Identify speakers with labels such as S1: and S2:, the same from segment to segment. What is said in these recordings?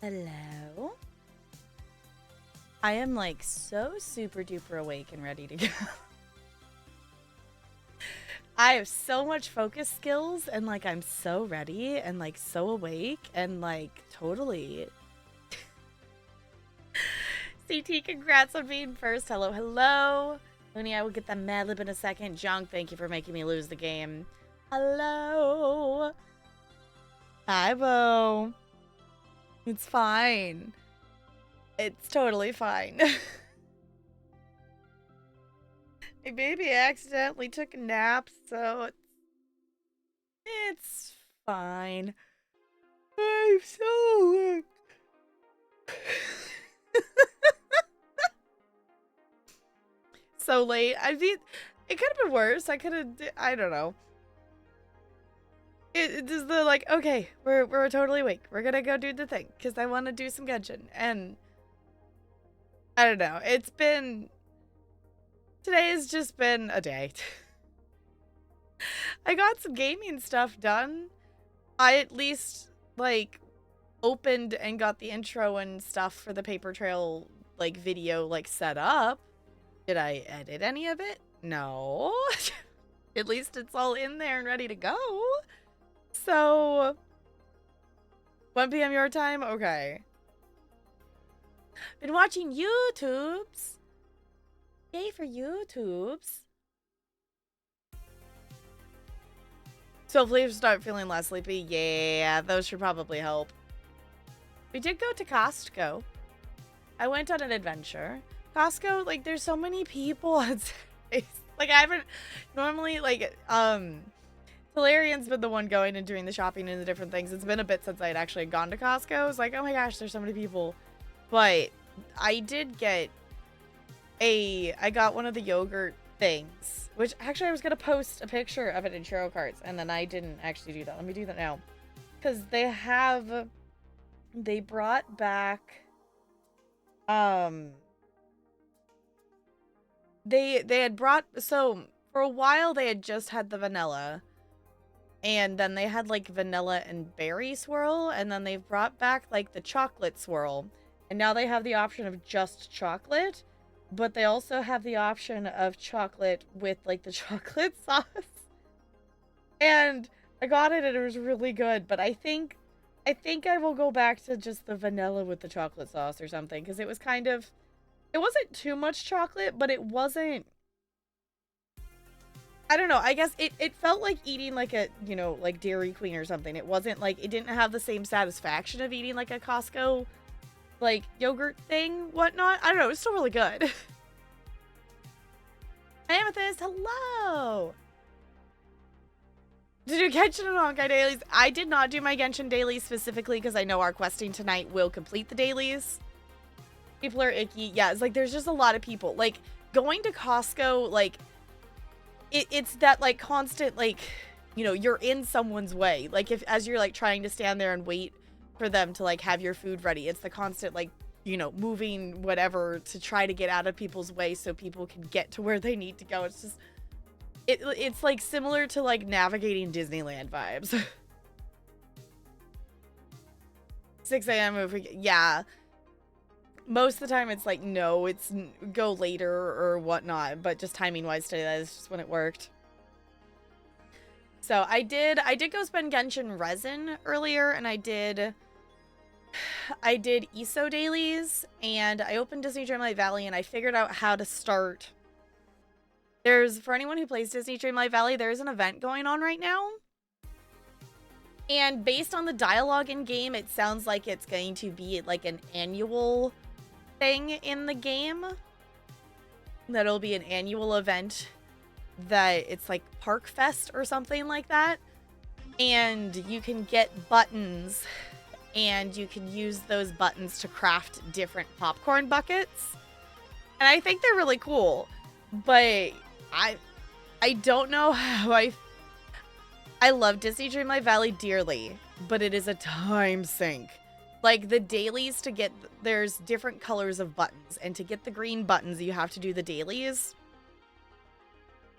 S1: Hello. I am like so super duper awake and ready to go. I have so much focus skills and like I'm so ready and like so awake and like totally. CT, congrats on being first. Hello, hello. Looney, I will get that Mad Lib in a second. Junk, thank you for making me lose the game. Hello. Hi, Bo. It's fine. It's totally fine. My baby accidentally took a nap, so it's fine. I'm so awake. So late. I mean, it could have been worse. I could have. I don't know. It is the like. Okay, we're totally awake. We're gonna go do the thing because I want to do some Genshin, and I don't know. It's been. Today has just been a day. I got some gaming stuff done. I at least like opened and got the intro and stuff for the paper trail like video like set up. Did I edit any of it? No. At least it's all in there and ready to go. So 1 p.m. your time? Okay. Been watching YouTubes. Yay for YouTubes. So hopefully you start feeling less sleepy. Yeah, those should probably help. We did go to Costco. I went on an adventure. Costco, like, there's so many people on Saturdays. Like, I haven't normally, like, Valerian's been the one going and doing the shopping and the different things. It's been a bit since I'd actually gone to Costco. I was like, oh my gosh, there's so many people. But I did get I got one of the yogurt things, which actually I was going to post a picture of it in Churro Carts, and then I didn't actually do that. Let me do that now. Because they brought back, they had brought, so for a while they had just had the vanilla, and then they had like vanilla and berry swirl, and then they've brought back like the chocolate swirl, and now they have the option of just chocolate, but they also have the option of chocolate with like the chocolate sauce. And I got it and it was really good, but I think I will go back to just the vanilla with the chocolate sauce or something, because it was kind of, it wasn't too much chocolate, but it wasn't, I don't know, I guess it felt like eating like a, you know, like Dairy Queen or something. It wasn't like, it didn't have the same satisfaction of eating like a Costco, like, yogurt thing, whatnot. I don't know, it's still really good. Amethyst, hello! Did you Genshin and Honkai dailies? I did not do my Genshin dailies specifically because I know our questing tonight will complete the dailies. People are icky. Yeah, it's like there's just a lot of people. Like, going to Costco, like, it's that, like, constant, like, you know, you're in someone's way. Like, as you're, like, trying to stand there and wait for them to, like, have your food ready. It's the constant, like, you know, moving whatever to try to get out of people's way so people can get to where they need to go. It's just, it's like similar to, like, navigating Disneyland vibes. 6 a.m. Yeah. Most of the time it's like, no, it's go later or whatnot, but just timing-wise today, that is just when it worked. So I did go spend Genshin resin earlier, and I did ESO dailies, and I opened Disney Dreamlight Valley, and I figured out how to start. For anyone who plays Disney Dreamlight Valley, there's an event going on right now. And based on the dialogue in game, it sounds like it's going to be like an annual thing in the game. That'll be an annual event that it's like Park Fest or something like that. And you can get buttons, and you can use those buttons to craft different popcorn buckets. And I think they're really cool. But I don't know how I love Disney Dreamlight Valley dearly, but it is a time sink. Like, the dailies to get, there's different colors of buttons, and to get the green buttons, you have to do the dailies.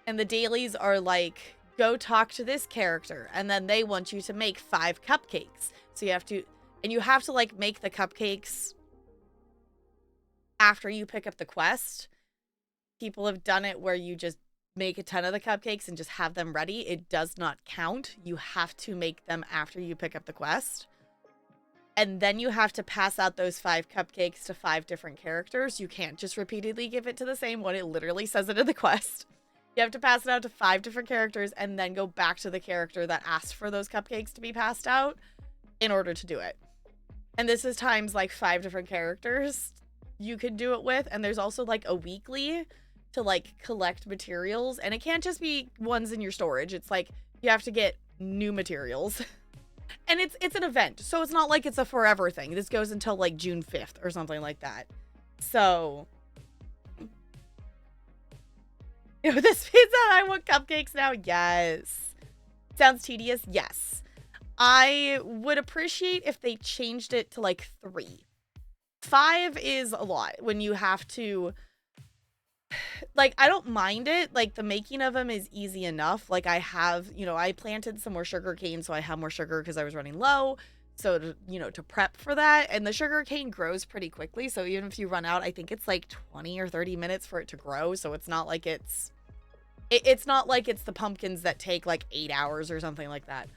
S1: And the dailies are like, go talk to this character, and then they want you to make 5 cupcakes. So you have to And you have to, like, make the cupcakes after you pick up the quest. People have done it where you just make a ton of the cupcakes and just have them ready. It does not count. You have to make them after you pick up the quest. And then you have to pass out those 5 cupcakes to 5 different characters. You can't just repeatedly give it to the same one. It literally says it in the quest. You have to pass it out to 5 different characters and then go back to the character that asked for those cupcakes to be passed out in order to do it. And this is times like 5 different characters you could do it with. And there's also like a weekly to like collect materials. And it can't just be ones in your storage. It's like you have to get new materials. And it's an event, so it's not like it's a forever thing. This goes until like June 5th or something like that. So, you know, this pizza, I want cupcakes now. Yes. Sounds tedious. Yes. I would appreciate if they changed it to like 3. 5 is a lot when you have to, like, I don't mind it. Like, the making of them is easy enough. Like, I have, you know, I planted some more sugar cane, so I have more sugar because I was running low. So, to, you know, to prep for that. And the sugar cane grows pretty quickly. So even if you run out, I think it's like 20 or 30 minutes for it to grow. So it's not like it's not like it's the pumpkins that take like 8 hours or something like that.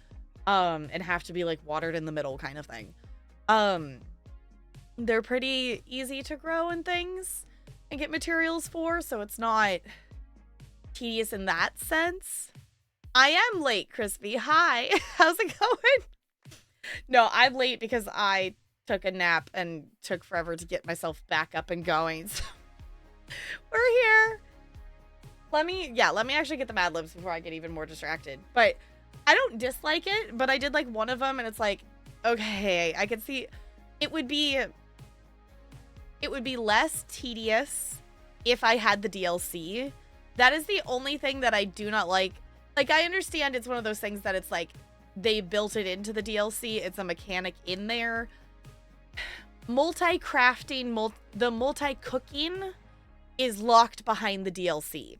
S1: And have to be like watered in the middle kind of thing. They're pretty easy to grow and things. And get materials for, so it's not tedious in that sense. I am late, Crispy. Hi. How's it going? No, I'm late because I took a nap and took forever to get myself back up and going. So we're here. Let me actually get the Mad Libs before I get even more distracted. But I don't dislike it, but I did like one of them and it's like, okay, I could see it would be less tedious if I had the DLC. That is the only thing that I do not like. Like, I understand it's one of those things that it's like, they built it into the DLC. It's a mechanic in there. Multi-crafting, the multi-cooking is locked behind the DLC.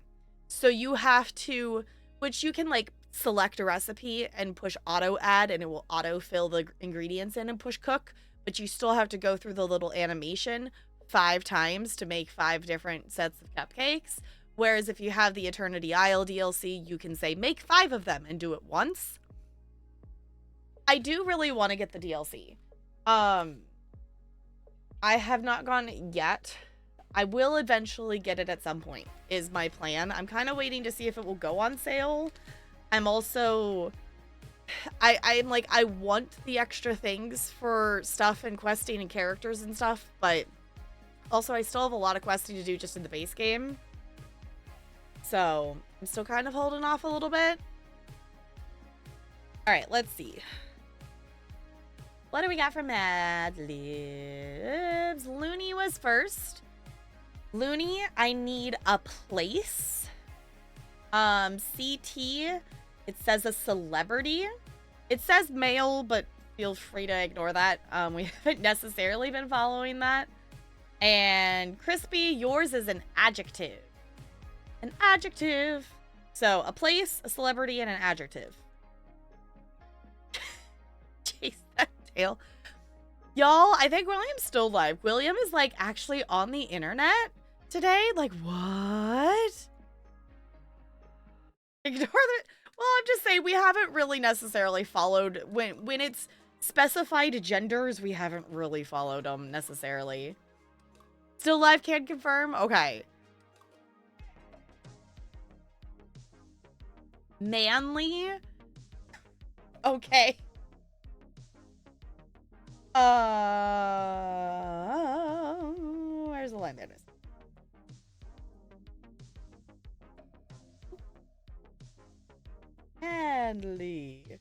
S1: So you have to, which you can like select a recipe and push auto add and it will auto fill the ingredients in and push cook. But you still have to go through the little animation 5 times to make 5 different sets of cupcakes. Whereas if you have the Eternity Isle DLC, you can say, make 5 of them and do it once. I do really want to get the DLC. I have not gone yet. I will eventually get it at some point, is my plan. I'm kind of waiting to see if it will go on sale. I'm also... I'm like, I want the extra things for stuff and questing and characters and stuff, but also I still have a lot of questing to do just in the base game. So I'm still kind of holding off a little bit. All right, let's see. What do we got for Mad Libs? Looney was first. Looney, I need a place. CT, it says a celebrity. It says male, but feel free to ignore that. We haven't necessarily been following that. And Crispy, yours is an adjective. An adjective. So a place, a celebrity, and an adjective. Jeez, that tail. Y'all, I think William's still live. William is like actually on the internet today. Like, what? Ignore the... Well, I'm just saying we haven't really necessarily followed when it's specified genders, we haven't really followed them necessarily. Still live, can confirm. Okay. Manly. Okay. Where's the line? There it is. Manly.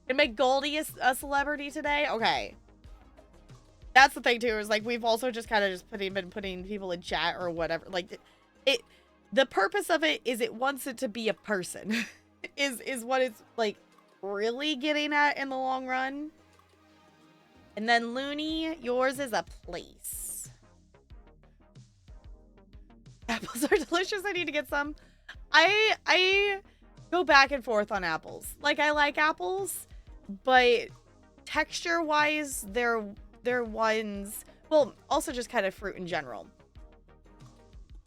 S1: Can make Goldie a celebrity today? Okay. That's the thing too, is like we've also just kind of just been putting people in chat or whatever. Like the purpose of it is it wants it to be a person. is what it's like really getting at in the long run. And then Looney, yours is a place. Apples are delicious. I need to get some. I go back and forth on apples. Like, I like apples. but texture-wise, they're ones... Well, also just kind of fruit in general.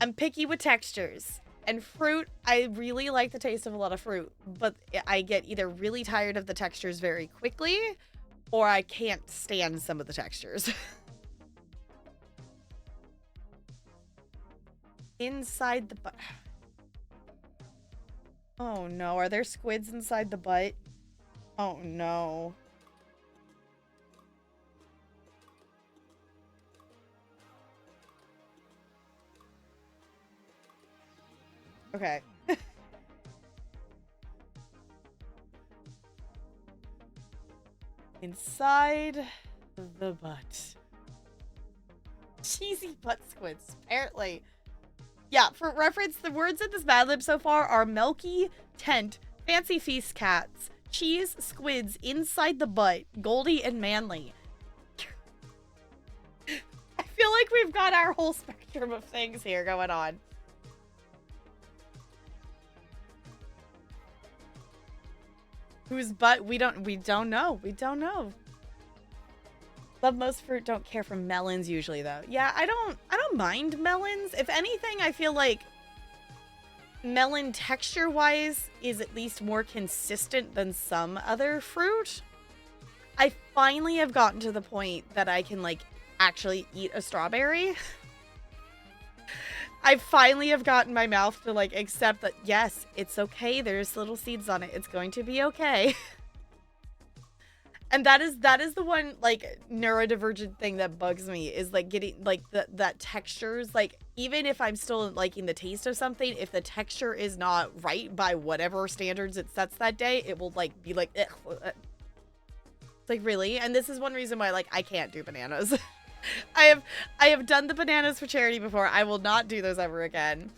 S1: I'm picky with textures. And fruit, I really like the taste of a lot of fruit, but I get either really tired of the textures very quickly, or I can't stand some of the textures. Inside the butt. Oh no, are there squids inside the butt? Oh no. Okay. Inside the butt. Cheesy butt squids, apparently. Yeah, for reference, the words in this Mad Lib so far are milky, tent, fancy feast cats, cheese, squids, inside the butt, Goldie, and manly. I feel like we've got our whole spectrum of things here going on. Whose butt? We don't know. We don't know. Love most fruit, don't care for melons usually though. Yeah, I don't mind melons. If anything, I feel like melon texture-wise is at least more consistent than some other fruit. I finally have gotten to the point that I can like actually eat a strawberry. I finally have gotten my mouth to like accept that yes, it's okay. There's little seeds on it. It's going to be okay. And that is the one like neurodivergent thing that bugs me is like getting like that textures, like even if I'm still liking the taste of something, if the texture is not right by whatever standards it sets that day, it will like be like it's like really. And this is one reason why like I can't do bananas. I have done the bananas for charity before. I will not do those ever again.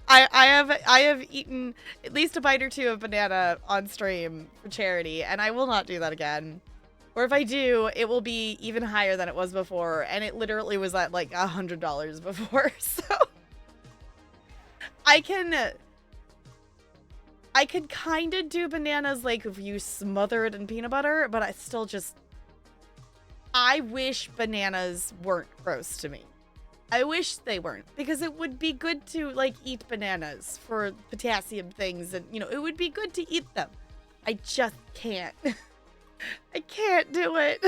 S1: I have eaten at least a bite or two of banana on stream for charity, and I will not do that again. Or if I do, it will be even higher than it was before, and it literally was at like $100 before. So I can kind of do bananas like if you smother it in peanut butter, but I still just I wish bananas weren't gross to me. I wish they weren't, because it would be good to like eat bananas for potassium things, and you know, it would be good to eat them. I just can't. I can't do it.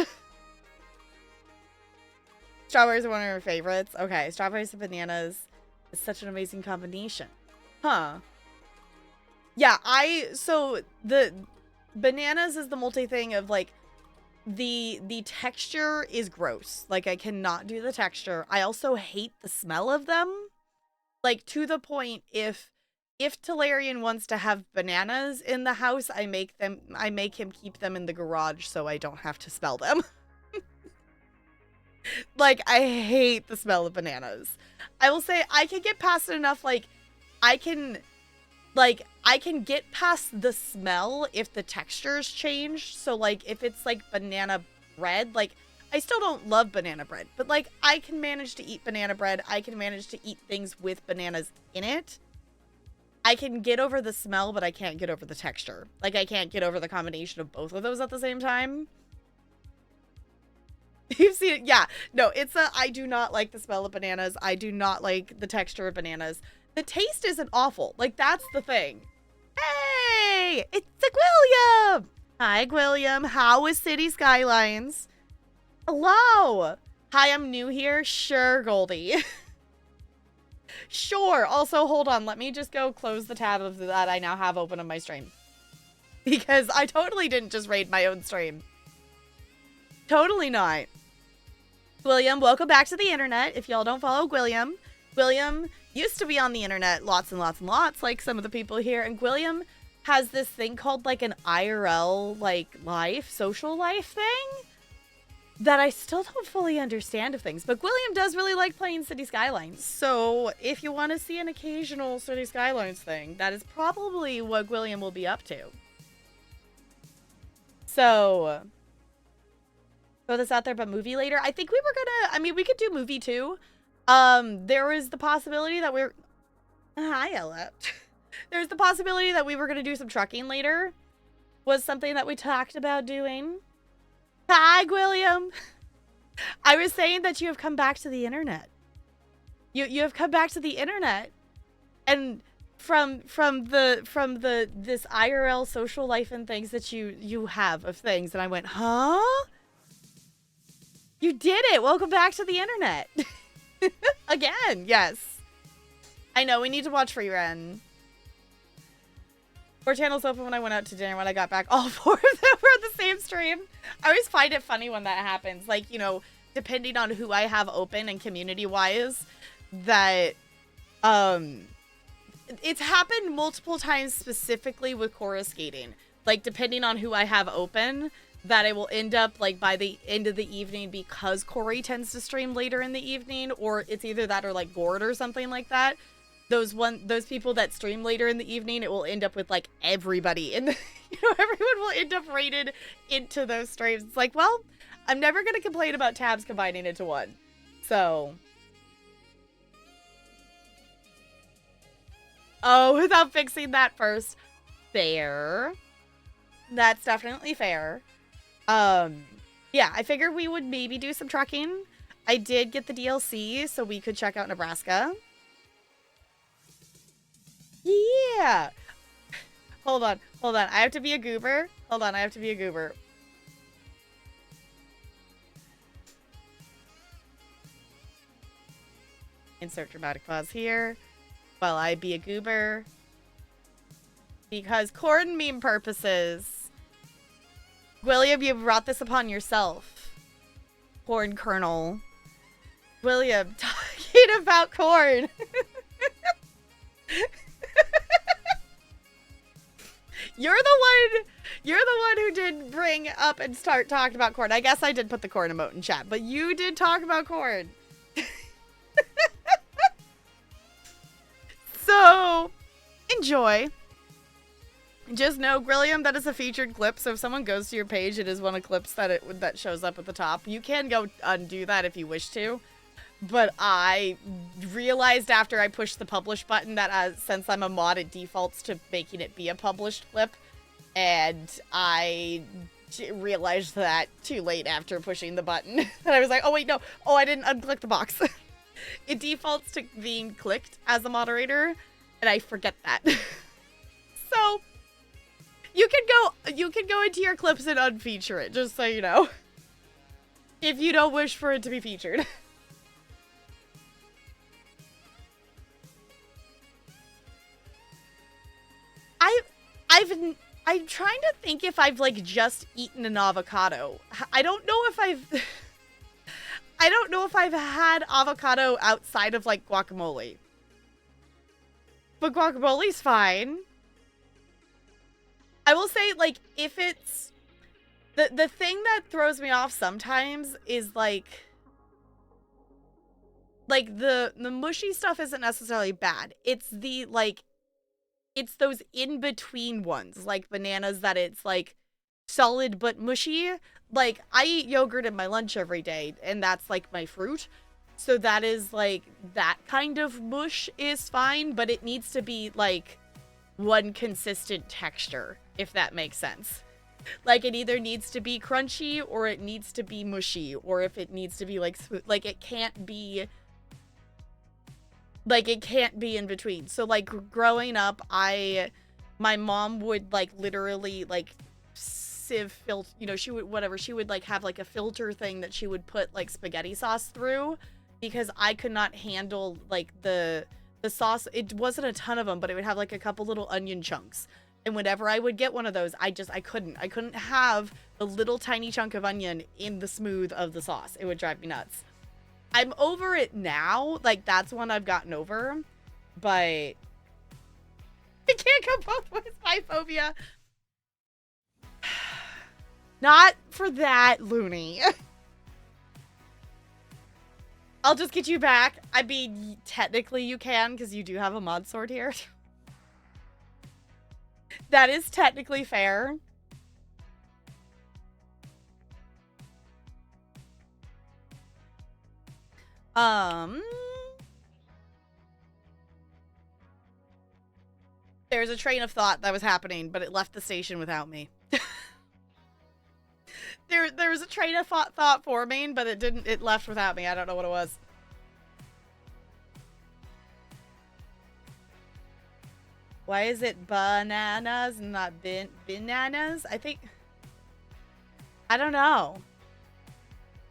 S1: Strawberries are one of my favorites. Okay, strawberries and bananas is such an amazing combination. Huh. Yeah, so the bananas is the multi thing of like the texture is gross. Like I cannot do the texture. I also hate the smell of them. Like to the point if Talarian wants to have bananas in the house, I make him keep them in the garage so I don't have to smell them. Like I hate the smell of bananas. I will say I can get past it enough, like I can get past the smell if the textures change. So like if it's like banana bread, like I still don't love banana bread, but like I can manage to eat banana bread. I can manage to eat things with bananas in it. I can get over the smell, but I can't get over the texture. Like I can't get over the combination of both of those at the same time. You've seen it? Yeah. No, I do not like the smell of bananas. I do not like the texture of bananas. The taste isn't awful. Like, that's the thing. Hey! It's Gwilliam! Hi, Gwilliam. How is City Skylines? Hello! Hi, I'm new here. Sure, Goldie. Sure. Also, hold on. Let me just go close the tab of that I now have open on my stream. Because I totally didn't just raid my own stream. Totally not. Gwilliam, welcome back to the internet. If y'all don't follow Gwilliam, Gwilliam used to be on the internet lots and lots and lots, like some of the people here, and Gwilliam has this thing called like an IRL like social life thing that I still don't fully understand of things, but Gwilliam does really like playing City Skylines. So if you want to see an occasional City Skylines thing, that is probably what Gwilliam will be up to. So throw this out there, but movie later. I think we were gonna, I mean, we could do movie too. There is the possibility that hi, Ella. There's the possibility that we were gonna do some trucking later. was something that we talked about doing. Hi, William. I was saying that you have come back to the internet. You have come back to the internet, and from this IRL social life and things that you have of things, and I went, huh? You did it. Welcome back to the internet. Again, yes. I know, we need to watch Free Ren. 4 channels open when I went out to dinner. When I got back, all 4 of them were on the same stream. I always find it funny when that happens. Like, you know, depending on who I have open and community-wise, that, it's happened multiple times specifically with Coruscating. Like, depending on who I have open, that I will end up, like, by the end of the evening, because Corey tends to stream later in the evening, or it's either that or, like, Gord or something like that. Those people that stream later in the evening, it will end up with, like, everybody in the, you know, everyone will end up rated into those streams. It's like, well, I'm never going to complain about tabs combining into one. So. Oh, without fixing that first. Fair. That's definitely fair. Yeah, I figured we would maybe do some trucking. I did get the DLC, so we could check out Nebraska. Yeah. Hold on. I have to be a goober. Hold on, I have to be a goober. Insert dramatic pause here while I be a goober. Because corn meme purposes. William, you brought this upon yourself. Corn kernel. William, talking about corn. You're the one who did bring up and start talking about corn. I guess I did put the corn emote in chat, but you did talk about corn. So, enjoy. Just know, Grillium, that is a featured clip, so if someone goes to your page, it is one of the clips that shows up at the top. You can go undo that if you wish to, but I realized after I pushed the publish button that since I'm a mod, it defaults to making it be a published clip, and I realized that too late after pushing the button. And I was like, oh wait, no, I didn't unclick the box. It defaults to being clicked as a moderator, and I forget that. So, you can go into your clips and unfeature it, just so you know. If you don't wish for it to be featured. I'm trying to think if I've, like, just eaten an avocado. I don't know if I've had avocado outside of, like, guacamole. But guacamole's fine. I will say, like, if it's... The thing that throws me off sometimes is, like, the mushy stuff isn't necessarily bad. It's the, like... It's those in-between ones, like bananas, that it's, like, solid but mushy. Like, I eat yogurt in my lunch every day, and that's, like, my fruit. So that is, like, that kind of mush is fine, but it needs to be, like, one consistent texture, if that makes sense. Like, it either needs to be crunchy, or it needs to be mushy, or if it needs to be, like, smooth. Like, it can't be... Like, it can't be in between. So, like, growing up, my mom would, like, literally, like, you know, she would, like, have, like, a filter thing that she would put, like, spaghetti sauce through, because I could not handle, like, the sauce. It wasn't a ton of them, but it would have, like, a couple little onion chunks. And whenever I would get one of those, I couldn't have the little tiny chunk of onion in the smooth of the sauce. It would drive me nuts. I'm over it now. Like, that's one I've gotten over. But it can't go both ways. My phobia. Not for that, Looney. I'll just get you back. I mean, technically you can, because you do have a mod sword here. That is technically fair. There's a train of thought that was happening, but it left the station without me. There was a train of thought forming, but it left without me. I don't know what it was. Why is it bananas and not bananas? I think, I don't know.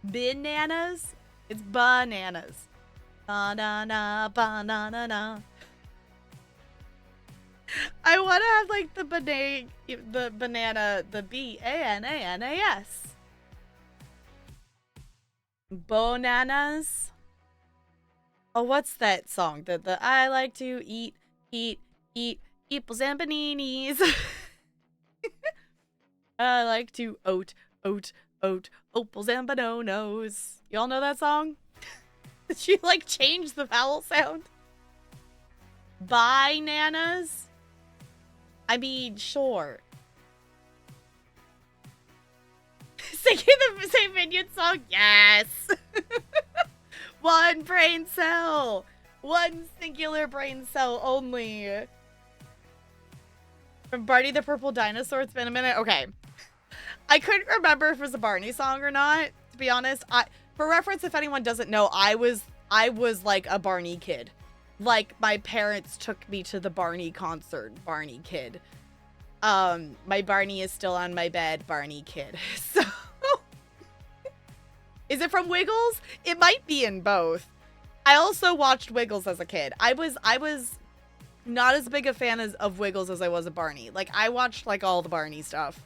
S1: Bananas? It's bananas. Banana, banana. I want to have like the banana, the B-A-N-A-N-A-S. Bonanas. Oh, what's that song? The I like to eat equals and paninis. I like to oat, opals and bananas. Y'all know that song? Did she like change the vowel sound? Bananas? I mean, sure. Singing the same Minion song? Yes! One brain cell! One singular brain cell only. From Barney the Purple Dinosaur, it's been a minute. Okay. I couldn't remember if it was a Barney song or not, to be honest. For reference, if anyone doesn't know, I was like a Barney kid. Like, my parents took me to the Barney concert, Barney kid. My Barney is still on my bed, Barney kid. So, is it from Wiggles? It might be in both. I also watched Wiggles as a kid. I was not as big a fan of Wiggles as I was of Barney. Like, I watched, like, all the Barney stuff.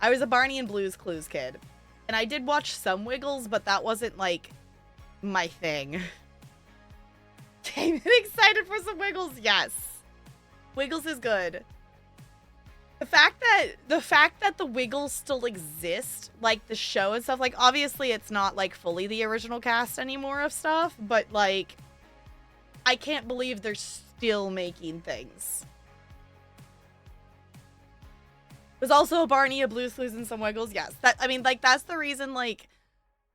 S1: I was a Barney and Blue's Clues kid. And I did watch some Wiggles, but that wasn't, like, my thing. Came excited for some Wiggles? Yes. Wiggles is good. The fact that the Wiggles still exist, like the show and stuff, like obviously it's not like fully the original cast anymore of stuff, but like I can't believe they're still making things. There's also a Barney, a Blue's Clues, and some Wiggles. Yes. I mean, like that's the reason like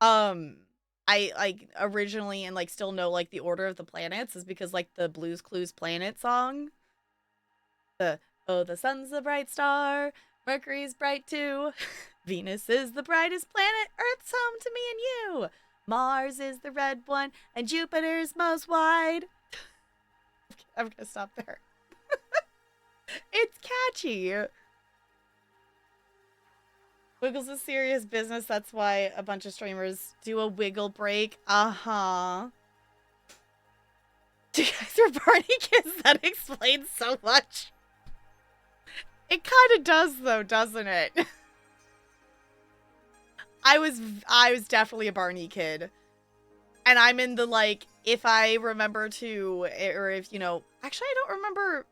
S1: I like originally and like still know like the order of the planets is because like the Blue's Clues planet song. Oh, the sun's the bright star, Mercury's bright too, Venus is the brightest planet, Earth's home to me and you, Mars is the red one, and Jupiter's most wide. I'm gonna stop there. It's catchy. Wiggles is serious business, that's why a bunch of streamers do a wiggle break. Uh-huh. Do you guys are Barney kids? That explains so much. It kind of does, though, doesn't it? I was definitely a Barney kid. And I'm in the, like, if I remember to, or if, you know, actually, I don't remember.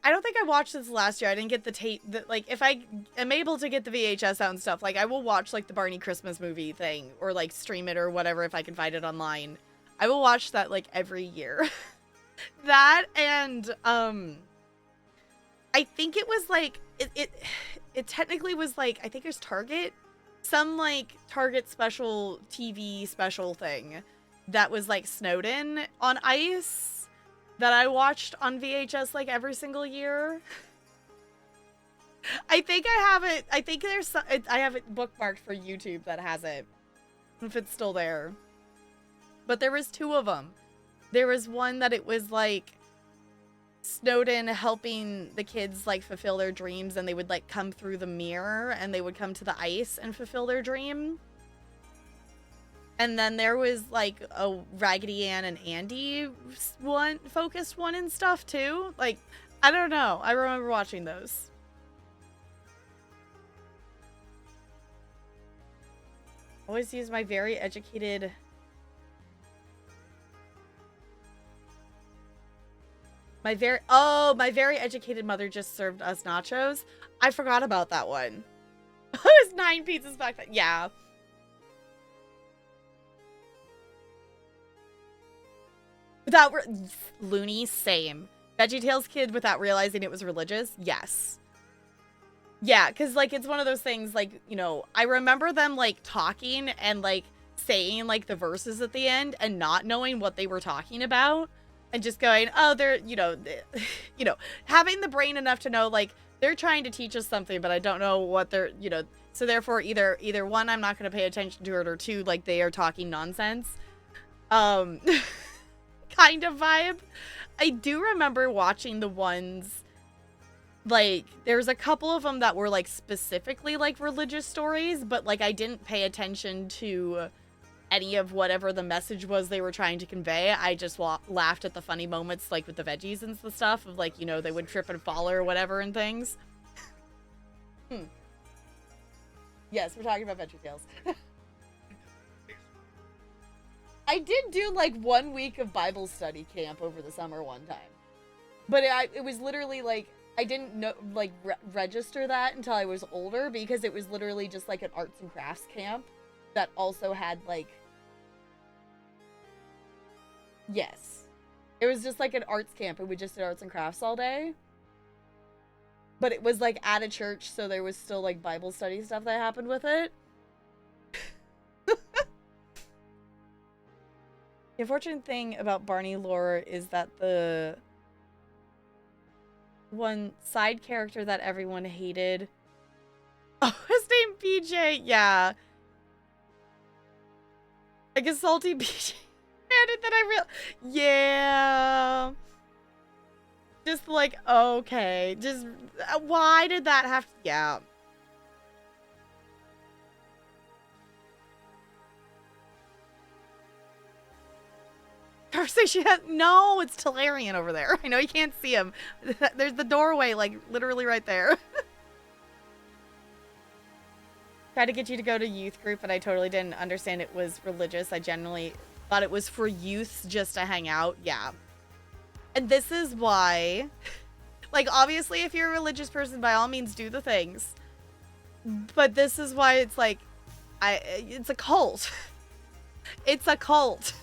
S1: I don't think I watched this last year. I didn't get the tape. Like, if I am able to get the VHS out and stuff, like, I will watch, like, the Barney Christmas movie thing, or, like, stream it or whatever if I can find it online. I will watch that, like, every year. That and, I think it was like it technically was like I think it was Target, some like Target special TV special thing that was like Snowden on Ice that I watched on VHS like every single year. I think I have it. I think I have it bookmarked for YouTube that has it, if it's still there. But there was two of them. There was one that it was like Snowden helping the kids like fulfill their dreams, and they would like come through the mirror and they would come to the ice and fulfill their dream. And then there was like a Raggedy Ann and Andy focused one and stuff too. Like, I don't know. I remember watching those. Always use my very educated my very educated mother just served us nachos. I forgot about that one. It was 9 pizzas back then. Yeah. Without loony, same. VeggieTales kid without realizing it was religious. Yes. Yeah, because like it's one of those things like, you know, I remember them like talking and like saying like the verses at the end and not knowing what they were talking about. And just going, oh, they're, you know, having the brain enough to know, like, they're trying to teach us something, but I don't know what they're, you know, So therefore, either one, I'm not going to pay attention to it, or two, like, they are talking nonsense. Kind of vibe. I do remember watching the ones, like, there's a couple of them that were, like, specifically, like, religious stories, but, like, I didn't pay attention to any of whatever the message was they were trying to convey. I just laughed at the funny moments, like, with the veggies and the stuff, of, like, you know, they would trip and fall or whatever and things. Yes, we're talking about VeggieTales. I did do, like, 1 week of Bible study camp over the summer one time. But it was literally, like, I didn't know, like, register that until I was older, because it was literally just, like, an arts and crafts camp that also had, like... Yes. It was just, like, an arts camp, and we just did arts and crafts all day. But it was, like, at a church, so there was still, like, Bible study stuff that happened with it. The unfortunate thing about Barney lore is that the one side character that everyone hated... Oh, his name BJ, yeah. Like a salty BJ. And then yeah. Just like, okay. Just, why did that have to... Yeah. Conversation has... No, it's Talarian over there. I know you can't see him. There's the doorway, like, literally right there. Tried to get you to go to youth group, but I totally didn't understand it was religious. I generally thought it was for youths just to hang out. Yeah. And this is why... Like, obviously, if you're a religious person, by all means, do the things. But this is why it's like... It's a cult. It's a cult.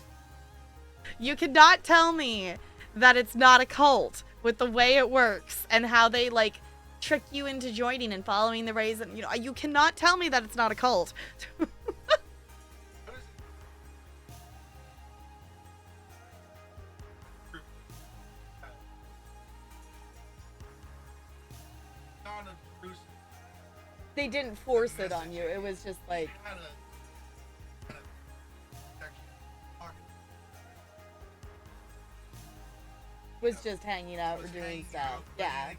S1: You cannot tell me that it's not a cult with the way it works and how they, like, trick you into joining and following the ways. And, you know, you cannot tell me that it's not a cult. They didn't force it on you. It was just like... Was just hanging out or doing stuff. Yeah.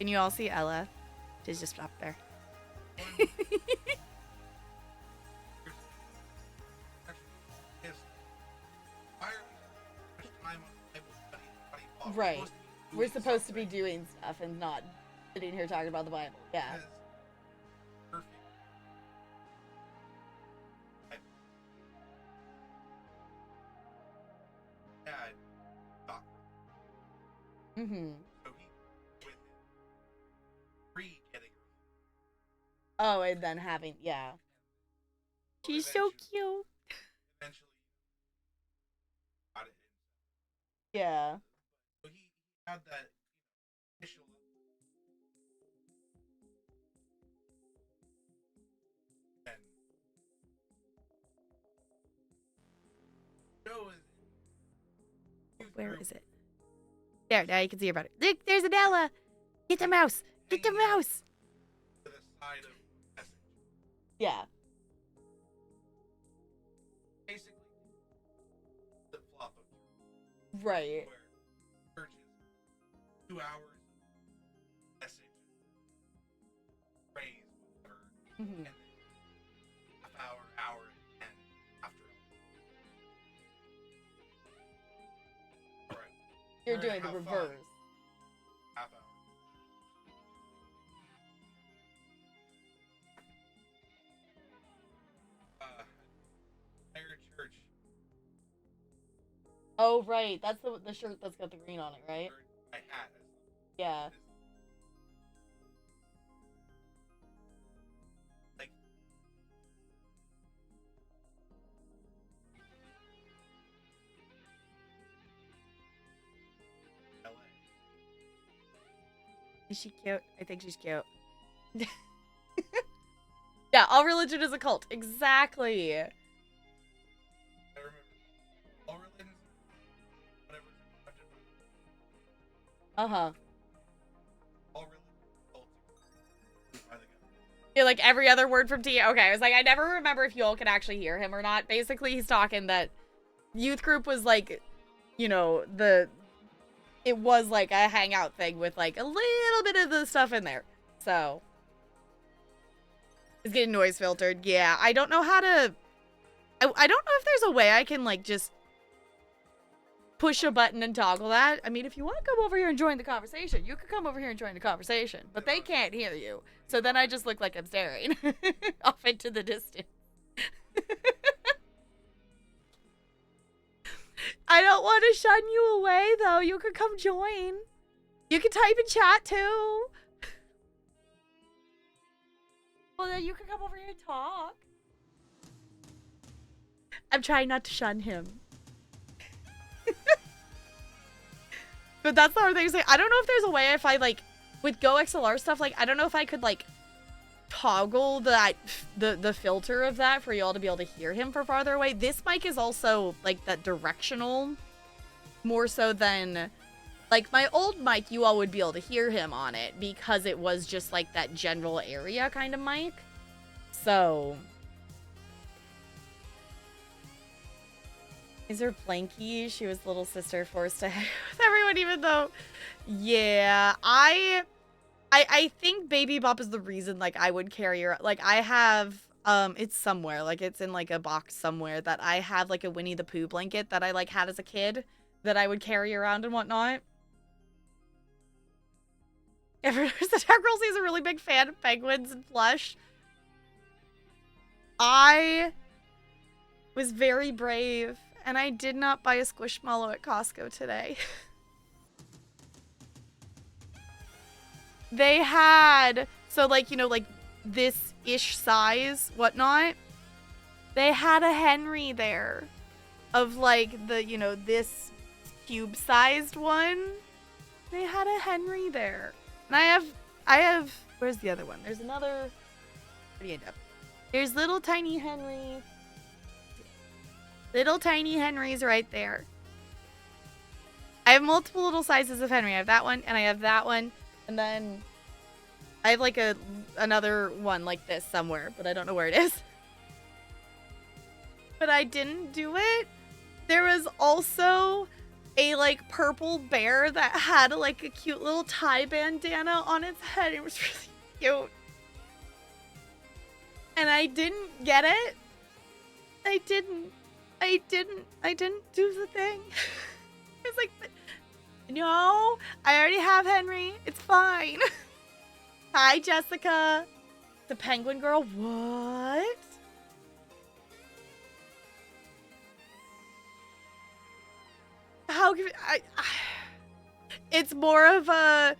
S1: Can you all see Ella? She's just up there. Right. We're supposed to be doing stuff and not sitting here talking about the Bible. Yeah. Mm-hmm. Oh, and then having, yeah. She's so cute. Yeah.
S2: So he had that initial and
S1: where is it? There, now you can see her better. Look, there's an Ella. Get the mouse. Get the mouse.
S2: to the side of the message.
S1: Yeah.
S2: Basically, the flop of
S1: Right.
S2: where church is 2 hours message, praise, whatever,
S1: Mm-hmm.
S2: and then hour, and after. Alright.
S1: You're doing the reverse.
S2: Half hour. Entire church.
S1: Oh, right. That's the shirt that's got the green on it, right?
S2: My hat.
S1: Yeah.
S2: Like, LA.
S1: Is she cute? I think she's cute. Yeah, all religion is a cult. Exactly.
S2: I remember all religions, whatever,
S1: Uh-huh.
S2: All really salty. By the guy.
S1: Yeah, like every other word from Tia. Okay, I was like, I never remember if y'all could actually hear him or not. Basically, he's talking that youth group was like, you know, it was like a hangout thing with like a little bit of the stuff in there. So it's getting noise filtered. Yeah, I don't know how to. I don't know if there's a way I can like just push a button and toggle that. I mean, if you want to come over here and join the conversation, you could come over here and join the conversation, but they can't hear you. So then I just look like I'm staring off into the distance. I don't want to shun you away, though. You could come join. You can type in chat, too. Well, then you can come over here and talk. I'm trying not to shun him. But that's the hard thing to say. I don't know if there's a way if I, like, with Go XLR stuff, like, I don't know if I could, like, toggle the filter of that for y'all to be able to hear him for farther away. This mic is also, like, that directional more so than, like, my old mic, you all would be able to hear him on it because it was just, like, that general area kind of mic. So... Is her Blanky? She was little sister forced to hang with everyone, even though... Yeah, I think Baby Bop is the reason, like, I would carry her... Like, I have... It's somewhere. Like, it's in, like, a box somewhere that I have, like, a Winnie the Pooh blanket that I, like, had as a kid that I would carry around and whatnot. Everyone knows that Tech Girls is a really big fan of penguins and plush. I was very brave, and I did not buy a Squishmallow at Costco today. They had, so like, you know, like this-ish size, whatnot. They had a Henry there of like the, you know, this cube-sized one. They had a Henry there. And I have, where's the other one? There's another, where do you end up? There's little tiny Henry. Little tiny Henrys right there. I have multiple little sizes of Henry. I have that one, and I have that one, and then I have like another one like this somewhere, but I don't know where it is. But I didn't do it. There was also a like purple bear that had like a cute little tie bandana on its head. It was really cute. And I didn't get it. I didn't do the thing. It's like, no, I already have Henry. It's fine. Hi, Jessica. The penguin girl. What? How can it's more of a,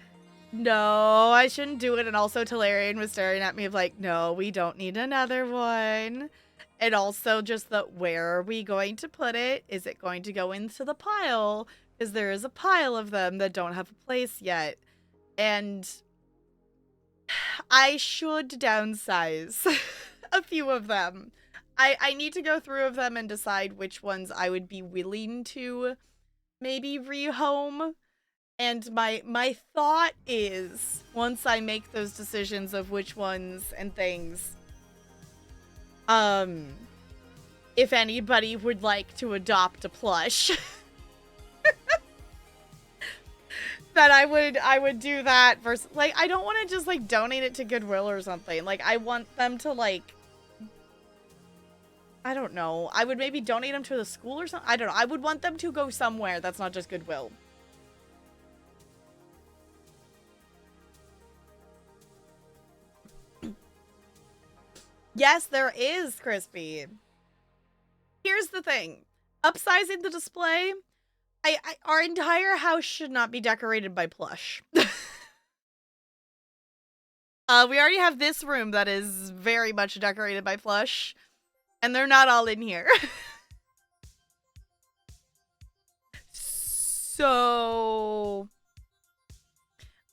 S1: no, I shouldn't do it. And also Talarian was staring at me of like, no, we don't need another one. And also just the, where are we going to put it? Is it going to go into the pile? Because there is a pile of them that don't have a place yet. And I should downsize a few of them. I need to go through of them and decide which ones I would be willing to maybe rehome. And my thought is, once I make those decisions of which ones and things, if anybody would like to adopt a plush, that I would do that versus, like, I don't want to just, like, donate it to Goodwill or something. Like, I want them to, like, I don't know. I would maybe donate them to the school or something. I don't know. I would want them to go somewhere that's not just Goodwill. Yes, there is, Crispy. Here's the thing. Upsizing the display, our entire house should not be decorated by plush. We already have this room that is very much decorated by plush, and they're not all in here. So,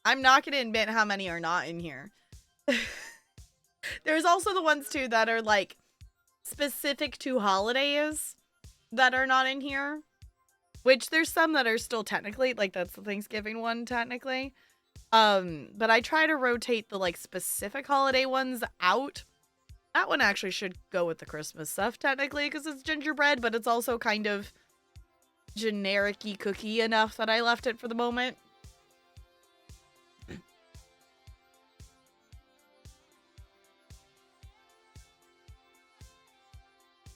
S1: I'm not going to admit how many are not in here. There's also the ones, too, that are, like, specific to holidays that are not in here. which there's some that are still technically, like, that's the Thanksgiving one, technically. But I try to rotate the, like, specific holiday ones out. That one actually should go with the Christmas stuff, technically, because it's gingerbread, but it's also kind of generic-y cookie enough that I left it for the moment.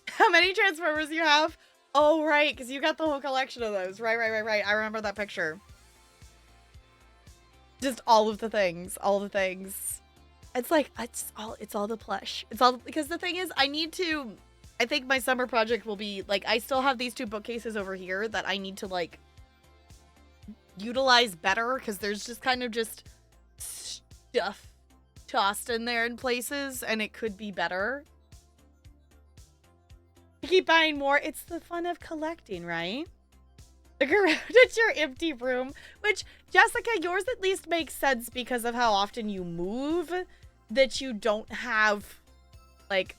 S1: How many Transformers do you have? Oh, right, because you got the whole collection of those. Right. I remember that picture. Just all of the things. All the things. It's like, it's all the plush. It's all, because the thing is, I think my summer project will be, like, I still have these 2 bookcases over here that I need to, like, utilize better, because there's just kind of just stuff tossed in there in places, and it could be better. You keep buying more. It's the fun of collecting, right? Look around at your empty room, which, Jessica, yours at least makes sense because of how often you move, that you don't have, like,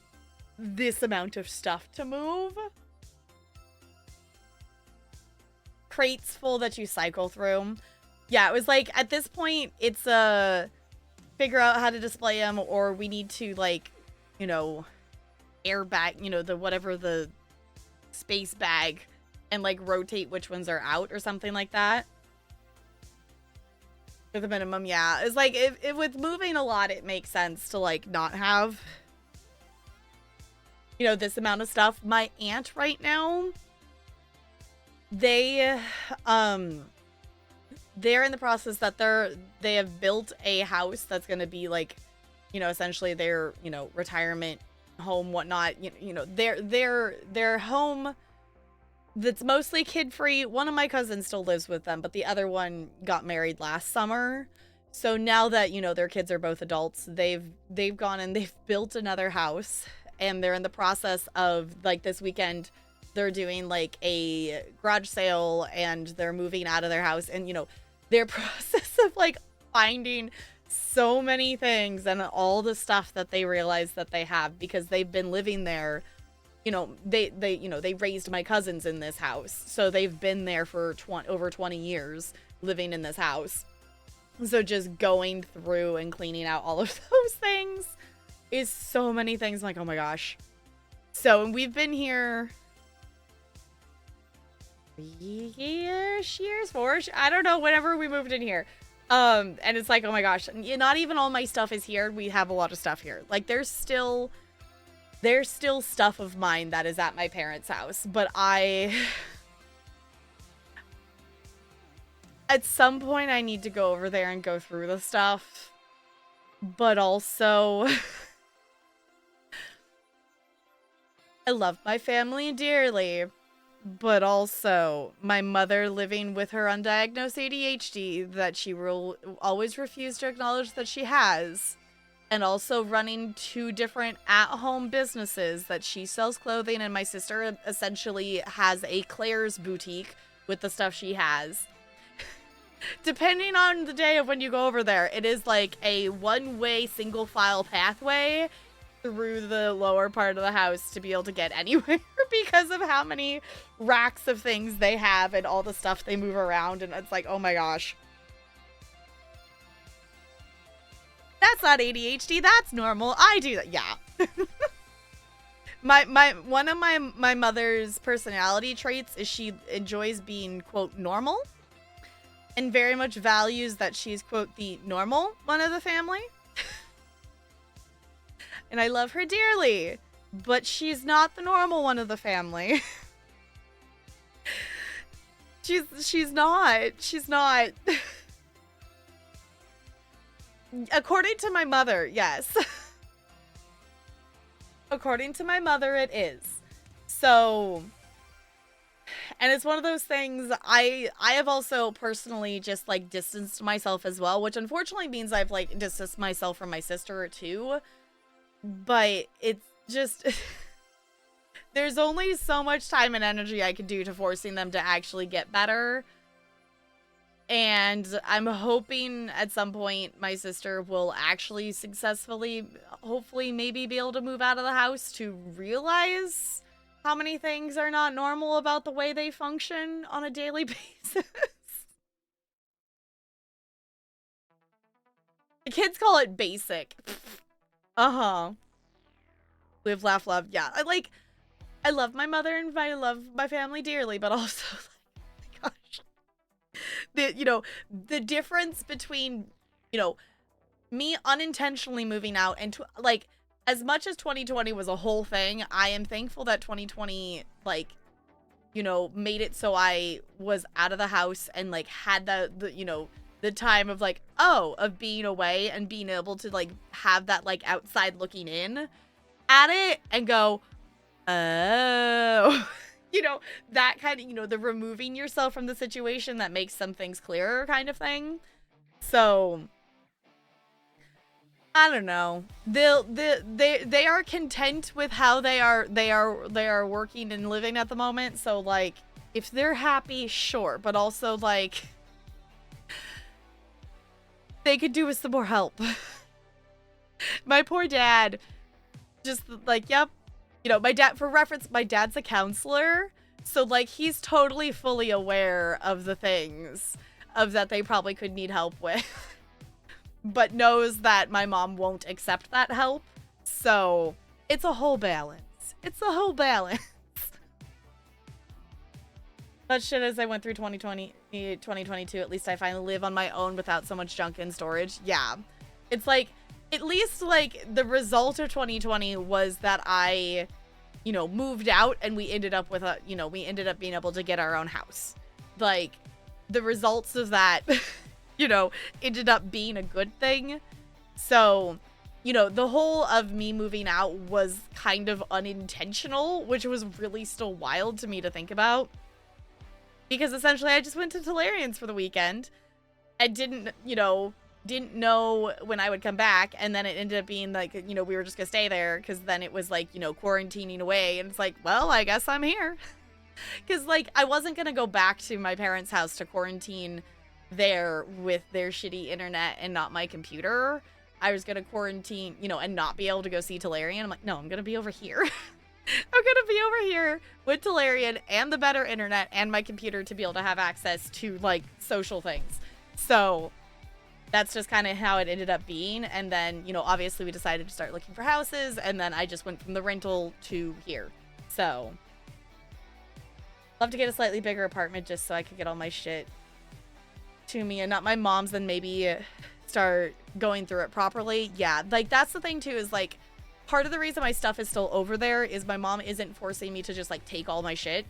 S1: this amount of stuff to move. Crates full that you cycle through. Yeah, it was like, at this point, it's figure out how to display them, or we need to, like, you know, airbag, you know, the space bag, and, like, rotate which ones are out or something like that. For the minimum, yeah. It's like, if with moving a lot, it makes sense to, like, not have, you know, this amount of stuff. My aunt right now, they're in the process that they have built a house that's going to be, like, you know, essentially their, you know, retirement home, whatnot. You know, their home that's mostly kid-free. One of my cousins still lives with them, but the other one got married last summer. So now that, you know, their kids are both adults, they've gone and they've built another house, and they're in the process of, like, this weekend, they're doing, like, a garage sale, and they're moving out of their house, and, you know, their process of, like, finding so many things and all the stuff that they realize that they have, because they've been living there. You know, they raised my cousins in this house, so they've been there for over 20 years living in this house. So just going through and cleaning out all of those things is so many things. I'm like, oh my gosh. So, and we've been here 4 I don't know, whenever we moved in here. And it's like, oh my gosh, not even all my stuff is here. We have a lot of stuff here. Like, there's still stuff of mine that is at my parents' house, but at some point I need to go over there and go through the stuff, but also I love my family dearly, but also my mother living with her undiagnosed ADHD that she will always refuse to acknowledge that she has. And also running 2 different at-home businesses that she sells clothing, and my sister essentially has a Claire's boutique with the stuff she has. Depending on the day of when you go over there, it is like a one-way single-file pathway through the lower part of the house to be able to get anywhere because of how many racks of things they have and all the stuff they move around, and it's like, oh my gosh. That's not ADHD, that's normal. I do that. Yeah. One of my mother's personality traits is she enjoys being, quote, normal, and very much values that she's, quote, the normal one of the family. And I love her dearly, but she's not the normal one of the family. She's not. According to my mother, yes. According to my mother, it is. So, and it's one of those things, I have also personally just, like, distanced myself as well, which unfortunately means I've, like, distanced myself from my sister too. But it's just, there's only so much time and energy I can do to forcing them to actually get better. And I'm hoping at some point my sister will actually successfully, hopefully maybe be able to move out of the house to realize how many things are not normal about the way they function on a daily basis. The kids call it basic. Uh-huh. Live, laugh, love. Yeah. I love my mother and I love my family dearly, but also, like, oh my gosh. The difference between, me unintentionally moving out and, like, as much as 2020 was a whole thing, I am thankful that 2020, like, made it so I was out of the house and, like, had the time of, like, of being away and being able to, like, have that, like, outside looking in at it and go, oh, that kind of, the removing yourself from the situation that makes some things clearer kind of thing. So, I don't know. They are content with how they are working and living at the moment. So, like, if they're happy, sure, but also, like, they could do with some more help. My poor dad, just like, yep. My dad, for reference, my dad's a counselor. So, like, he's totally fully aware of the things that they probably could need help with. But knows that my mom won't accept that help. So, it's a whole balance. It's a whole balance. But shit, as I went through 2022, at least I finally live on my own without so much junk in storage. Yeah. It's like, at least, like, the result of 2020 was that I, moved out and we ended up with we ended up being able to get our own house. Like, the results of that, ended up being a good thing. So, the whole of me moving out was kind of unintentional, which was really still wild to me to think about. Because essentially I just went to Tolarian's for the weekend. I didn't know when I would come back, and then it ended up being like, we were just gonna stay there, because then it was like, quarantining away, and it's like, well, I guess I'm here. Because, like, I wasn't gonna go back to my parents' house to quarantine there with their shitty internet and not my computer. I was gonna quarantine, and not be able to go see Tolarian. I'm like, no, I'm gonna be over here. I'm gonna be over here with Tolarian and the better internet and my computer to be able to have access to, like, social things. So that's just kind of how it ended up being. And then, obviously we decided to start looking for houses, and then I just went from the rental to here. So, love to get a slightly bigger apartment just so I could get all my shit to me and not my mom's, then maybe start going through it properly. Yeah, like, that's the thing too, is, like, part of the reason my stuff is still over there is my mom isn't forcing me to just, like, take all my shit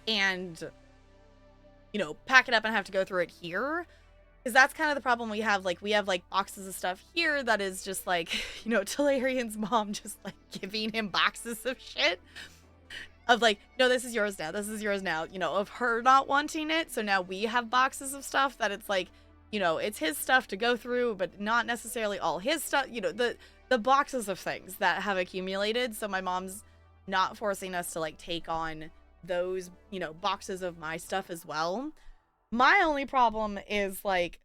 S1: and, pack it up and have to go through it here. Because that's kind of the problem we have. Like, we have, like, boxes of stuff here that is just, like, Tolarian's mom just, like, giving him boxes of shit. Of, like, no, this is yours now. This is yours now. Of her not wanting it. So now we have boxes of stuff that it's, like, it's his stuff to go through, but not necessarily all his stuff. The boxes of things that have accumulated. So my mom's not forcing us to, like, take on those, boxes of my stuff as well. My only problem is, like,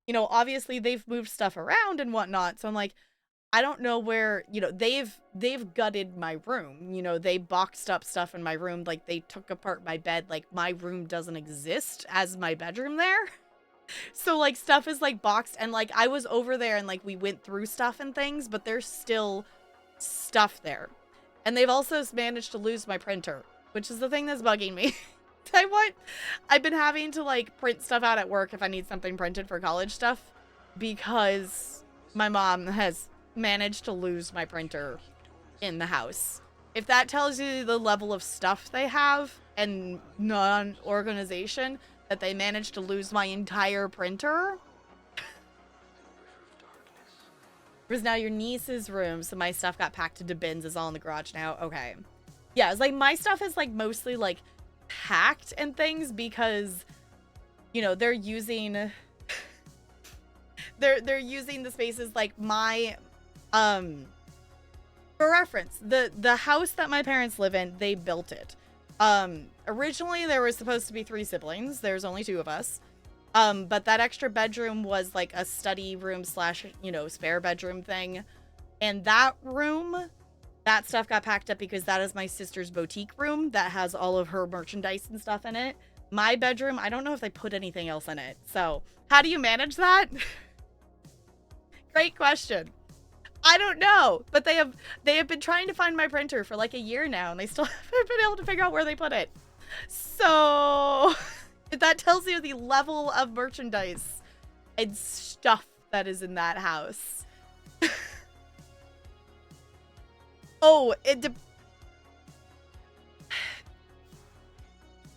S1: obviously they've moved stuff around and whatnot. So I'm like, I don't know where, they've gutted my room. They boxed up stuff in my room. Like, they took apart my bed. Like, my room doesn't exist as my bedroom there. So, like, stuff is, like, boxed. And, like, I was over there and, like, we went through stuff and things, but there's still stuff there. And they've also managed to lose my printer, which is the thing that's bugging me. I've been having to, like, print stuff out at work if I need something printed for college stuff, because my mom has managed to lose my printer in the house. If that tells you the level of stuff they have and non-organization, that they managed to lose my entire printer. It was now your niece's room, so my stuff got packed into bins. It's all in the garage now. Okay. Yeah, it's like my stuff is, like, mostly, like, packed and things because, they're using they're using the spaces, like, my for reference, the house that my parents live in, they built it. Originally there were supposed to be 3 siblings. There's only 2 of us. But that extra bedroom was, like, a study room / spare bedroom thing. And that room That stuff got packed up because that is my sister's boutique room that has all of her merchandise and stuff in it. My bedroom, I don't know if they put anything else in it. So, how do you manage that? Great question. I don't know, but they have been trying to find my printer for like a year now, and they still haven't been able to figure out where they put it. So that tells you the level of merchandise and stuff that is in that house. Oh,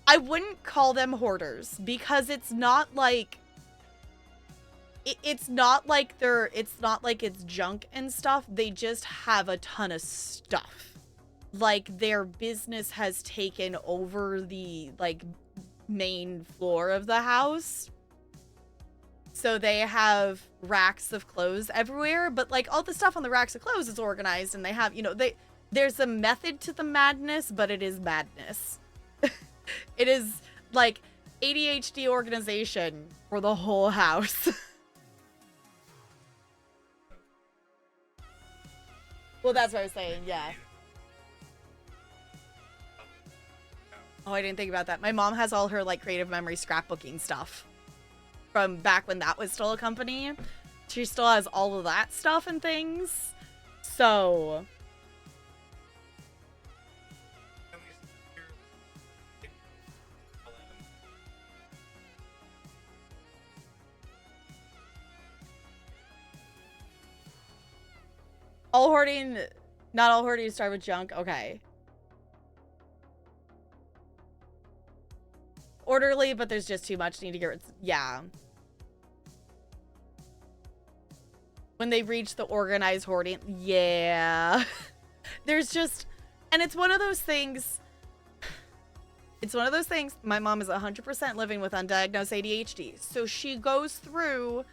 S1: I wouldn't call them hoarders because it's not like it's not like it's junk and stuff. They just have a ton of stuff. Like their business has taken over the like main floor of the house. So they have racks of clothes everywhere, but like all the stuff on the racks of clothes is organized, and they have, you know, there's a method to the madness, but it is madness. It is like ADHD organization for the whole house. Well, that's what I was saying, yeah. Oh, I didn't think about that. My mom has all her like creative memory scrapbooking stuff from back when that was still a company. She still has all of that stuff and things. So all hoarding, not all hoarding start with junk. Okay. Orderly, but there's just too much. Need to get rid. Yeah. When they reach the organized hoarding. Yeah. There's just, and it's one of those things. It's one of those things. My mom is 100% living with undiagnosed ADHD. So she goes through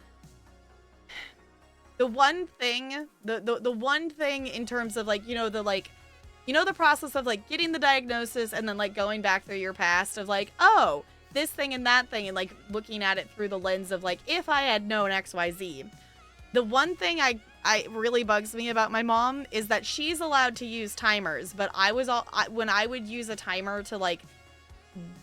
S1: the one thing, the one thing in terms of like, the process of like getting the diagnosis and then like going back through your past of like, oh, this thing and that thing, and like looking at it through the lens of like, if I had known XYZ. The one thing I really bugs me about my mom is that she's allowed to use timers, but when I would use a timer to like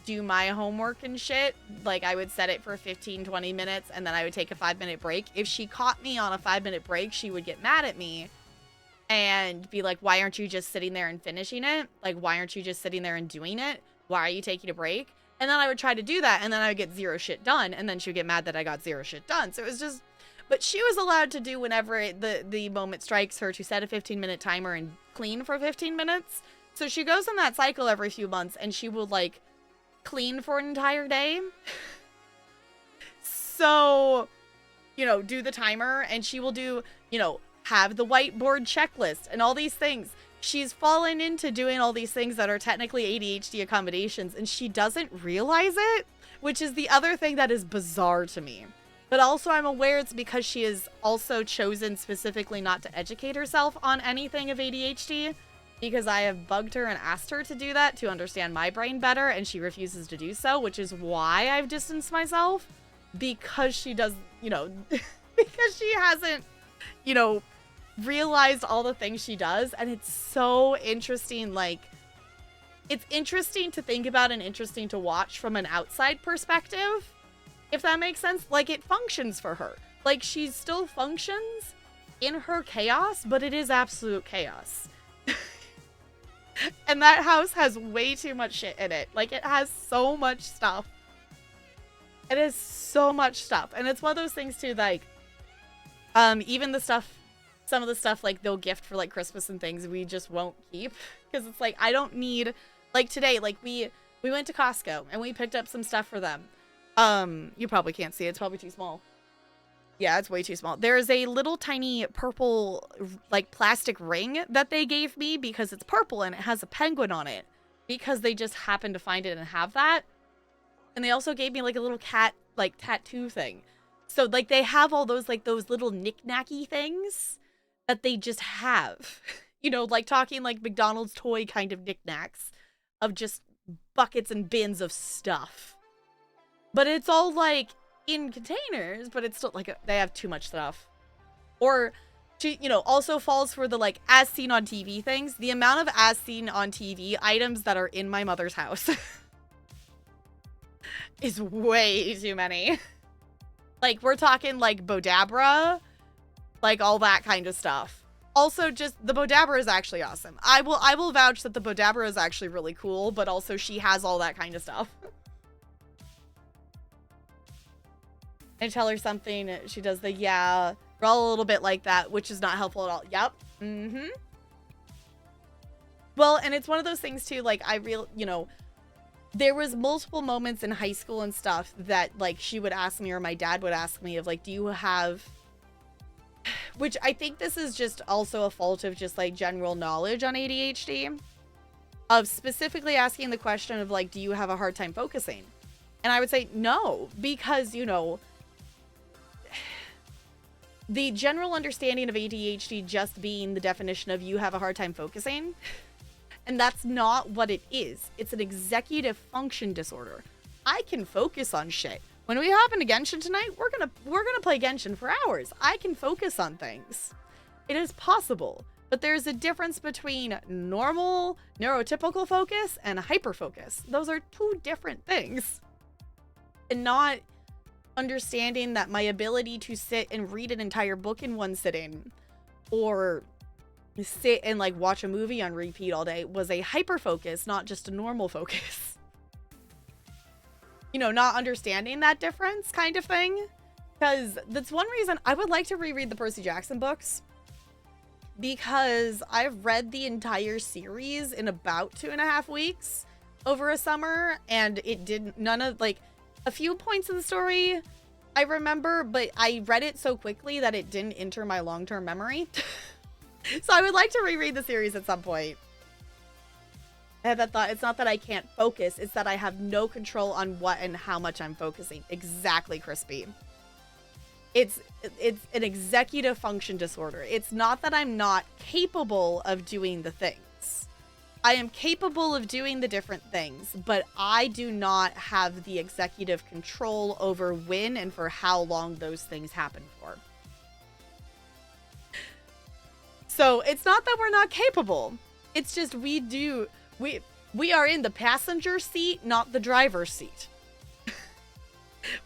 S1: do my homework and shit, like I would set it for 15-20 minutes and then I would take a 5-minute break. If she caught me on a 5-minute break, she would get mad at me and be like, why aren't you just sitting there and finishing it? Like, why aren't you just sitting there and doing it? Why are you taking a break? And then I would try to do that and then I would get zero shit done, and then she would get mad that I got zero shit done. So it was just, but she was allowed to do whenever the moment strikes her to set a 15-minute timer and clean for 15 minutes. So she goes in that cycle every few months and she will like clean for an entire day. So, do the timer, and she will do, have the whiteboard checklist and all these things. She's fallen into doing all these things that are technically ADHD accommodations, and she doesn't realize it, which is the other thing that is bizarre to me. But also I'm aware it's because she has also chosen specifically not to educate herself on anything of ADHD, because I have bugged her and asked her to do that to understand my brain better, and she refuses to do so, which is why I've distanced myself, because she does, because she hasn't, realized all the things she does. And it's so interesting, like, it's interesting to think about and interesting to watch from an outside perspective, if that makes sense. Like, it functions for her. Like, she still functions in her chaos, but it is absolute chaos. And that house has way too much shit in it. Like, it has so much stuff. It is so much stuff. And it's one of those things too, like, even the stuff, some of the stuff like they'll gift for like Christmas and things, we just won't keep. Because it's like, I don't need, like today, like we went to Costco and we picked up some stuff for them. You probably can't see it. It's probably too small. Yeah, it's way too small. There's a little tiny purple, like, plastic ring that they gave me because it's purple and it has a penguin on it. Because they just happened to find it and have that. And they also gave me, like, a little cat, like, tattoo thing. So, like, they have all those, like, those little knick-knacky things that they just have. Like, talking, like, McDonald's toy kind of knickknacks of just buckets and bins of stuff. But it's all, like, in containers, but it's still like they have too much stuff. Or she, you know, also falls for the, like, as seen on TV things. The amount of as seen on TV items that are in my mother's house is way too many. Like, we're talking, like, Bodabra, like, all that kind of stuff. Also, just, the Bodabra is actually awesome. I will vouch that the Bodabra is actually really cool, but also she has all that kind of stuff. I tell her something, she does the, yeah, we're all a little bit like that, which is not helpful at all. Yep. Mm-hmm. Well, and it's one of those things, too, like, you know, there was multiple moments in high school and stuff that, like, she would ask me or my dad would ask me of, like, do you have... Which I think this is just also a fault of just, like, general knowledge on ADHD. Of specifically asking the question of, like, do you have a hard time focusing? And I would say no, because, you know... The general understanding of ADHD just being the definition of you have a hard time focusing... And that's not what it is. It's an executive function disorder. I can focus on shit. When we hop into Genshin tonight, we're gonna play Genshin for hours. I can focus on things. It is possible, but there's a difference between normal, neurotypical focus and hyperfocus. Those are two different things. And not understanding that my ability to sit and read an entire book in one sitting, or sit and, like, watch a movie on repeat all day was a hyper focus, not just a normal focus. You know, not understanding that difference kind of thing. Because that's one reason I would like to reread the Percy Jackson books. Because I've read the entire series in about 2.5 weeks over a summer. And it didn't, none of, like, a few points in the story I remember, but I read it so quickly that it didn't enter my long-term memory. So I would like to reread the series at some point. I had that thought. It's not that I can't focus. It's that I have no control on what and how much I'm focusing. Exactly, Crispy. It's an executive function disorder. It's not that I'm not capable of doing the things. I am capable of doing the different things, but I do not have the executive control over when and for how long those things happen for. So it's not that we're not capable. It's just we are in the passenger seat, not the driver's seat.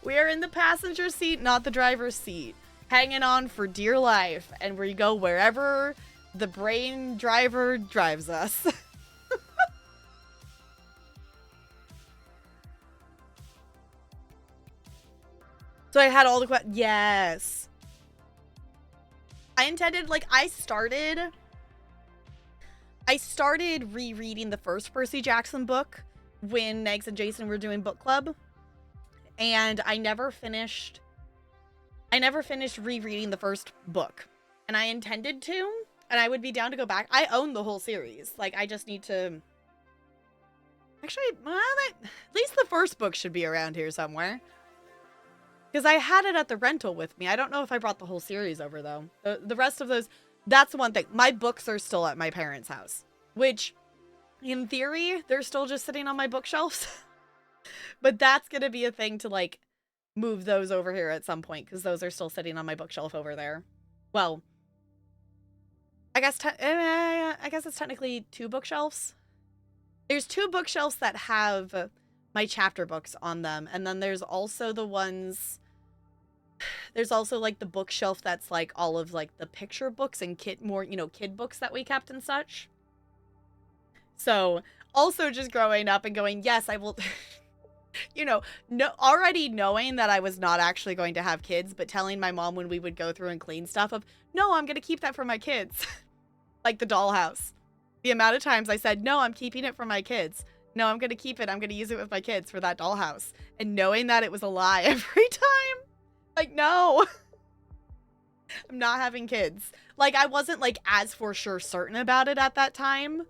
S1: We are in the passenger seat, not the driver's seat. Hanging on for dear life. And we go wherever the brain driver drives us. So I had all the questions. Yes. I intended, like, I started rereading the first Percy Jackson book when Negs and Jason were doing book club, and I never finished rereading the first book, and I intended to, and I would be down to go back. I own the whole series. Like, I just need to, actually, well, at least the first book should be around here somewhere. Because I had it at the rental with me. I don't know if I brought the whole series over, though. The rest of those, that's one thing. My books are still at my parents' house. Which, in theory, they're still just sitting on my bookshelves. But that's going to be a thing to, like, move those over here at some point. Because those are still sitting on my bookshelf over there. Well, I guess it's technically 2 bookshelves. There's 2 bookshelves that have my chapter books on them, and then there's also the ones, there's also, like, the bookshelf that's, like, all of, like, the picture books and kid books that we kept and such. So also just growing up and going, yes, I will already knowing that I was not actually going to have kids, but telling my mom when we would go through and clean stuff of, no, I'm gonna keep that for my kids. Like the dollhouse, the amount of times I said, no, I'm keeping it for my kids. No, I'm going to keep it. I'm going to use it with my kids for that dollhouse. And knowing that it was a lie every time. Like, no. I'm not having kids. Like, I wasn't, like, as for sure certain about it at that time.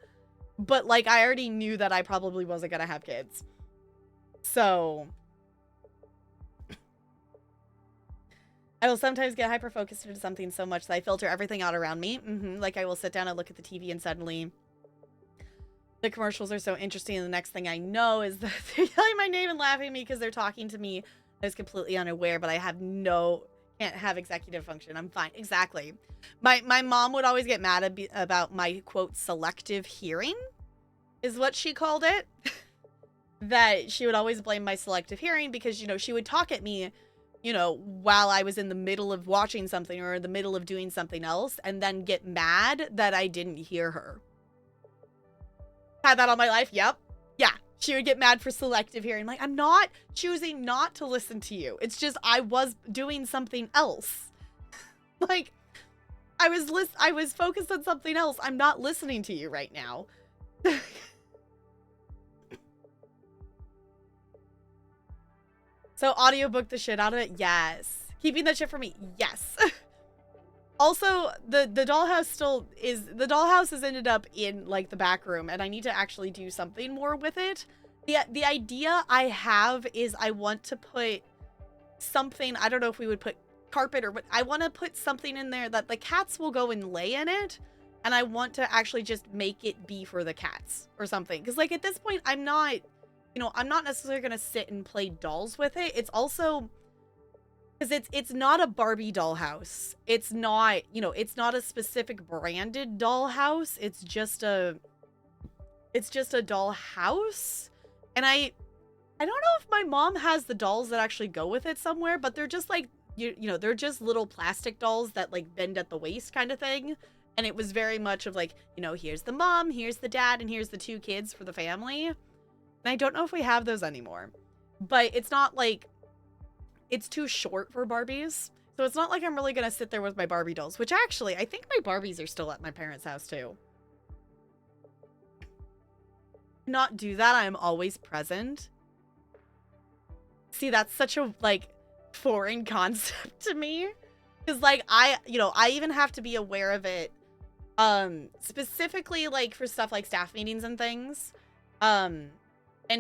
S1: But, like, I already knew that I probably wasn't going to have kids. So I will sometimes get hyper-focused into something so much that I filter everything out around me. Like, I will sit down and look at the TV and suddenly the commercials are so interesting, and the next thing I know is that they're yelling my name and laughing at me because they're talking to me. I was completely unaware, but I have no Can't have executive function. I'm fine. Exactly. My mom would always get mad about my, quote, selective hearing, is what she called it. That she would always blame my selective hearing because, you know, she would talk at me, you know, while I was in the middle of watching something or in the middle of doing something else, and then get mad that I didn't hear her. Had that all my life? Yep. Yeah. She would get mad for selective hearing. Like, I'm not choosing not to listen to you. It's just I was doing something else. Like, I was focused on something else. I'm not listening to you right now. So audiobook the shit out of it? Yes. Keeping that shit for me? Yes. Also, the dollhouse the dollhouse has ended up in, like, the back room, and I need to actually do something more with it. The idea I have is I want to put something, I don't know if we would put carpet or what, I want to put something in there that the cats will go and lay in it, and I want to actually just make it be for the cats or something. Because, like, at this point, I'm not, you know, I'm not necessarily going to sit and play dolls with it. It's also, because it's not a Barbie dollhouse. It's not, you know, it's not a specific branded dollhouse. It's just a dollhouse. And I don't know if my mom has the dolls that actually go with it somewhere, but they're just like, you know, they're just little plastic dolls that, like, bend at the waist kind of thing. And it was very much of, like, you know, here's the mom, here's the dad, and here's the 2 kids for the family. And I don't know if we have those anymore. But it's not like, it's too short for Barbies. So it's not like I'm really going to sit there with my Barbie dolls, which actually, I think my Barbies are still at my parents' house too. Not do that, I'm always present. See, that's such a, like, foreign concept to me. Because, like, I even have to be aware of it, specifically, like, for stuff like staff meetings and things. And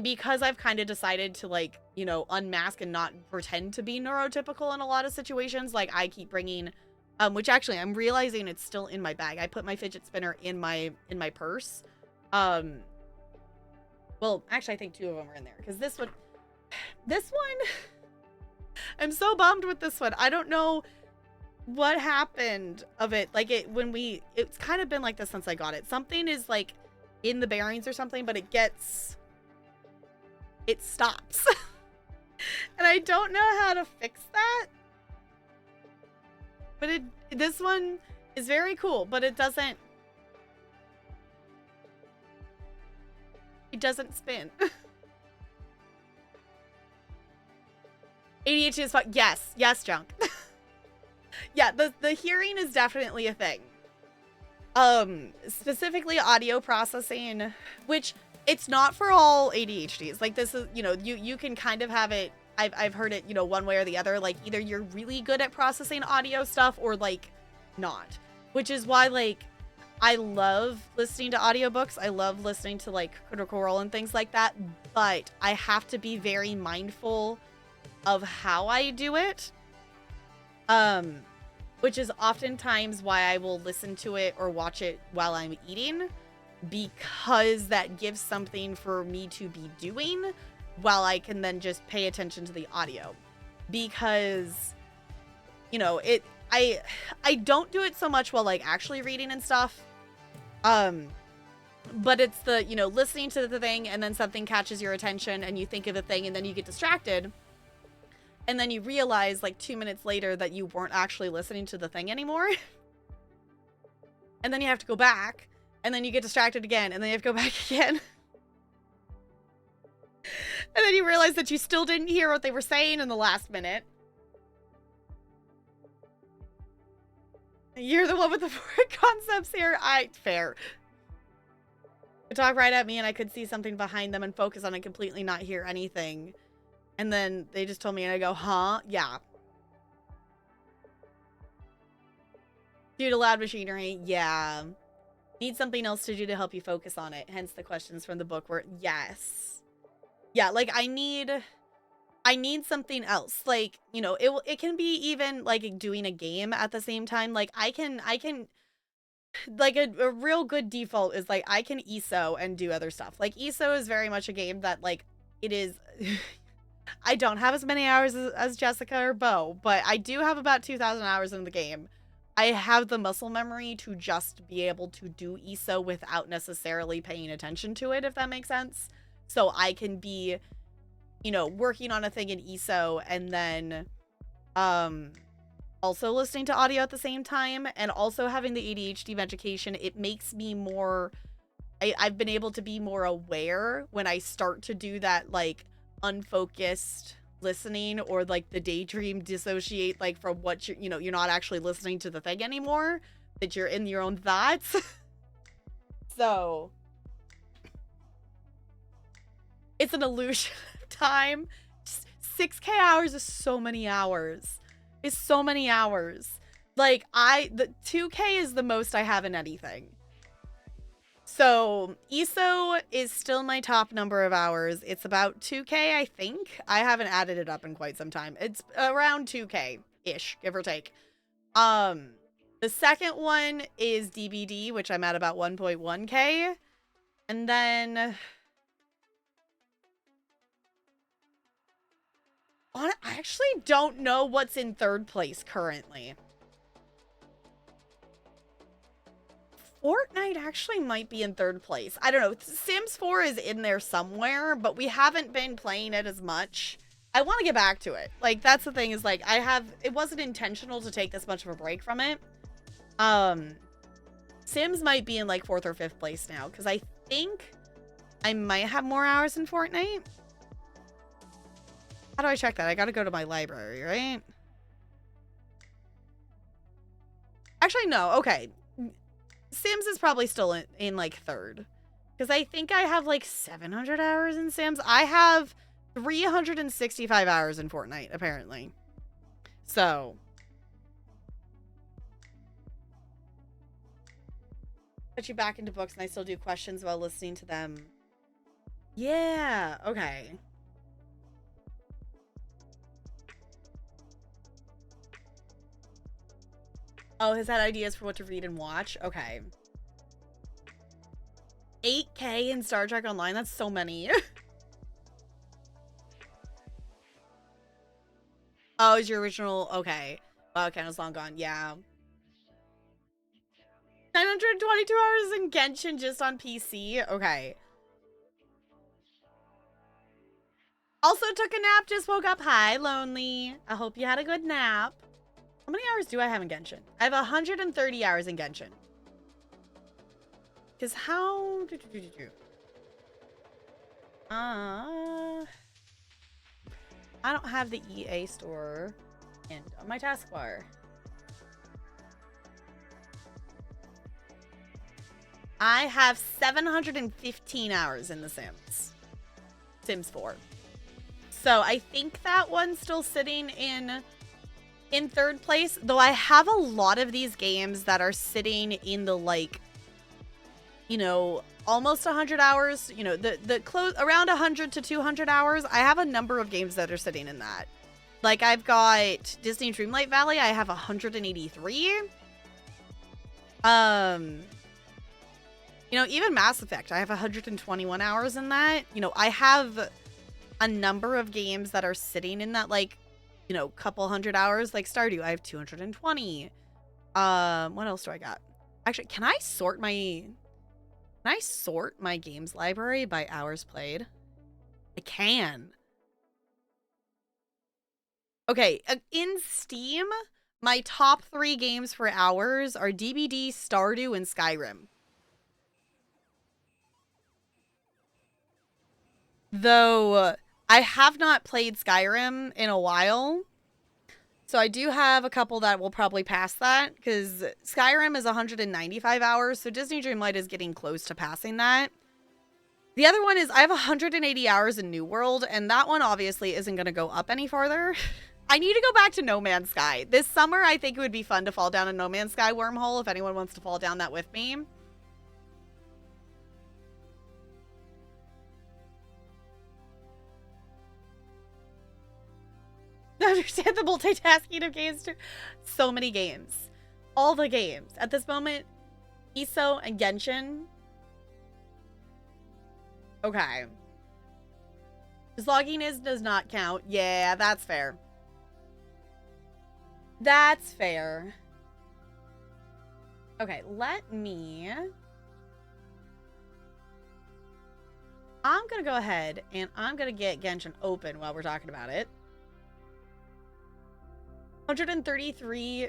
S1: because I've kind of decided to, like, you know, unmask and not pretend to be neurotypical in a lot of situations, like, I keep bringing, which actually I'm realizing it's still in my bag. I put my fidget spinner in my purse. Well, actually, I think 2 of them are in there, because this one, I'm so bummed with this one. I don't know what happened of it. Like, it's kind of been like this since I got it. Something is, like, in the bearings or something, but it stops. And I don't know how to fix that. But this one is very cool, but it doesn't spin. ADHD is fun. Yes, Junk. Yeah, the hearing is definitely a thing. Specifically audio processing, which it's not for all ADHDs. Like, this is, you know, you can kind of have it, I've heard it, you know, one way or the other. Like, either you're really good at processing audio stuff or, like, not. Which is why, like, I love listening to audiobooks. I love listening to, like, Critical Role and things like that. But I have to be very mindful of how I do it. Which is oftentimes why I will listen to it or watch it while I'm eating, because that gives something for me to be doing while I can then just pay attention to the audio. Because, you know, I don't do it so much while, like, actually reading and stuff. But it's the, you know, listening to the thing and then something catches your attention and you think of the thing and then you get distracted. And then you realize, like, 2 minutes later that you weren't actually listening to the thing anymore. And then you have to go back. And then you get distracted again. And then you have to go back again. And then you realize that you still didn't hear what they were saying in the last minute. You're the one with the foreign concepts here. Fair. They talk right at me and I could see something behind them and focus on it completely, not hear anything. And then they just told me and I go, huh? Yeah. Due to loud machinery? Yeah. Need something else to do to help you focus on it. Hence the questions from the book were, yes. Yeah, like, I need something else. Like, you know, it can be even, like, doing a game at the same time. Like, I can like, a real good default is, like, I can ESO and do other stuff. Like, ESO is very much a game that, like, it is I don't have as many hours as Jessica or Bo, but I do have about 2,000 hours in the game. I have the muscle memory to just be able to do ESO without necessarily paying attention to it, if that makes sense. So I can be, you know, working on a thing in ESO and then also listening to audio at the same time, and also having the ADHD medication. It makes me more, I've been able to be more aware when I start to do that, like, unfocused listening, or like the daydream dissociate, like, from what you're, you know, you're not actually listening to the thing anymore, that you're in your own thoughts. So it's an illusion of time. 6K hours is so many hours. It's so many hours. Like, the 2K is the most I have in anything. So ESO is still my top number of hours. It's about 2K, I think. I haven't added it up in quite some time. It's around 2K-ish, give or take. The second one is DBD, which I'm at about 1.1K. And then I actually don't know what's in third place currently. Fortnite actually might be in third place. I don't know. Sims 4 is in there somewhere, but we haven't been playing it as much. I want to get back to it. Like, that's the thing, is like, it wasn't intentional to take this much of a break from it. Sims might be in like 4th or 5th place now, because I think I might have more hours in Fortnite. How do I check that? I gotta go to my library, right? Actually, no. Okay. Sims is probably still in like 3rd. Because I think I have like 700 hours in Sims. I have 365 hours in Fortnite, apparently. So. Put you back into books and I still do questions while listening to them. Yeah. Okay. Oh, has had ideas for what to read and watch? Okay. 8K in Star Trek Online? That's so many. Oh, is your original? Okay. Wow, Canada's long gone. Yeah. 922 hours in Genshin just on PC? Okay. Also took a nap, just woke up. Hi, lonely. I hope you had a good nap. How many hours do I have in Genshin? I have 130 hours in Genshin. Because how... I don't have the EA store and on my taskbar. I have 715 hours in The Sims. Sims 4. So I think that one's still sitting in 3rd place, though I have a lot of these games that are sitting in the, like, you know, almost 100 hours, you know, the close around 100 to 200 hours. I have a number of games that are sitting in that. Like, I've got Disney Dreamlight Valley. I have 183. You know, even Mass Effect, I have 121 hours in that. You know, I have a number of games that are sitting in that, like, you know, couple hundred hours. Like Stardew, I have 220. What else do I got? Actually, can I sort my games library by hours played? I can. Okay, in Steam, my top 3 games for hours are DBD, Stardew, and Skyrim. Though I have not played Skyrim in a while. So I do have a couple that will probably pass that, because Skyrim is 195 hours, so Disney Dreamlight is getting close to passing that. The other one is I have 180 hours in New World, and that one obviously isn't going to go up any farther. I need to go back to No Man's Sky. This summer, I think it would be fun to fall down a No Man's Sky wormhole if anyone wants to fall down that with me. Understand the multitasking of games too. So many games. All the games. At this moment, ESO and Genshin. Okay. Because logging does not count. Yeah, that's fair. That's fair. Okay, I'm gonna go ahead and I'm gonna get Genshin open while we're talking about it. 133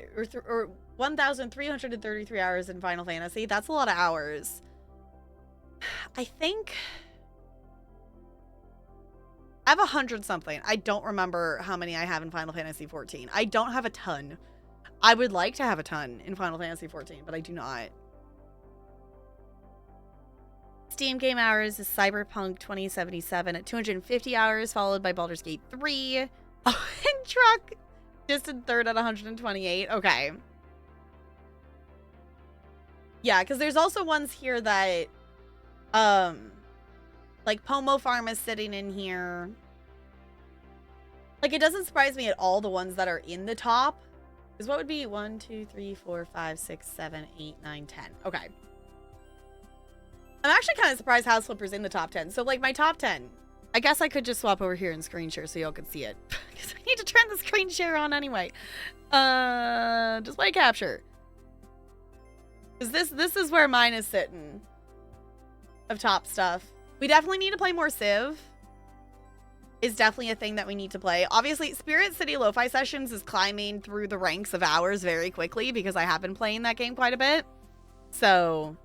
S1: or 1,333 hours in Final Fantasy. That's a lot of hours. I think I have 100 something. I don't remember how many I have in Final Fantasy 14. I don't have a ton. I would like to have a ton in Final Fantasy 14, but I do not. Steam game hours is Cyberpunk 2077 at 250 hours, followed by Baldur's Gate 3. Oh, and Truck just in third at 128. Okay. Yeah, because there's also ones here that, like Pomo Farm is sitting in here. Like, it doesn't surprise me at all the ones that are in the top. Because what would be 1, 2, 3, 4, 5, 6, 7, 8, 9, 10. Okay. I'm actually kind of surprised House Flipper's in the top 10. So, like, my top 10. I guess I could just swap over here and screen share so y'all can see it. Because I need to turn the screen share on anyway. Display capture. Because this is where mine is sitting. Of top stuff. We definitely need to play more Civ. Is definitely a thing that we need to play. Obviously, Spirit City Lo-Fi Sessions is climbing through the ranks of hours very quickly because I have been playing that game quite a bit. So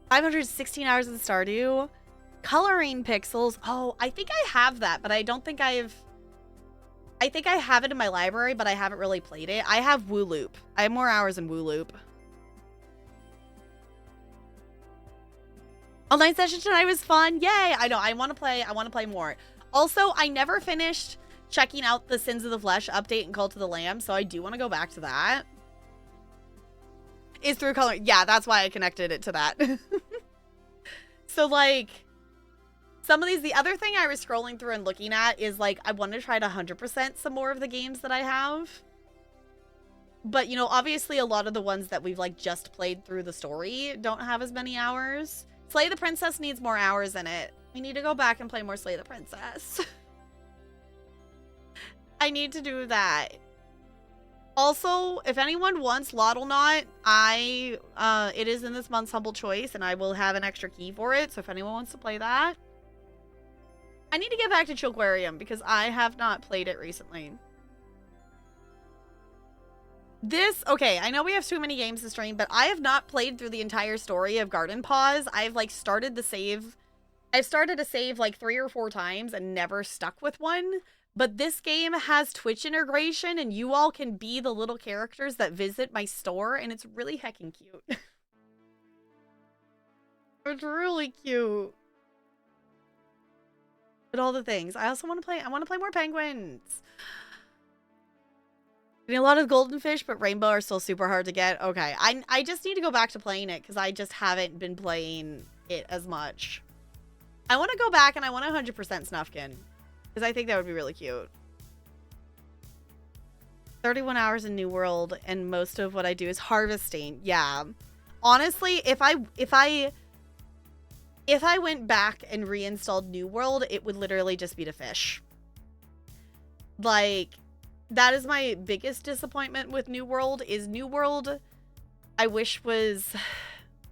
S1: 516 hours in Stardew. Coloring Pixels. Oh, I think I have that, but I don't think I think I have it in my library, but I haven't really played it. I have Woo Loop. I have more hours in Woo Loop. Online session tonight was fun. Yay! I know. I want to play more. Also, I never finished checking out the Sins of the Flesh update in Cult of the Lamb, so I do want to go back to that. Is through color. Yeah, that's why I connected it to that. So, like, some of these, the other thing I was scrolling through and looking at is, like, I want to try to 100% some more of the games that I have. But, you know, obviously a lot of the ones that we've, like, just played through the story don't have as many hours. Slay the Princess needs more hours in it. We need to go back and play more Slay the Princess. I need to do that. Also, if anyone wants Lottleknot, it is in this month's Humble Choice, and I will have an extra key for it, so if anyone wants to play that. I need to get back to Chilquarium, because I have not played it recently. Okay, I know we have too many games to stream, but I have not played through the entire story of Garden Paws. I've, like, started a save, like, 3 or 4 times and never stuck with one. But this game has Twitch integration, and you all can be the little characters that visit my store, and it's really heckin' cute. It's really cute. But all the things. I want to play more penguins. Getting a lot of golden fish, but rainbow are still super hard to get. Okay, I just need to go back to playing it because I just haven't been playing it as much. I want to go back and I want 100% Snufkin because I think that would be really cute. 31 hours in New World, and most of what I do is harvesting. Yeah, honestly, if I went back and reinstalled New World, it would literally just be to fish. Like, that is my biggest disappointment with New World, is New World, I wish, was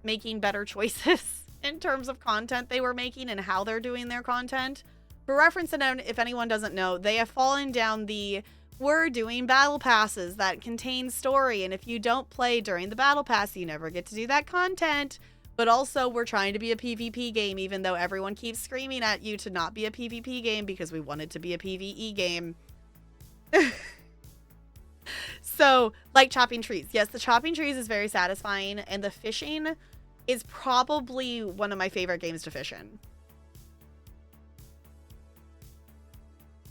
S1: making better choices in terms of content they were making and how they're doing their content. For reference, and if anyone doesn't know, they have fallen down the, we're doing battle passes that contain story, and if you don't play during the battle pass, you never get to do that content. But also, we're trying to be a PvP game, even though everyone keeps screaming at you to not be a PvP game because we want it to be a PvE game. So, like chopping trees. Yes, the chopping trees is very satisfying, and the fishing is probably one of my favorite games to fish in.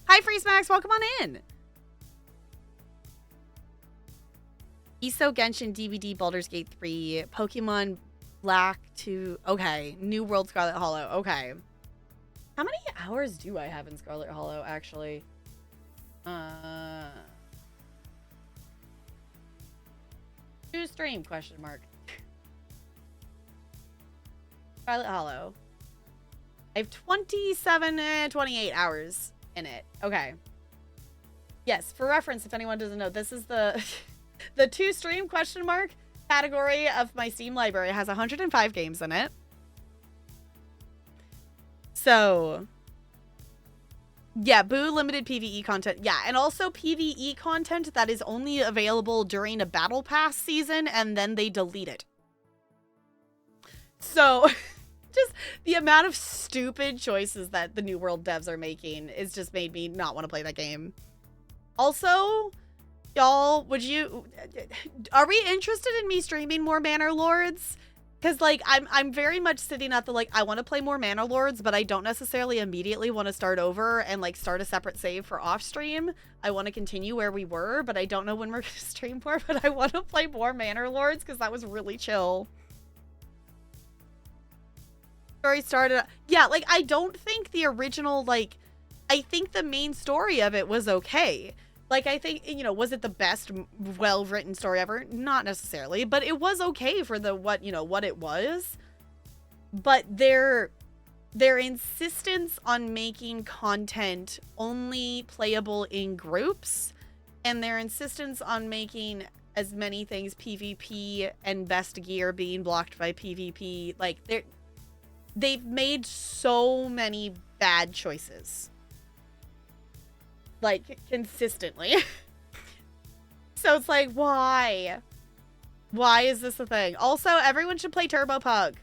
S1: Hi, Freeze Max. Welcome on in. Iso Genshin DVD, Baldur's Gate 3, Pokemon Black 2. Okay. New World Scarlet Hollow. Okay. How many hours do I have in Scarlet Hollow, actually? To stream, question mark. Scarlet Hollow. I have 28 hours in it. Okay. Yes, for reference, if anyone doesn't know, this is the the to stream ? Category of my Steam library. It has 105 games in it. So, yeah, boo limited PvE content. Yeah, and also PvE content that is only available during a battle pass season and then they delete it. So, just the amount of stupid choices that the New World devs are making is just made me not want to play that game. Also, y'all, are we interested in me streaming more Manor Lords? Because, like, I'm very much sitting at the, like, I want to play more Manor Lords, but I don't necessarily immediately want to start over and, like, start a separate save for off-stream. I want to continue where we were, but I don't know when we're going to stream more, but I want to play more Manor Lords because that was really chill. Story started... Yeah, like, I don't think the original, like... I think the main story of it was okay. Like, I think, you know, was it the best well-written story ever? Not necessarily, but it was okay for the what it was. But their insistence on making content only playable in groups, and their insistence on making as many things PvP and best gear being blocked by PvP, like, they've made so many bad choices. Like, consistently. So it's like, why? Why is this a thing? Also, everyone should play Turbo Pug.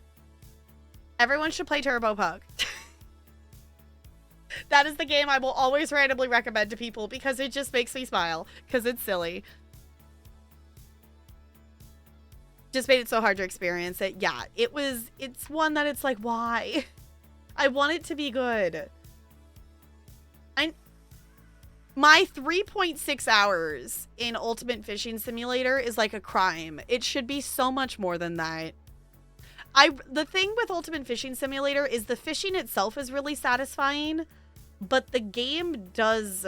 S1: Everyone should play Turbo Pug. That is the game I will always randomly recommend to people because it just makes me smile. Because it's silly. Just made it so hard to experience it. Yeah, it's one that it's like, why? I want it to be good. My 3.6 hours in Ultimate Fishing Simulator is like a crime. It should be so much more than that. The thing with Ultimate Fishing Simulator is the fishing itself is really satisfying, but the game does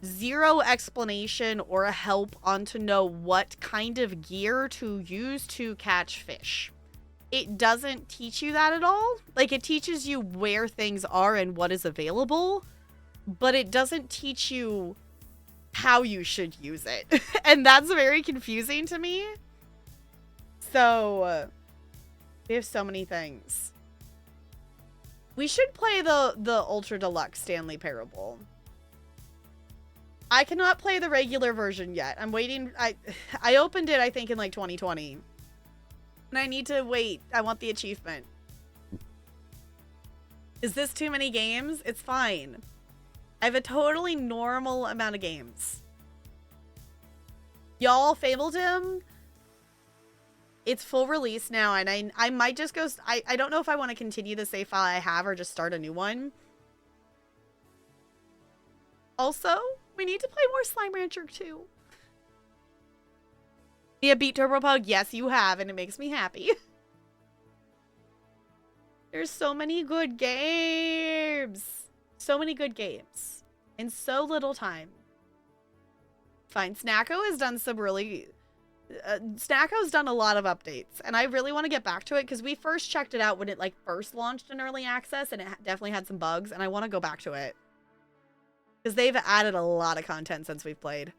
S1: zero explanation or help on to know what kind of gear to use to catch fish. It doesn't teach you that at all. Like, it teaches you where things are and what is available, but it doesn't teach you how you should use it. And that's very confusing to me. So, we have so many things. We should play the Ultra Deluxe Stanley Parable. I cannot play the regular version yet. I'm waiting. I opened it, I think, in like 2020. And I need to wait. I want the achievement. Is this too many games? It's fine. I have a totally normal amount of games. Y'all, Fabledom, it's full release now, and I might just go... I don't know if I want to continue the save file I have or just start a new one. Also, we need to play more Slime Rancher 2. Yeah, beat Turbo Pug? Yes, you have, and it makes me happy. There's so many good games. So many good games. In so little time. Fine. Snacko has done some really... Snacko's done a lot of updates, and I really want to get back to it, because we first checked it out when it, like, first launched in early access, and it definitely had some bugs, and I want to go back to it. Because they've added a lot of content since we've played.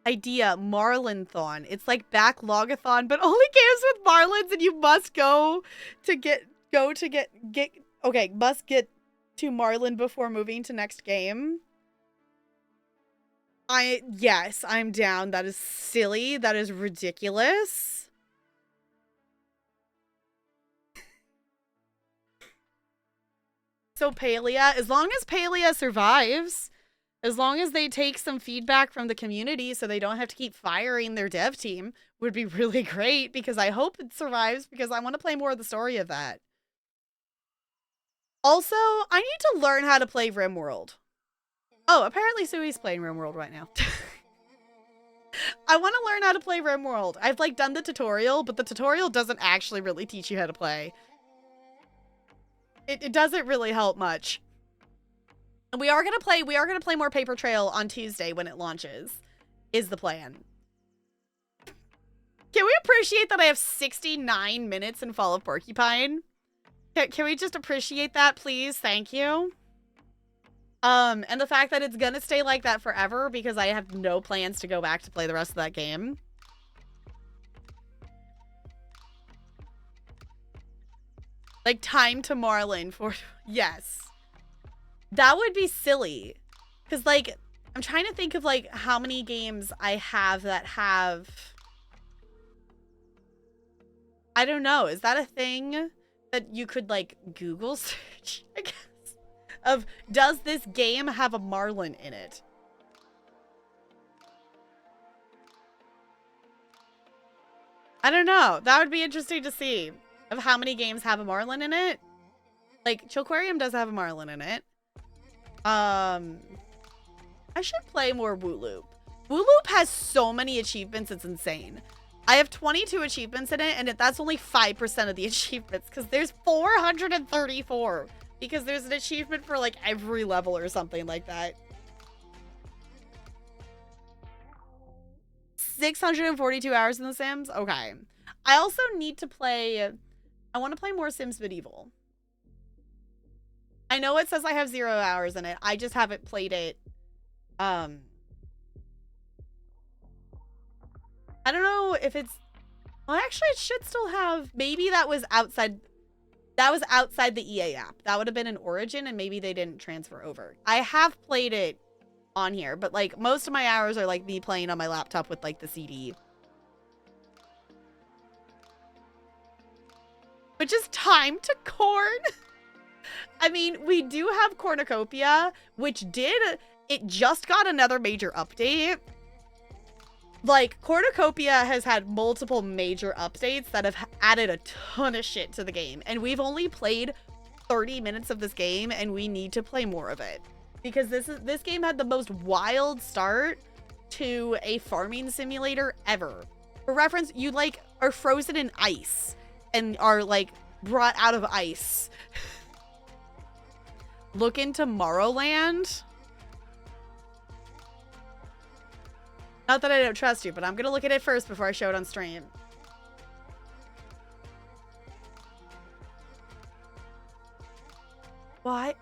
S1: Idea, Marlinthon. It's like Backlogathon, but only games with Marlins, and you must must get to Marlin before moving to next game. Yes, I'm down. That is silly. That is ridiculous. So Palia, as long as Palia survives, as long as they take some feedback from the community so they don't have to keep firing their dev team, would be really great, because I hope it survives, because I want to play more of the story of that. Also, I need to learn how to play RimWorld. Oh, apparently Sui's playing RimWorld right now. I want to learn how to play RimWorld. I've, like, done the tutorial, but the tutorial doesn't actually really teach you how to play. It doesn't really help much. And we are gonna play more Paper Trail on Tuesday when it launches, is the plan. Can we appreciate that I have 69 minutes in Fall of Porcupine? Can we just appreciate that, please? Thank you. And the fact that it's gonna stay like that forever because I have no plans to go back to play the rest of that game. Like, time to Marlin for... Yes. That would be silly. Because, like, I'm trying to think of, like, how many games I have that have... I don't know. Is that a thing that you could, like, Google search, I guess? Of, does this game have a Marlin in it? I don't know. That would be interesting to see. Of how many games have a Marlin in it. Like, Chillquarium does have a Marlin in it. I should play more Wooloop. Wooloop has so many achievements, it's insane. I have 22 achievements in it, and that's only 5% of the achievements, because there's 434. Because there's an achievement for, like, every level or something like that. 642 hours in The Sims? Okay. I also need to play... I want to play more Sims Medieval. I know it says I have 0 hours in it. I just haven't played it. I don't know if it's... Well, actually, it should still have... Maybe that was outside... That was outside the EA app. That would have been an Origin, and maybe they didn't transfer over. I have played it on here, but, like, most of my hours are, like, me playing on my laptop with, like, the CD. Which is time to corn. I mean, we do have Cornucopia, which it just got another major update. Like, Cornucopia has had multiple major updates that have added a ton of shit to the game. And we've only played 30 minutes of this game, and we need to play more of it. Because this game had the most wild start to a farming simulator ever. For reference, you, like, are frozen in ice and are, like, brought out of ice. Look into Morrowland. Not that I don't trust you, but I'm gonna look at it first before I show it on stream. What?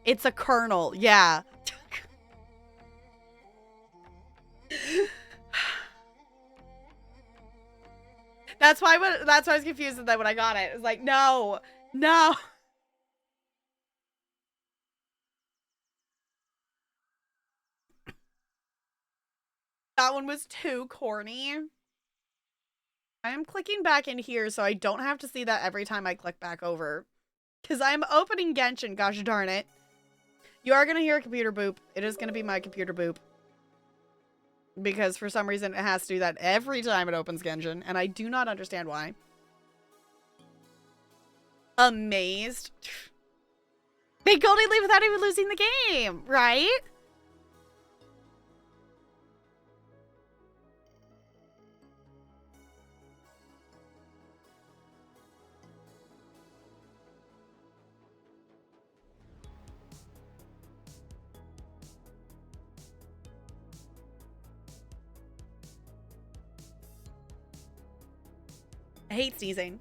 S1: It's a kernel, yeah. That's why I was confused with that when I got it. It was like, no. No. That one was too corny. I am clicking back in here so I don't have to see that every time I click back over. Because I'm opening Genshin, gosh darn it. You are going to hear a computer boop. It is going to be my computer boop. Because for some reason it has to do that every time it opens Genshin. And I do not understand why. Amazed. They could only leave without even losing the game, right? I hate sneezing.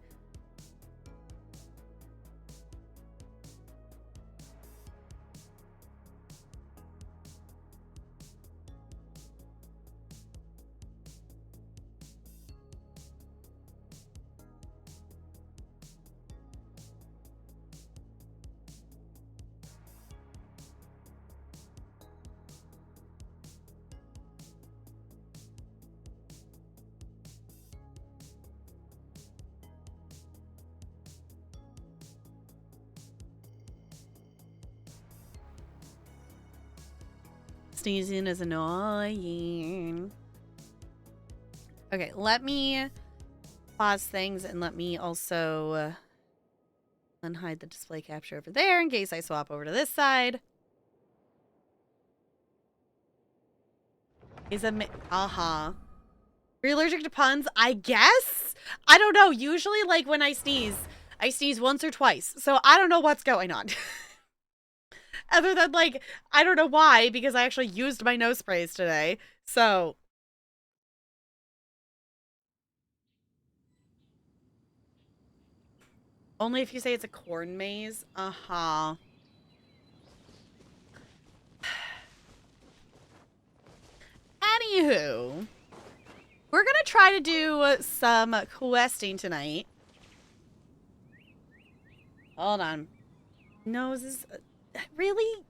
S1: Sneezing is annoying. Okay, let me pause things and let me also unhide the display capture over there in case I swap over to this side. Is a Are you allergic to puns? I guess? I don't know. Usually, like, when I sneeze once or twice. So I don't know what's going on. Other than, like, I don't know why, because I actually used my nose sprays today. So Only if you say it's a corn maze. Uh-huh. Anywho, we're gonna try to do some questing tonight. Hold on. Noses. Really?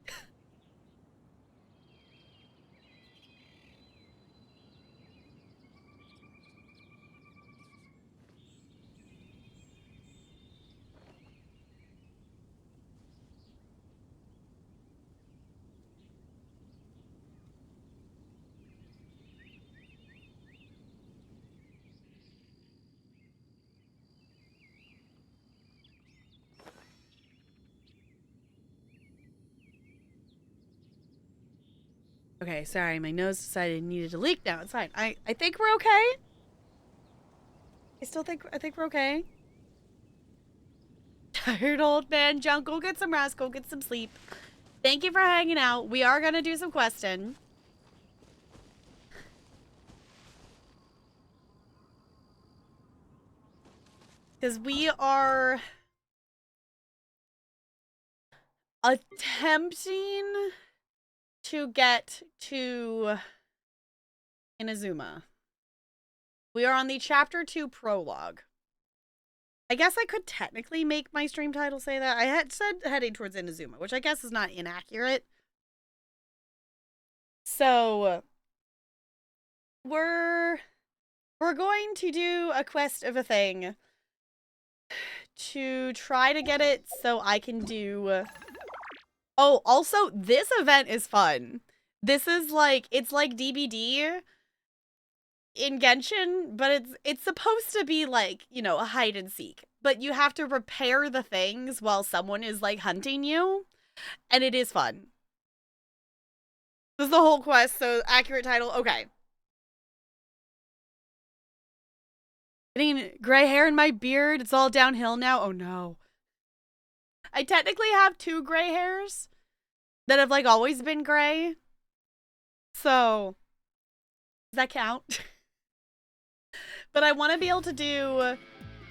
S1: Okay, sorry. My nose decided it needed to leak now. It's fine. I think we're okay. I think we're okay. Tired old man junk. Go get some rest. Go get some sleep. Thank you for hanging out. We are gonna do some questing. Because we are attempting to get to Inazuma. We are on the chapter 2 prologue. I guess I could technically make my stream title say that. I had said heading towards Inazuma, which I guess is not inaccurate. So we're going to do a quest of a thing to try to get it so I can do... Oh, also, this event is fun. This is like, it's like DBD in Genshin, but it's supposed to be like, you know, a hide and seek. But you have to repair the things while someone is like hunting you, and it is fun. This is the whole quest, so accurate title, okay. Getting gray hair in my beard, it's all downhill now, oh no. I technically have 2 gray hairs that have like always been gray. So, does that count? But I want to be able to do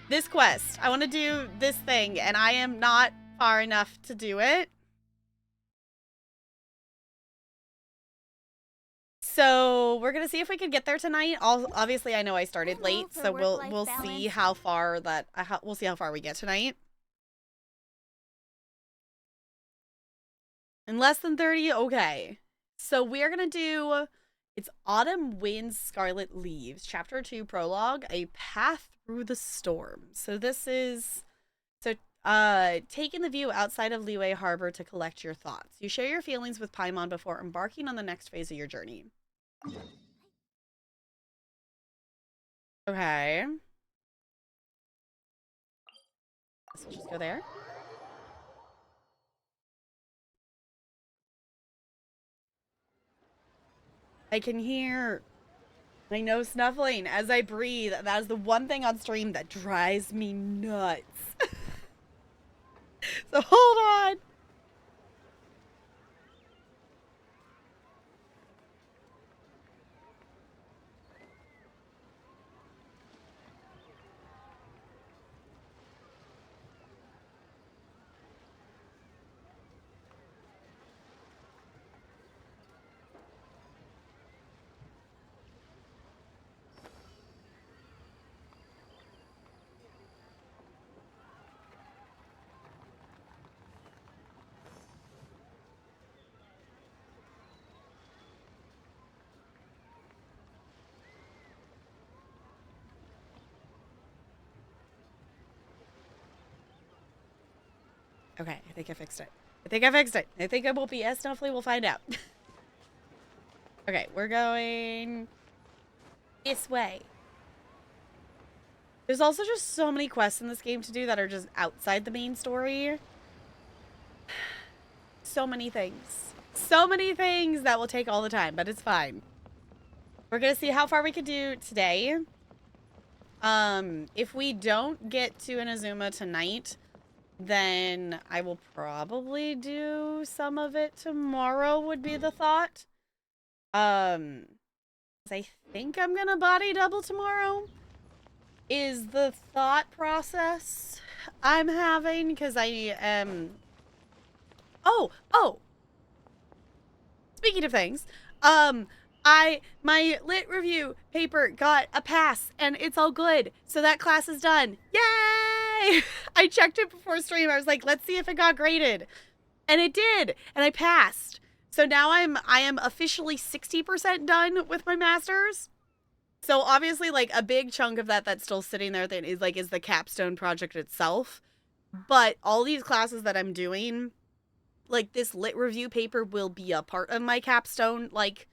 S1: this quest. I want to do this thing, and I am not far enough to do it. So we're gonna see if we can get there tonight. Obviously, I know I started late, so we'll see how far that we'll see how far we get tonight. In less than 30, okay. So we're gonna do. It's Autumn Winds, Scarlet Leaves, Chapter 2 Prologue, A Path Through the Storm. So this is, taking the view outside of Liyue Harbor to collect your thoughts. You share your feelings with Paimon before embarking on the next phase of your journey. Okay. So we'll just go there. I can hear my nose snuffling as I breathe. That is the one thing on stream that drives me nuts. So hold on. Okay, I think I fixed it. I think I won't be as snuffly. We'll find out. Okay, we're going this way. There's also just so many quests in this game to do that are just outside the main story. So many things. So many things that will take all the time, but it's fine. We're gonna see how far we can do today. If we don't get to Inazuma tonight, then I will probably do some of it tomorrow would be the thought. I think I'm gonna body double tomorrow is the thought process. I'm having, because I am... Oh! Speaking of things, my lit review paper got a pass, and it's all good. So that class is done. Yay! I checked it before stream. I was like, let's see if it got graded. And it did, and I passed. So now I am officially 60% done with my masters. So obviously, like, a big chunk of that's still sitting there that is the capstone project itself. But all these classes that I'm doing, like, this lit review paper will be a part of my capstone, like,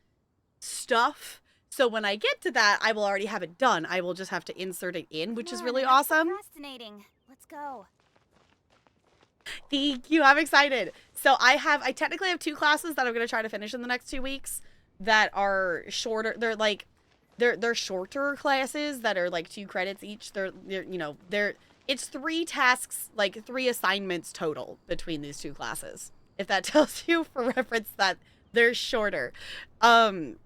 S1: stuff. So when I get to that, I will already have it done. I will just have to insert it in, which is really awesome.
S3: Procrastinating. Let's go.
S1: Thank you. I'm excited. So I technically have 2 classes that I'm going to try to finish in the next 2 weeks that are shorter. They're shorter classes that are like 2 credits each. It's 3 tasks, like 3 assignments total between these 2 classes. If that tells you for reference that they're shorter. And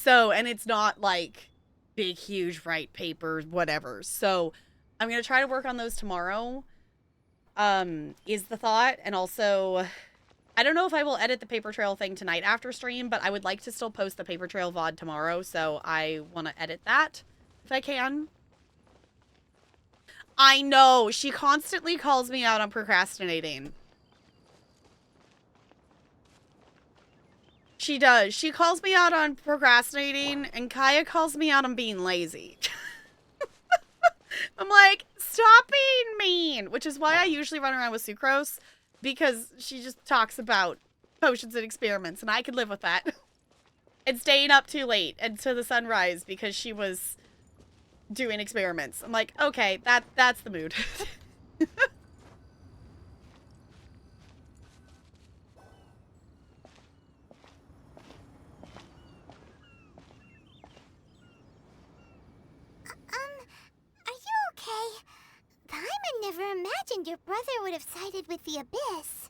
S1: it's not like big, huge write papers, whatever. So I'm going to try to work on those tomorrow. Is the thought. And also, I don't know if I will edit the paper trail thing tonight after stream, but I would like to still post the paper trail VOD tomorrow, so I want to edit that if I can. I know, she constantly calls me out on procrastinating. She does. She calls me out on procrastinating, and Kaya calls me out on being lazy. I'm like, stop being mean, which is why I usually run around with Sucrose, because she just talks about potions and experiments, and I could live with that. And staying up too late and to the sunrise because she was doing experiments. I'm like, okay, that's the mood.
S3: Are you okay? Paimon never imagined your brother would have sided with the Abyss.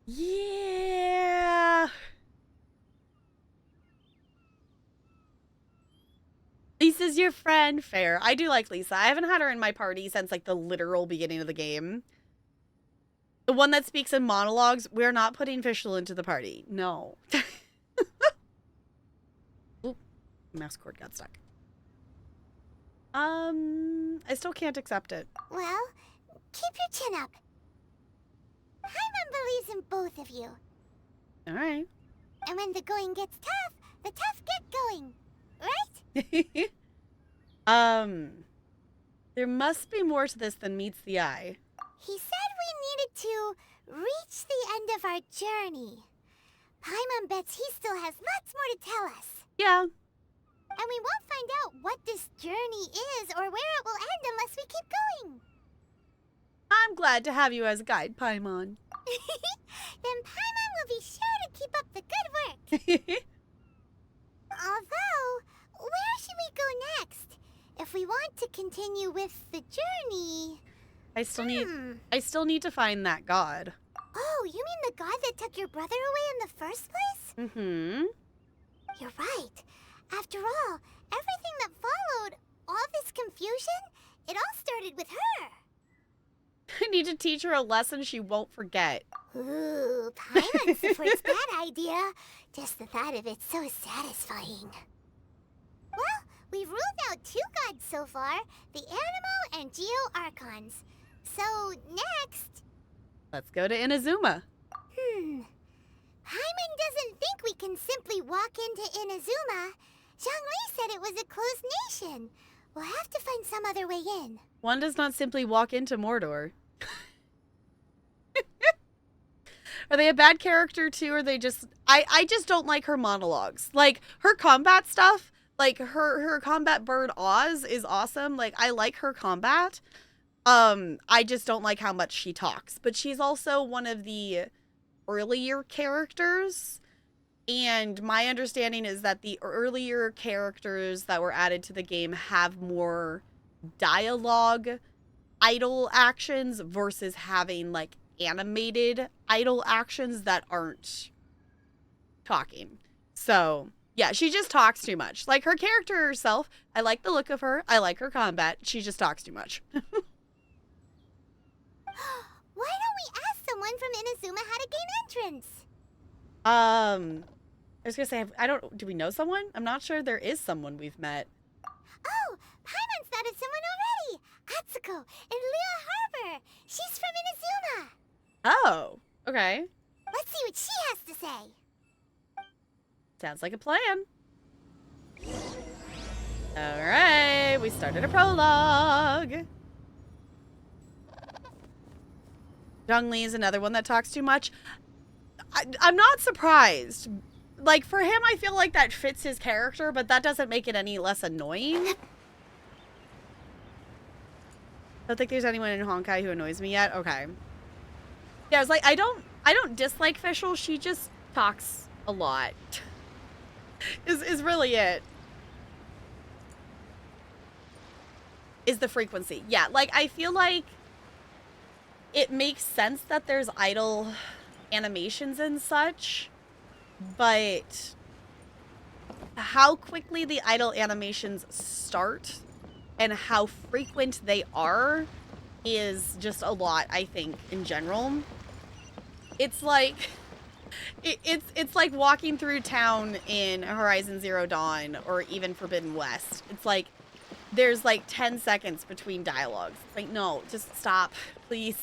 S1: Yeah. Lisa's your friend. Fair. I do like Lisa. I haven't had her in my party since, like, the literal beginning of the game. The one that speaks in monologues. We're not putting Fischl into the party. No. Oop. Mouse cord got stuck. I still can't accept it.
S3: Well, keep your chin up. Paimon believes in both of you.
S1: Alright.
S3: And when the going gets tough, the tough get going. Right?
S1: There must be more to this than meets the eye.
S3: He said we needed to reach the end of our journey. Paimon bets he still has lots more to tell us.
S1: Yeah.
S3: And we won't find out what this journey is or where it will end unless we keep going.
S1: I'm glad to have you as a guide, Paimon.
S3: Then Paimon will be sure to keep up the good work. Although, where should we go next? If we want to continue with the journey...
S1: I still need to find that god.
S3: Oh, you mean the god that took your brother away in the first place?
S1: Mm-hmm.
S3: You're right. After all, everything that followed, all this confusion, it all started with her.
S1: I need to teach her a lesson she won't forget.
S3: Ooh, Paimon supports that idea. Just the thought of it's so satisfying. Well, we've ruled out 2 gods so far, the Animo and Geo Archons. So, next...
S1: Let's go to Inazuma.
S3: Paimon doesn't think we can simply walk into Inazuma. Zhongli said it was a closed nation. We'll have to find some other way in.
S1: One does not simply walk into Mordor. Are they a bad character too, or they just... I just don't like her monologues. Like, her combat stuff, like, her combat bird Oz is awesome. Like, I like her combat. I just don't like how much she talks. But she's also one of the earlier characters. And my understanding is that the earlier characters that were added to the game have more dialogue idle actions versus having, like, animated idle actions that aren't talking. So, yeah, she just talks too much. Like, her character herself, I like the look of her. I like her combat. She just talks too much.
S3: entrance.
S1: I was gonna say, do we know someone? I'm not sure there is someone we've met.
S3: Oh, Paimon's thought of someone already. Atsuko in Lea Harbor. She's from Inazuma.
S1: Oh, okay.
S3: Let's see what she has to say.
S1: Sounds like a plan. All right, we started a prologue. Zhongli is another one that talks too much. I'm not surprised. Like, for him, I feel like that fits his character, but that doesn't make it any less annoying. I don't think there's anyone in Honkai who annoys me yet. Okay. Yeah, I was like, I don't dislike Fischl. She just talks a lot. is really it. Is the frequency. Yeah, like, I feel like it makes sense that there's idle animations and such, but how quickly the idle animations start and how frequent they are is just a lot, I think, in general. It's like it's like walking through town in Horizon Zero Dawn or even Forbidden West. It's like there's like 10 seconds between dialogues. It's like, no, just stop, please.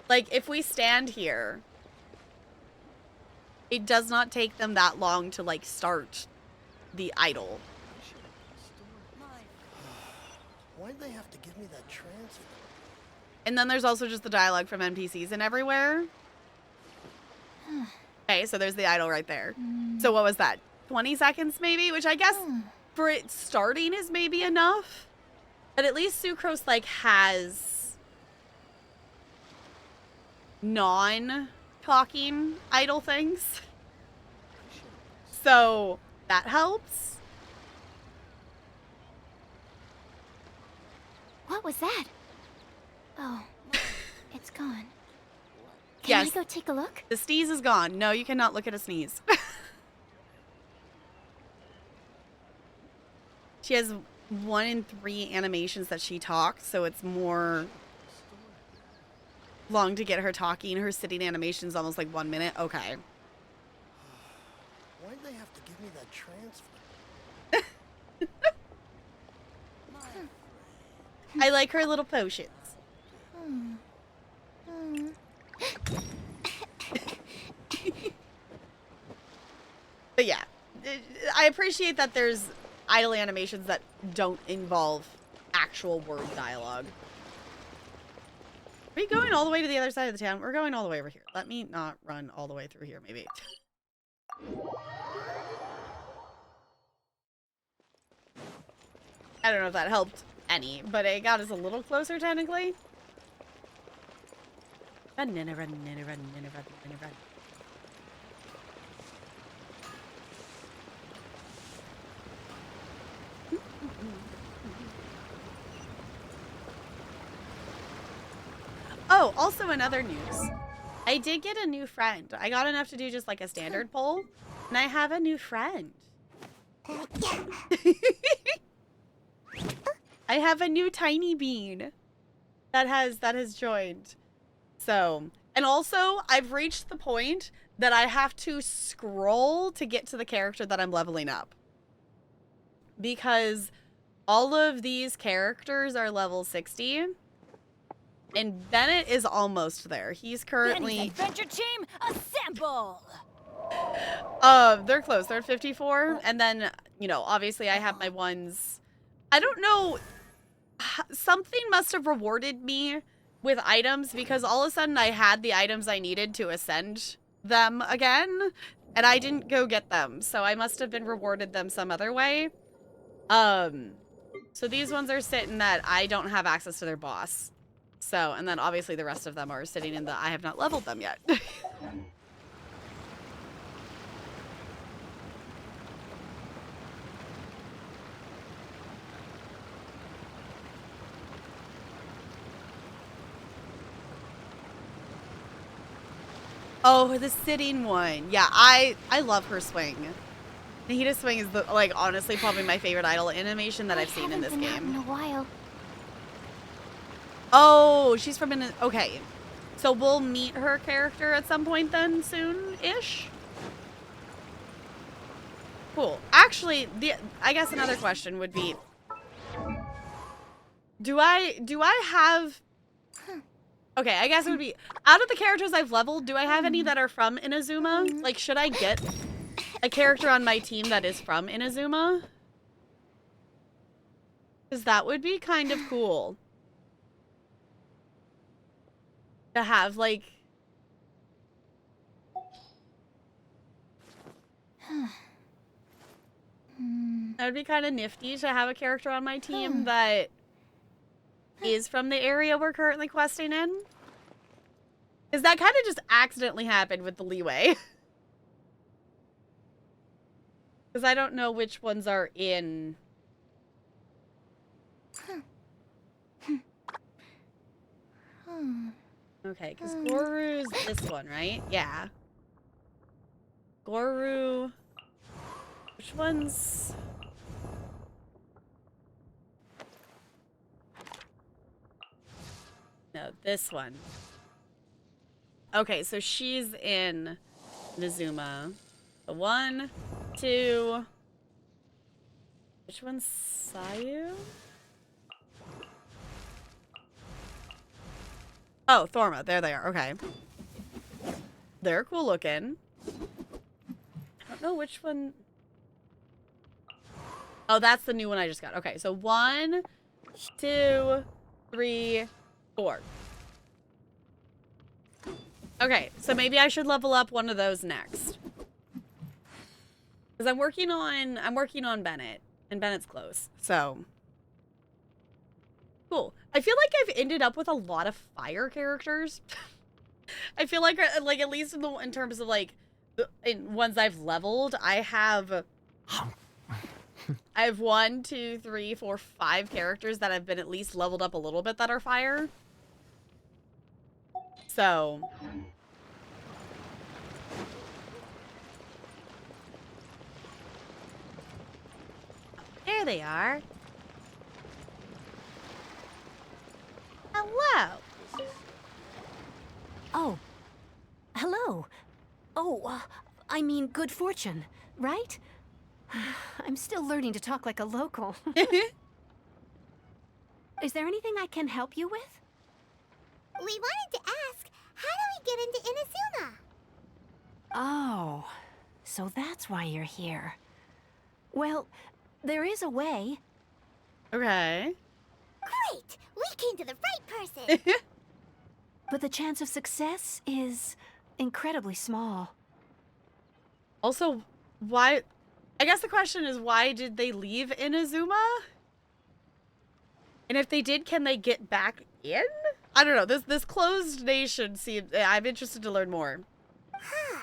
S1: Like, if we stand here, it does not take them that long to, like, start the idol.
S4: Why'd they have to give me that transfer?
S1: And then there's also just the dialogue from NPCs and everywhere. Okay, so there's the idol right there. So what was that? 20 seconds maybe? Which I guess for it starting is maybe enough. But at least Sucrose, like, has non-talking idle things. So that helps.
S3: What was that? Oh, it's gone.
S1: Yes.
S3: Can I go take a look?
S1: The sneeze is gone. No, you cannot look at a sneeze. She has 1 in 3 animations that she talks, so it's more long to get her talking. Her sitting animation is almost like 1 minute. Okay.
S4: Why'd they have to give me that transfer?
S1: I like her little potions. But yeah, I appreciate that there's idle animations that don't involve actual word dialogue. Are we going all the way to the other side of the town? We're going all the way over here. Let me not run all the way through here, maybe. I don't know if that helped any, but it got us a little closer, technically. Run, run, run, run, run, run, run. Oh, also in other news, I did get a new friend. I got enough to do just like a standard poll, and I have a new friend. I have a new tiny bean that has joined. So, and also I've reached the point that I have to scroll to get to the character that I'm leveling up. Because all of these characters are level 60. And Bennett is almost there. He's currently...
S5: Adventure team, assemble!
S1: They're close. They're at 54. And then, you know, obviously I have my ones... I don't know... Something must have rewarded me with items because all of a sudden I had the items I needed to ascend them again. And I didn't go get them. So I must have been rewarded them some other way. So these ones are sitting that I don't have access to their boss. So, and then obviously the rest of them are sitting in the I have not leveled them yet. Oh, the sitting one. Yeah, I love her swing. Nahita's swing is, the, like, honestly probably my favorite idle animation that I've seen in this game.
S3: In a while.
S1: Oh, she's from an... Okay. So we'll meet her character at some point then, soon-ish? Cool. Actually, I guess another question would be, do I have... Okay, I guess it would be, out of the characters I've leveled, do I have any that are from Inazuma? Like, should I get a character on my team that is from Inazuma? Because that would be kind of cool. To have, like... That would be kind of nifty to have a character on my team that is from the area we're currently questing in. Because that kind of just accidentally happened with the leeway. Because I don't know which ones are in... Okay, because Goru's this one, right? Yeah. Goru... Which one's... No, this one. Okay, so she's in Inazuma. The 1, 2... Which one's Sayu? Oh, Thorma. There they are. Okay. They're cool looking. I don't know which one... Oh, that's the new one I just got. Okay, so 1, 2, 3, 4. Okay, so maybe I should level up one of those next. Because I'm working on Bennett, and Bennett's close. So cool. I feel like I've ended up with a lot of fire characters. I feel like at least in terms of like in ones I've leveled, I have 1, 2, 3, 4, 5 characters that have been at least leveled up a little bit that are fire. So there they are. Hello.
S5: Oh. Hello. Oh, I mean good fortune, right? I'm still learning to talk like a local. Is there anything I can help you with?
S3: We wanted to ask, how do we get into Inazuma?
S5: Oh, so that's why you're here. Well, there is a way.
S1: Okay.
S3: Great! We came to the right person!
S5: But the chance of success is incredibly small.
S1: Also, why... I guess the question is, why did they leave Inazuma? And if they did, can they get back in? I don't know. This closed nation seems... I'm interested to learn more.
S3: Huh.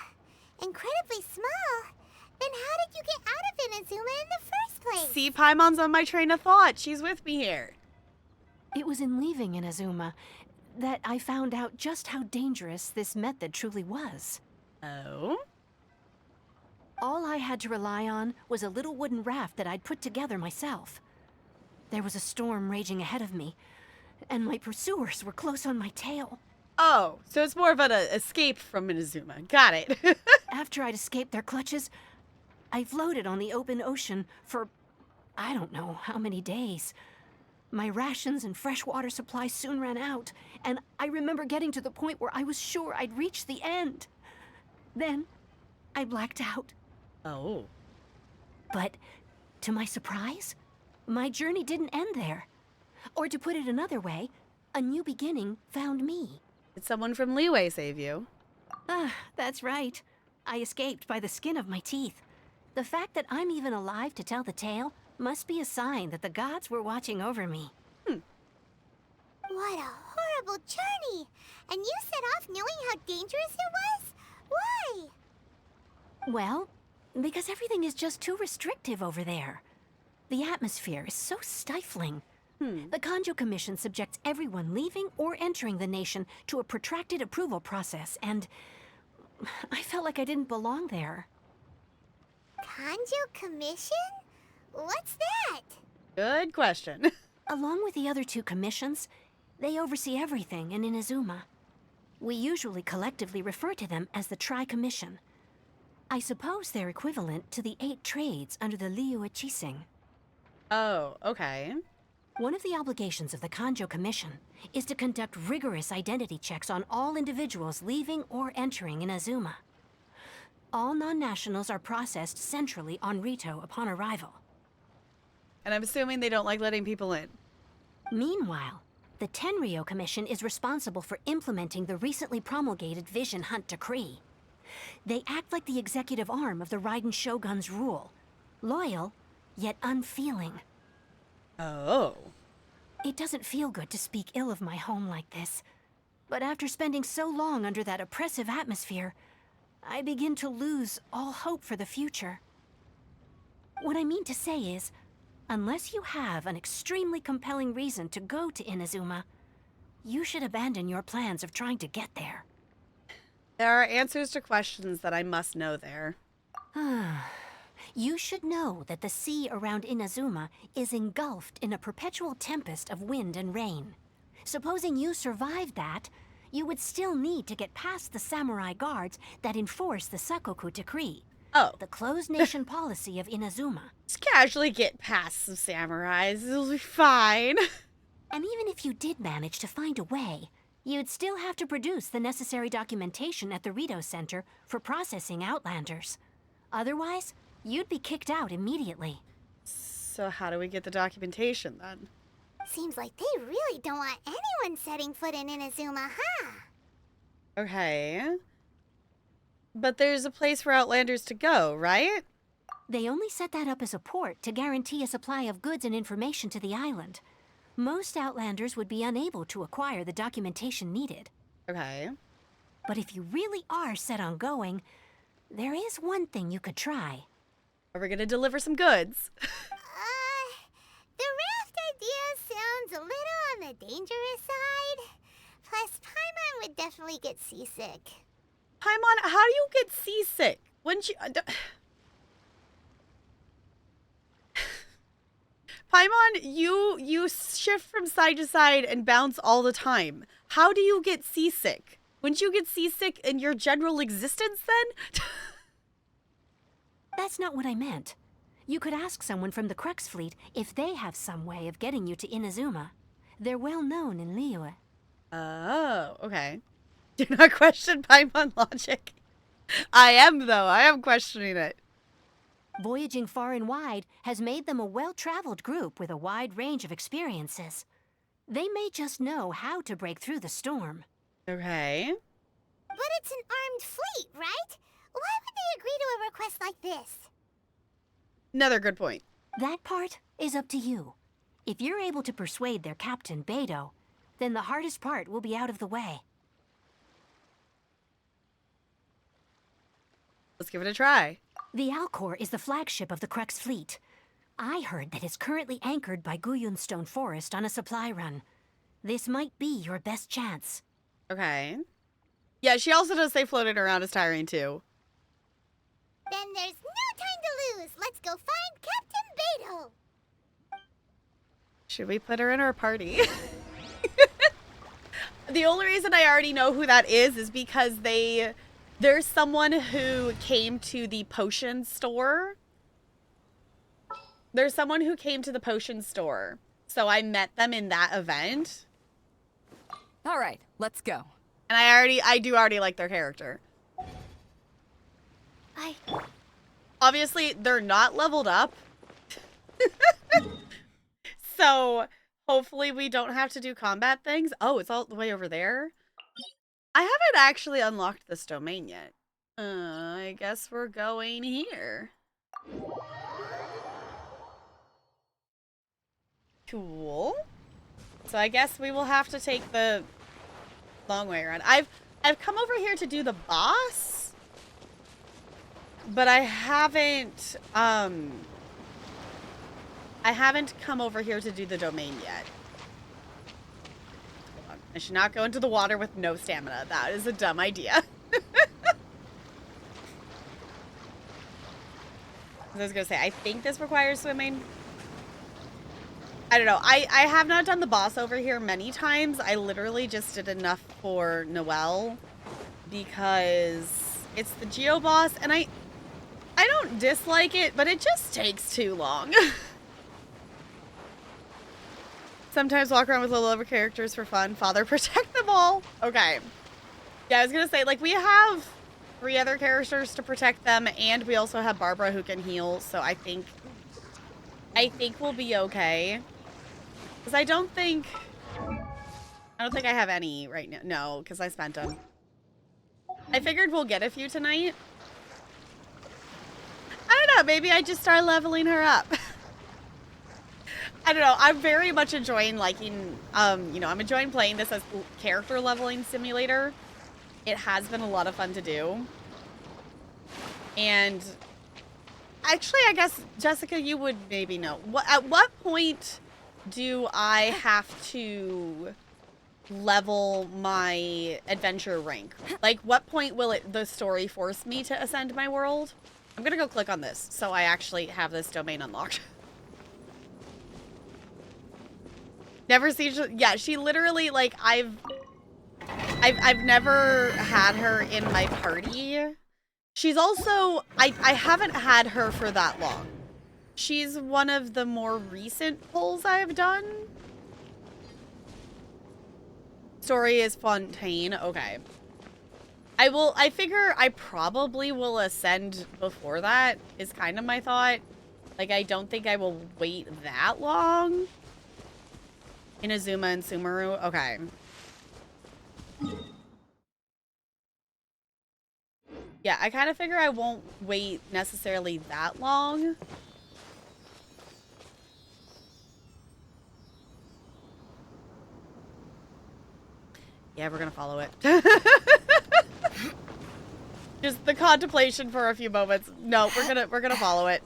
S3: Incredibly small? Then how did you get out of Inazuma in the first place?
S1: See, Paimon's on my train of thought. She's with me here.
S5: It was in leaving Inazuma that I found out just how dangerous this method truly was.
S1: Oh?
S5: All I had to rely on was a little wooden raft that I'd put together myself. There was a storm raging ahead of me, and my pursuers were close on my tail.
S1: Oh, so it's more of an escape from Inazuma. Got it.
S5: After I'd escaped their clutches, I floated on the open ocean for I don't know how many days. My rations and fresh water supply soon ran out, and I remember getting to the point where I was sure I'd reached the end. Then, I blacked out.
S1: Oh.
S5: But, to my surprise, my journey didn't end there. Or to put it another way, a new beginning found me.
S1: Did someone from Leeway save you?
S5: Ah, that's right. I escaped by the skin of my teeth. The fact that I'm even alive to tell the tale must be a sign that the gods were watching over me.
S3: What a horrible journey! And you set off knowing how dangerous it was? Why?
S5: Well, because everything is just too restrictive over there. The atmosphere is so stifling. The Kanjo Commission subjects everyone leaving or entering the nation to a protracted approval process, and I felt like I didn't belong there.
S3: Kanjo Commission? What's that?
S1: Good question.
S5: Along with the other two commissions, they oversee everything in Inazuma. We usually collectively refer to them as the Tri-Commission. I suppose they're equivalent to the 8 trades under the Liu Chising.
S1: Oh, okay.
S5: One of the obligations of the Kanjo Commission is to conduct rigorous identity checks on all individuals leaving or entering Inazuma. All non-nationals are processed centrally on Rito upon arrival.
S1: And I'm assuming they don't like letting people in.
S5: Meanwhile, the Tenryo Commission is responsible for implementing the recently promulgated Vision Hunt Decree. They act like the executive arm of the Raiden Shogun's rule. Loyal, yet unfeeling.
S1: Oh.
S5: It doesn't feel good to speak ill of my home like this. But after spending so long under that oppressive atmosphere, I begin to lose all hope for the future. What I mean to say is, unless you have an extremely compelling reason to go to Inazuma, you should abandon your plans of trying to get there.
S1: There are answers to questions that I must know there.
S5: You should know that the sea around Inazuma is engulfed in a perpetual tempest of wind and rain. Supposing you survived that, you would still need to get past the samurai guards that enforce the Sakoku Decree.
S1: Oh.
S5: The closed nation policy of Inazuma.
S1: Just casually get past some samurais. It'll be fine.
S5: And even if you did manage to find a way, you'd still have to produce the necessary documentation at the Rito Center for processing Outlanders. Otherwise, you'd be kicked out immediately.
S1: So how do we get the documentation then?
S3: Seems like they really don't want anyone setting foot in Inazuma, huh?
S1: Okay. But there's a place for Outlanders to go, right?
S5: They only set that up as a port to guarantee a supply of goods and information to the island. Most Outlanders would be unable to acquire the documentation needed.
S1: Okay.
S5: But if you really are set on going, there is one thing you could try.
S1: Are we gonna deliver some goods?
S3: The raft idea sounds a little on the dangerous side. Plus, Paimon would definitely get seasick.
S1: Paimon, how do you get seasick? Wouldn't you... Paimon, you shift from side to side and bounce all the time. How do you get seasick? Wouldn't you get seasick in your general existence then?
S5: That's not what I meant. You could ask someone from the Crux fleet if they have some way of getting you to Inazuma. They're well known in Liyue.
S1: Oh, okay. Do not question Paimon logic. I am, though. I am questioning it.
S5: Voyaging far and wide has made them a well-traveled group with a wide range of experiences. They may just know how to break through the storm.
S1: Okay.
S3: But it's an armed fleet, right? Why would they agree to a request like this?
S1: Another good point.
S5: That part is up to you. If you're able to persuade their captain, Beidou, then the hardest part will be out of the way.
S1: Let's give it a try.
S5: The Alcor is the flagship of the Crux fleet. I heard that it's currently anchored by Guyunstone Forest on a supply run. This might be your best chance.
S1: Okay. Yeah, she also does say floating around is tiring, too.
S3: Then there's no time to lose. Let's go find Captain Beidou.
S1: Should we put her in our party? The only reason I already know who that is because there's someone who came to the potion store. There's someone who came to the potion store. So I met them in that event.
S6: All right, let's go.
S1: And I do already like their character. Obviously, they're not leveled up. So, hopefully we don't have to do combat things. Oh, it's all the way over there. I haven't actually unlocked this domain yet. I guess we're going here. Cool. So I guess we will have to take the long way around. I've come over here to do the boss, but I haven't come over here to do the domain yet. Hold on. I should not go into the water with no stamina. That is a dumb idea. I was gonna say, I think this requires swimming. I don't know. I have not done the boss over here many times. I literally just did enough for Noelle because it's the Geo boss, and I don't dislike it, but it just takes too long. Sometimes walk around with little over characters for fun. Father, protect them all. Okay. Yeah, I was gonna say, like, we have 3 other characters to protect them, and we also have Barbara who can heal, so I think we'll be okay. Because I don't think I have any right now. No, because I spent them. I figured we'll get a few tonight. I don't know, maybe I just start leveling her up. I don't know, I'm very much enjoying liking, you know, I'm enjoying playing this as character leveling simulator. It has been a lot of fun to do. And actually, I guess, Jessica, you would maybe know. At what point do I have to level my adventure rank? Like, what point will the story force me to ascend my world? I'm gonna go click on this so I actually have this domain unlocked. Never seen, yeah, she literally, like, I've never had her in my party. She's also, I haven't had her for that long. She's one of the more recent pulls I've done. Story is Fontaine. Okay. I figure I probably will ascend before that, is kind of my thought. Like, I don't think I will wait that long. Inazuma and Sumeru. Okay. Yeah, I kind of figure I won't wait necessarily that long. Yeah, we're gonna follow it. Just the contemplation for a few moments. No, we're gonna follow it.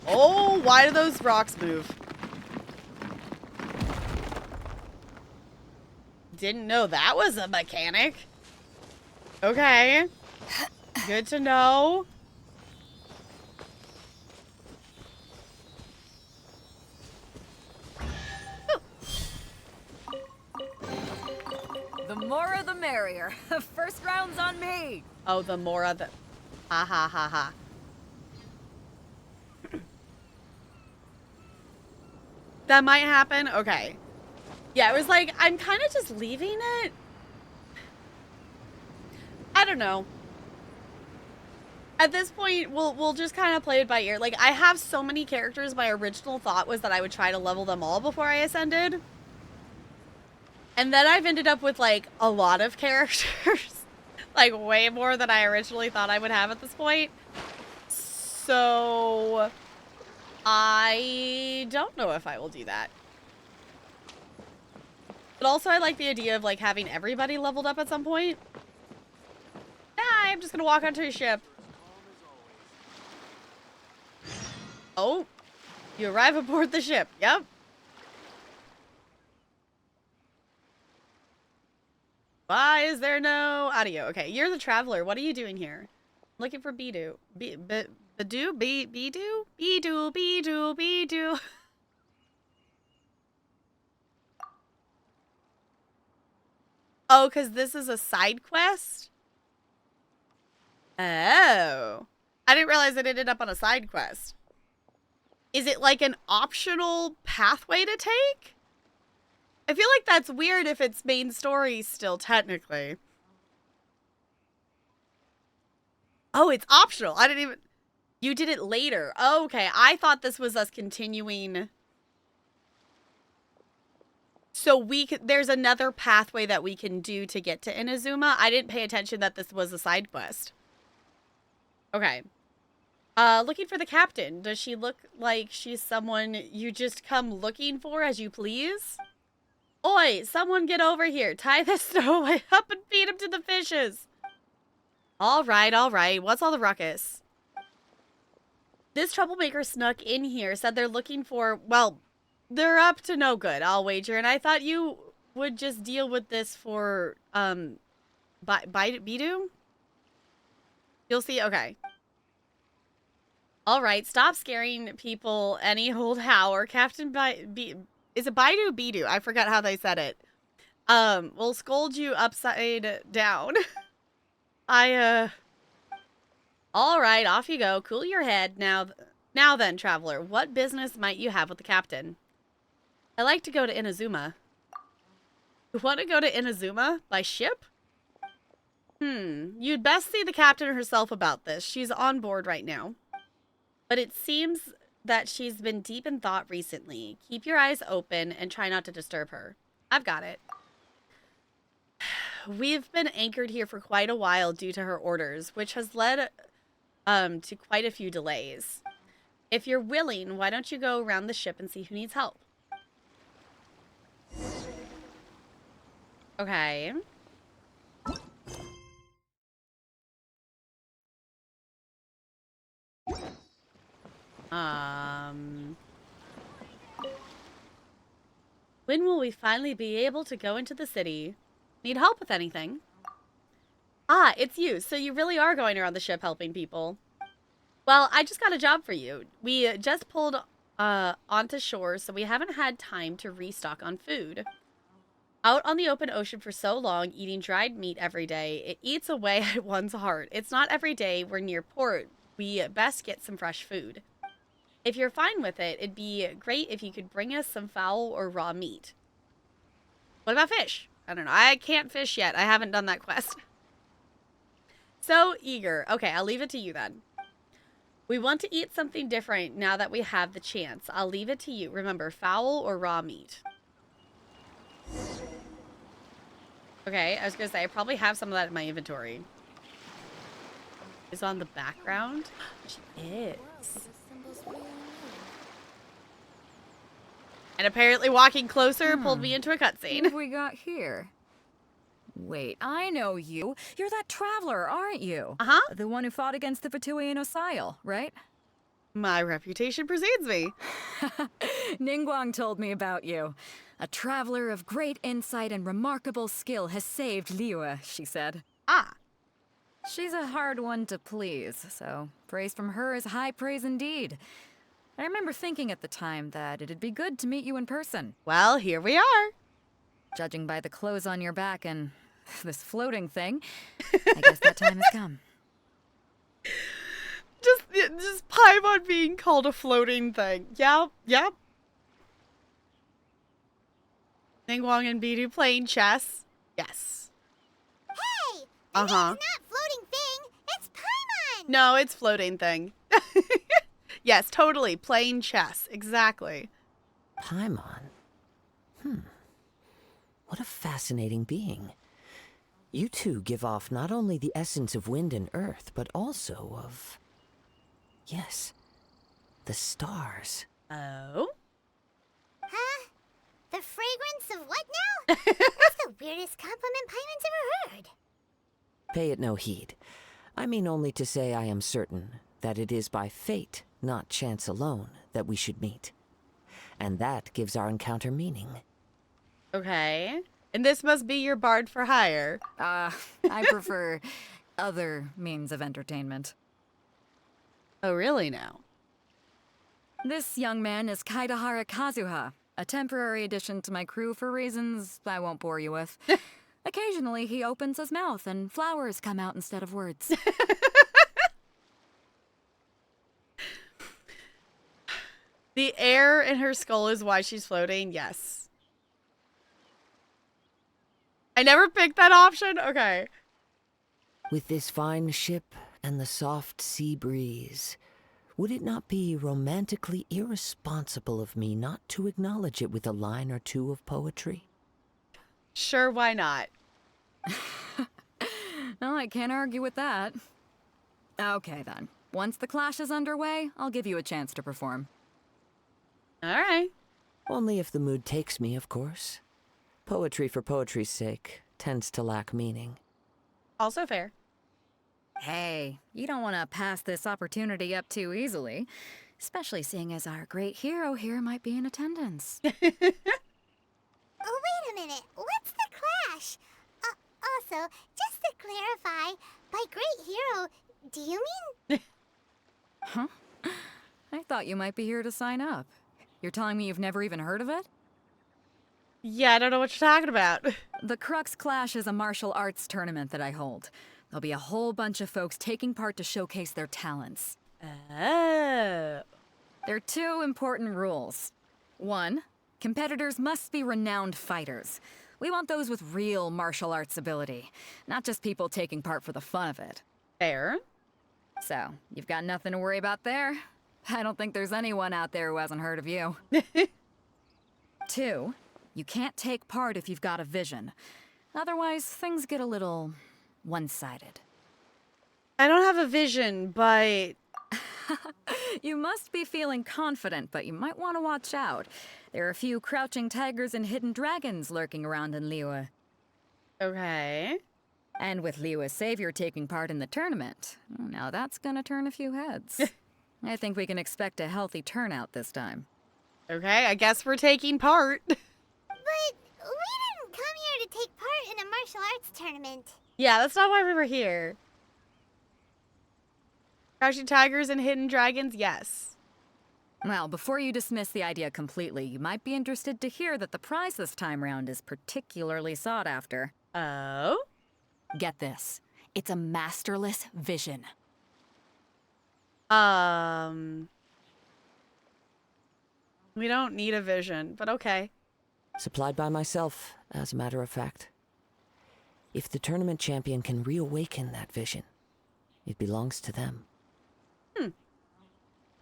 S1: Oh, why do those rocks move? Didn't know that was a mechanic. Okay. Good to know.
S6: The more the merrier. First round's on me.
S1: Oh, the more of the... Ha ha ha ha. That might happen? Okay. Yeah, it was like, I'm kind of just leaving it. I don't know. At this point, we'll just kind of play it by ear. Like, I have so many characters, my original thought was that I would try to level them all before I ascended. And then I've ended up with, like, a lot of characters. Like, way more than I originally thought I would have at this point. So... I don't know if I will do that. But also, I like the idea of, like, having everybody leveled up at some point. Nah, I'm just gonna walk onto a ship. Oh, you arrive aboard the ship. Yep. Why is there no audio? Okay, you're the traveler. What are you doing here? Looking for Bidu. Bidu? Bidu? Bidu. Oh, because this is a side quest? Oh. I didn't realize it ended up on a side quest. Is it like an optional pathway to take? I feel like that's weird if it's main story still, technically. Oh, it's optional. I didn't even... You did it later. Oh, okay. I thought this was us continuing... So there's another pathway that we can do to get to Inazuma. I didn't pay attention that this was a side quest. Okay. Looking for the captain. Does she look like she's someone you just come looking for as you please? Oi, someone get over here. Tie this stowaway up and feed him to the fishes. All right. What's all the ruckus? This troublemaker snuck in here, said they're looking for, well, they're up to no good, I'll wager. And I thought you would just deal with this for, Bidu? You'll see. Okay. All right. Stop scaring people any old how. Or Captain is it Baidu Bidu? I forgot how they said it. We'll scold you upside down. All right. Off you go. Cool your head. Now then, traveler. What business might you have with the captain? I like to go to Inazuma. You want to go to Inazuma? By ship? You'd best see the captain herself about this. She's on board right now. But it seems that she's been deep in thought recently. Keep your eyes open and try not to disturb her. I've got it. We've been anchored here for quite a while due to her orders, which has led to quite a few delays. If you're willing, why don't you go around the ship and see who needs help? Okay. When will we finally be able to go into the city? Need help with anything? Ah, it's you. So you really are going around the ship helping people. Well, I just got a job for you. We just pulled onto shore, so we haven't had time to restock on food. Out on the open ocean for so long, eating dried meat every day, it eats away at one's heart. It's not every day we're near port. We best get some fresh food. If you're fine with it, it'd be great if you could bring us some fowl or raw meat. What about fish? I don't know. I can't fish yet. I haven't done that quest. So eager. Okay, I'll leave it to you then. We want to eat something different now that we have the chance. I'll leave it to you. Remember, fowl or raw meat. Okay, I was going to say, I probably have some of that in my inventory. Is on the background? She is. And apparently walking closer pulled me into a
S6: What
S1: cutscene.
S6: have we got here? Wait, I know you. You're that traveler, aren't you?
S1: Uh-huh.
S6: The one who fought against the Fatuian Osile, right?
S1: My reputation precedes me.
S6: Ningguang told me about you. A traveler of great insight and remarkable skill has saved Liyue, she said.
S1: Ah.
S6: She's a hard one to please, so praise from her is high praise indeed. I remember thinking at the time that it'd be good to meet you in person.
S1: Well, here we are.
S6: Judging by the clothes on your back and this floating thing, I guess that time has come.
S1: Just Paimon being called a floating thing. Yep. Ningguang and Bidu playing chess. Yes.
S3: Hey!
S1: Uh-huh.
S3: It's not floating thing. It's Paimon!
S1: No, it's floating thing. Yes, totally. Playing chess. Exactly.
S7: Paimon? What a fascinating being. You two give off not only the essence of wind and earth, but also of... yes, the stars.
S1: Oh?
S3: Huh? The fragrance of what now? That's the weirdest compliment Paimon's ever heard.
S7: Pay it no heed. I mean only to say I am certain that it is by fate, not chance alone, that we should meet. And that gives our encounter meaning.
S1: Okay. And this must be your bard for hire.
S6: I prefer other means of entertainment.
S1: Oh, really now?
S6: This young man is Kaidahara Kazuha, a temporary addition to my crew for reasons I won't bore you with. Occasionally, he opens his mouth and flowers come out instead of words.
S1: The air in her skull is why she's floating. Yes. I never picked that option. Okay.
S7: With this fine ship and the soft sea breeze, would it not be romantically irresponsible of me not to acknowledge it with a line or two of poetry?
S1: Sure, why not?
S6: Well, I can't argue with that. Okay, then. Once the clash is underway, I'll give you a chance to perform.
S1: All right.
S7: Only if the mood takes me, of course. Poetry for poetry's sake tends to lack meaning.
S1: Also fair.
S6: Hey, you don't want to pass this opportunity up too easily, especially seeing as our great hero here might be in attendance.
S3: Oh, wait a minute. What's the clash? Also, just to clarify, by great hero, Do you mean?
S6: Huh? I thought you might be here to sign up. You're telling me you've never even heard of it?
S1: Yeah, I don't know what you're talking about.
S6: The Crux Clash is a martial arts tournament that I hold. There'll be a whole bunch of folks taking part to showcase their talents.
S1: Oh.
S6: There are 2 important rules. 1, competitors must be renowned fighters. We want those with real martial arts ability, not just people taking part for the fun of it.
S1: Fair.
S6: So, you've got nothing to worry about there. I don't think there's anyone out there who hasn't heard of you. 2, you can't take part if you've got a vision. Otherwise, things get a little one-sided.
S1: I don't have a vision, but...
S6: You must be feeling confident, but you might want to watch out. There are a few crouching tigers and hidden dragons lurking around in Liyue.
S1: Okay.
S6: And with Liyue's savior taking part in the tournament, now that's gonna turn a few heads. I think we can expect a healthy turnout this time.
S1: Okay, I guess we're taking part.
S3: But we didn't come here to take part in a martial arts tournament.
S1: Yeah, that's not why we were here. Crouching tigers and hidden dragons, yes.
S6: Well, before you dismiss the idea completely, you might be interested to hear that the prize this time round is particularly sought after.
S1: Oh?
S6: Get this. It's a masterless vision.
S1: We don't need a vision, but okay.
S7: Supplied by myself, as a matter of fact. If the tournament champion can reawaken that vision, it belongs to them.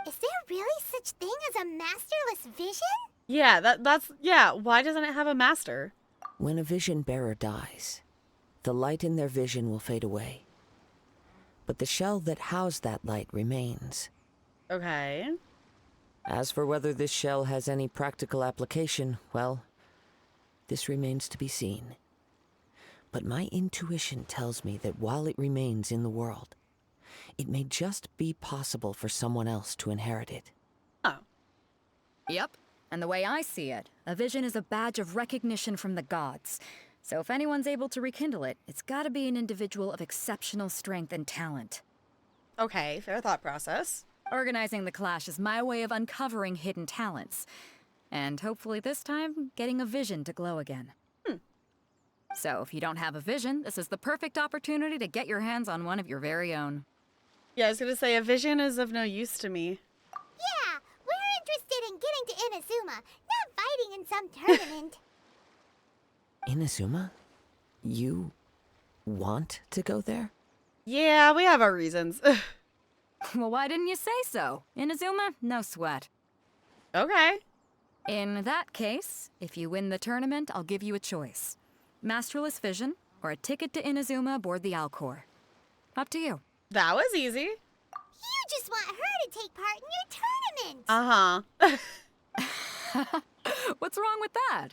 S3: Is there really such thing as a masterless vision?
S1: Yeah, yeah, why doesn't it have a master?
S7: When a vision bearer dies, the light in their vision will fade away. But the shell that housed that light remains.
S1: Okay.
S7: As for whether this shell has any practical application, well, this remains to be seen. But my intuition tells me that while it remains in the world, it may just be possible for someone else to inherit it.
S1: Oh.
S6: Yep. And the way I see it, a vision is a badge of recognition from the gods. So if anyone's able to rekindle it, it's gotta be an individual of exceptional strength and talent.
S1: Okay, fair thought process.
S6: Organizing the clash is my way of uncovering hidden talents. And hopefully this time, getting a vision to glow again. So if you don't have a vision, this is the perfect opportunity to get your hands on one of your very own.
S1: Yeah, I was gonna say, a vision is of no use to me.
S3: Yeah, we're interested in getting to Inazuma, not fighting in some tournament.
S7: Inazuma? You want to go there?
S1: Yeah, we have our reasons.
S6: Well, why didn't you say so? Inazuma? No sweat.
S1: Okay.
S6: In that case, if you win the tournament, I'll give you a choice. Masterless vision, or a ticket to Inazuma aboard the Alcor. Up to you.
S1: That was easy.
S3: You just want her to take part in your tournament.
S1: Uh-huh.
S6: What's wrong with that?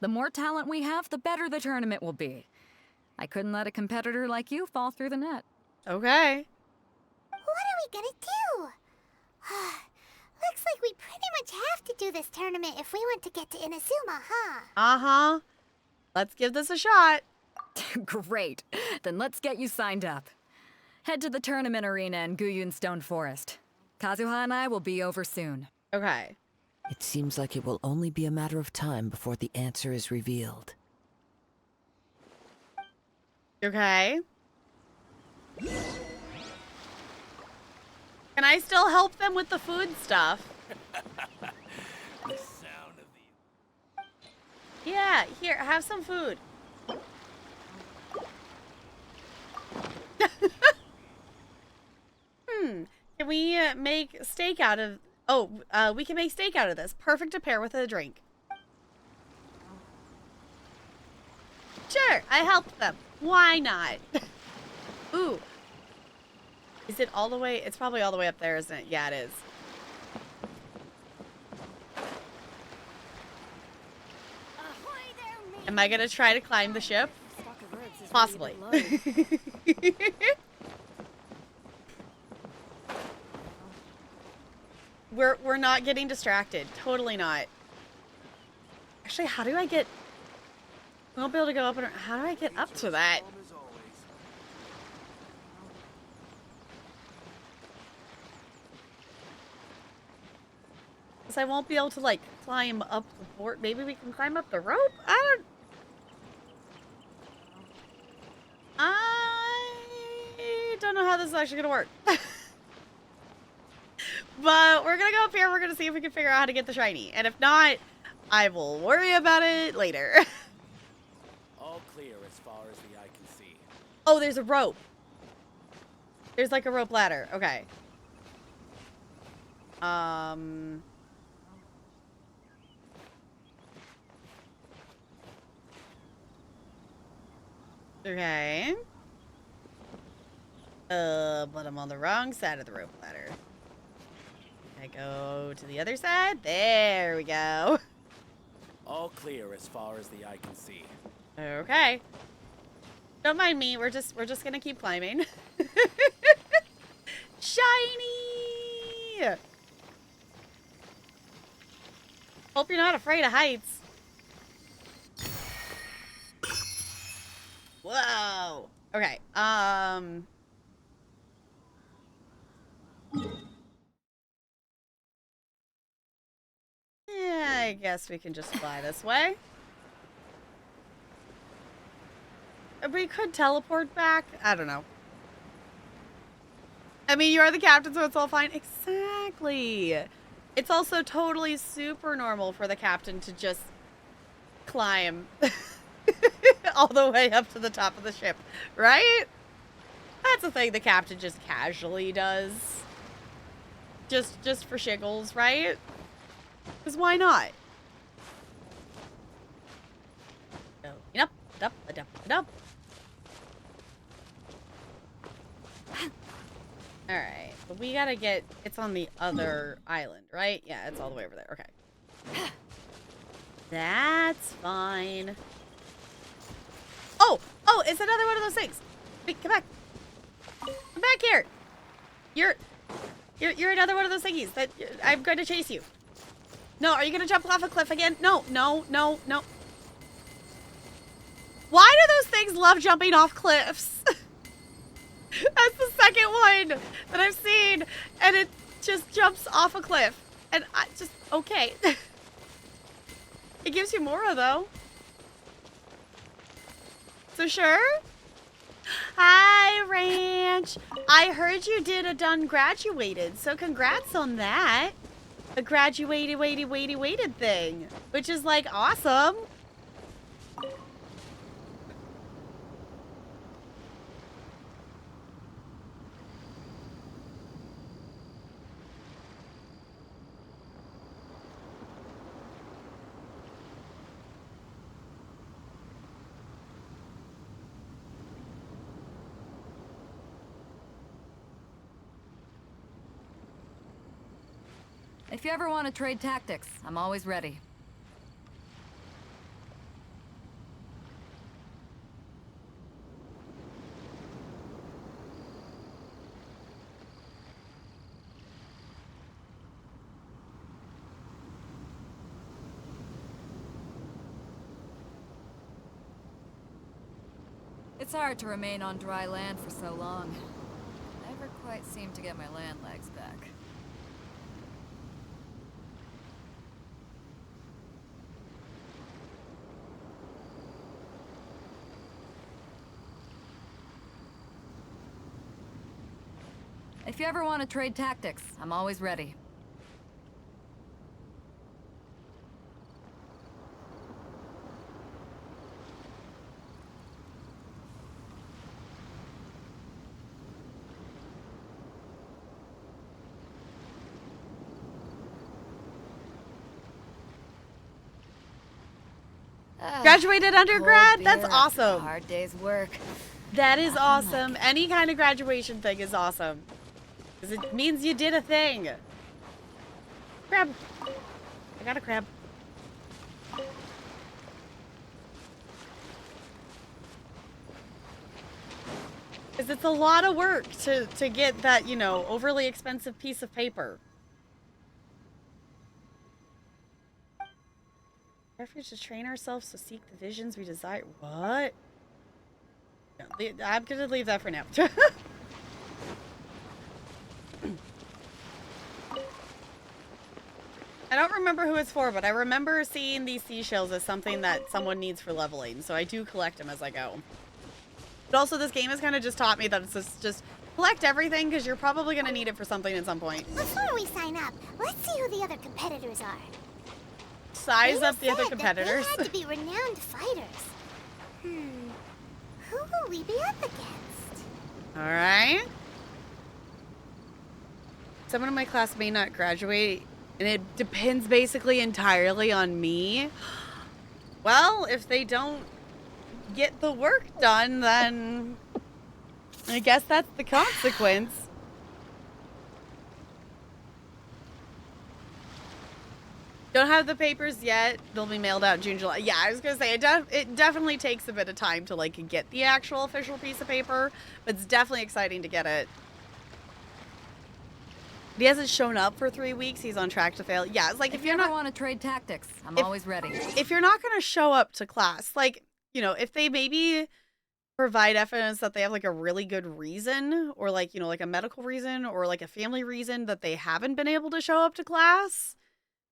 S6: The more talent we have, the better the tournament will be. I couldn't let a competitor like you fall through the net.
S1: Okay.
S3: What are we gonna do? Looks like we pretty much have to do this tournament if we want to get to Inazuma, huh?
S1: Uh-huh. Let's give this a shot.
S6: Great. Then let's get you signed up. Head to the tournament arena in Guyun Stone Forest. Kazuha and I will be over soon.
S1: Okay.
S7: It seems like it will only be a matter of time before the answer is revealed.
S1: Okay. Can I still help them with the food stuff?
S2: The sound of the
S1: Yeah, here, have some food. Can we make steak out of... Oh, we can make steak out of this. Perfect to pair with a drink. Sure, I helped them. Why not? Ooh. Is it all the way? It's probably all the way up there, isn't it? Yeah, it is. Am I gonna try to climb the ship? Possibly. We're not getting distracted. Totally not. Actually, how do I get... I won't be able to go up and... How do I get up to that? guess I won't be able to, like, climb up the board. Maybe we can climb up the rope? I don't know how this is actually gonna work. But we're gonna go up here. We're gonna see if we can figure out how to get the shiny. And if not, I will worry about it later.
S8: All clear as far as the eye can see.
S1: Oh, there's a rope. There's like a rope ladder. Okay. Okay. But I'm on the wrong side of the rope ladder. I go to the other side. There we go.
S8: All clear as far as the eye can see.
S1: Okay. Don't mind me. We're just gonna keep climbing. Shiny! Hope you're not afraid of heights. Whoa. Okay. Yeah, I guess we can just fly this way. We could teleport back. I don't know. I mean, you are the captain, so it's all fine. Exactly. It's also totally super normal for the captain to just climb all the way up to the top of the ship, right? That's a thing the captain just casually does. Just for shiggles, right? Because why not? Up, up, up, up. Alright, but we gotta get... It's on the other island, right? Yeah, it's all the way over there. Okay. That's fine. Oh! Oh, it's another one of those things! Wait, come back. Come back here! You're another one of those thingies that... I'm going to chase you. No, are you gonna jump off a cliff again? No, no, no, no. Why do those things love jumping off cliffs? That's the second one that I've seen, and it just jumps off a cliff. And I just, okay. It gives you Mora, though. So sure? Hi, Ranch. I heard you did a done graduated, so congrats on that. A graduated, weighted thing, which is like awesome.
S6: If you ever want to trade tactics, I'm always ready. It's hard to remain on dry land for so long. Never quite seem to get my land legs back. If you ever want to trade tactics, I'm always ready.
S1: Graduated undergrad?
S6: Cold
S1: That's
S6: beer after a
S1: awesome.
S6: hard day's work.
S1: That is
S6: Nothing
S1: awesome.
S6: like
S1: Any kind of graduation thing is awesome. Because it means you did a thing. Crab. I got a crab. Because it's a lot of work to get that, you know, overly expensive piece of paper. Refuge to train ourselves to seek the visions we desire. What? No, I'm gonna leave that for now. I don't remember who it's for, but I remember seeing these seashells as something that someone needs for leveling, so I do collect them as I go. But also, this game has kind of just taught me that it's just collect everything, because you're probably going to need it for something at some point.
S3: Before we sign up, let's see who the other competitors are.
S1: Size up the other competitors.
S3: They had to be renowned fighters. Who will we be up against?
S1: Alright. Someone in my class may not graduate, and it depends basically entirely on me. Well, if they don't get the work done, then I guess that's the consequence. Don't have the papers yet. They'll be mailed out June, July. Yeah, I was gonna say it definitely takes a bit of time to like get the actual official piece of paper, but it's definitely exciting to get it. He hasn't shown up for 3 weeks. He's on track to fail. Yeah, it's like
S6: if you ever want to trade tactics, I'm always ready.
S1: If you're not gonna show up to class, like, you know, if they maybe provide evidence that they have like a really good reason, or like, you know, like a medical reason or like a family reason that they haven't been able to show up to class.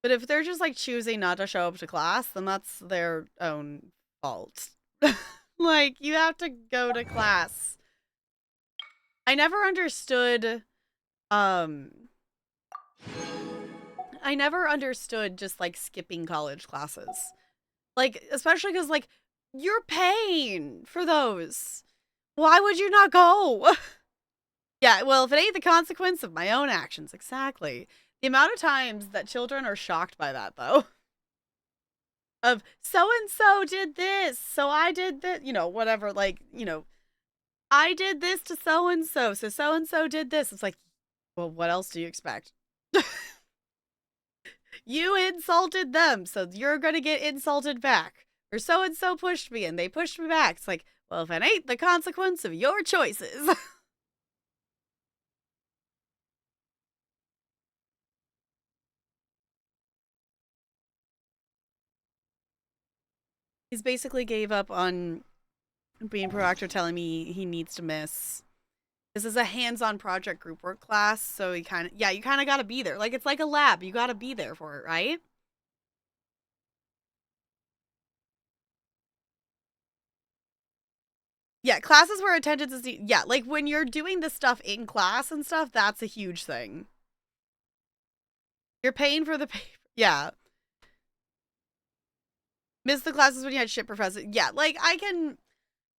S1: But if they're just like choosing not to show up to class, then that's their own fault. Like, you have to go to class. I never understood just like skipping college classes. Like, especially because like you're paying for those. Why would you not go? Yeah, well, if it ain't the consequence of my own actions, exactly. The amount of times that children are shocked by that, though. Of, so-and-so did this, so I did this, you know, whatever, like, you know, I did this to so-and-so, so so-and-so did this. It's like, well, what else do you expect? You insulted them, so you're gonna get insulted back. Or so-and-so pushed me, and they pushed me back. It's like, well, if it ain't the consequence of your choices. He's basically gave up on being proactive, telling me he needs to miss. This is a hands-on project group work class, so you kind of got to be there. Like, it's like a lab. You got to be there for it, right? Yeah, classes where attendance is... Yeah, like, when you're doing this stuff in class and stuff, that's a huge thing. You're paying for the paper. Yeah. Miss the classes when you had shit professor. Yeah, like, I can...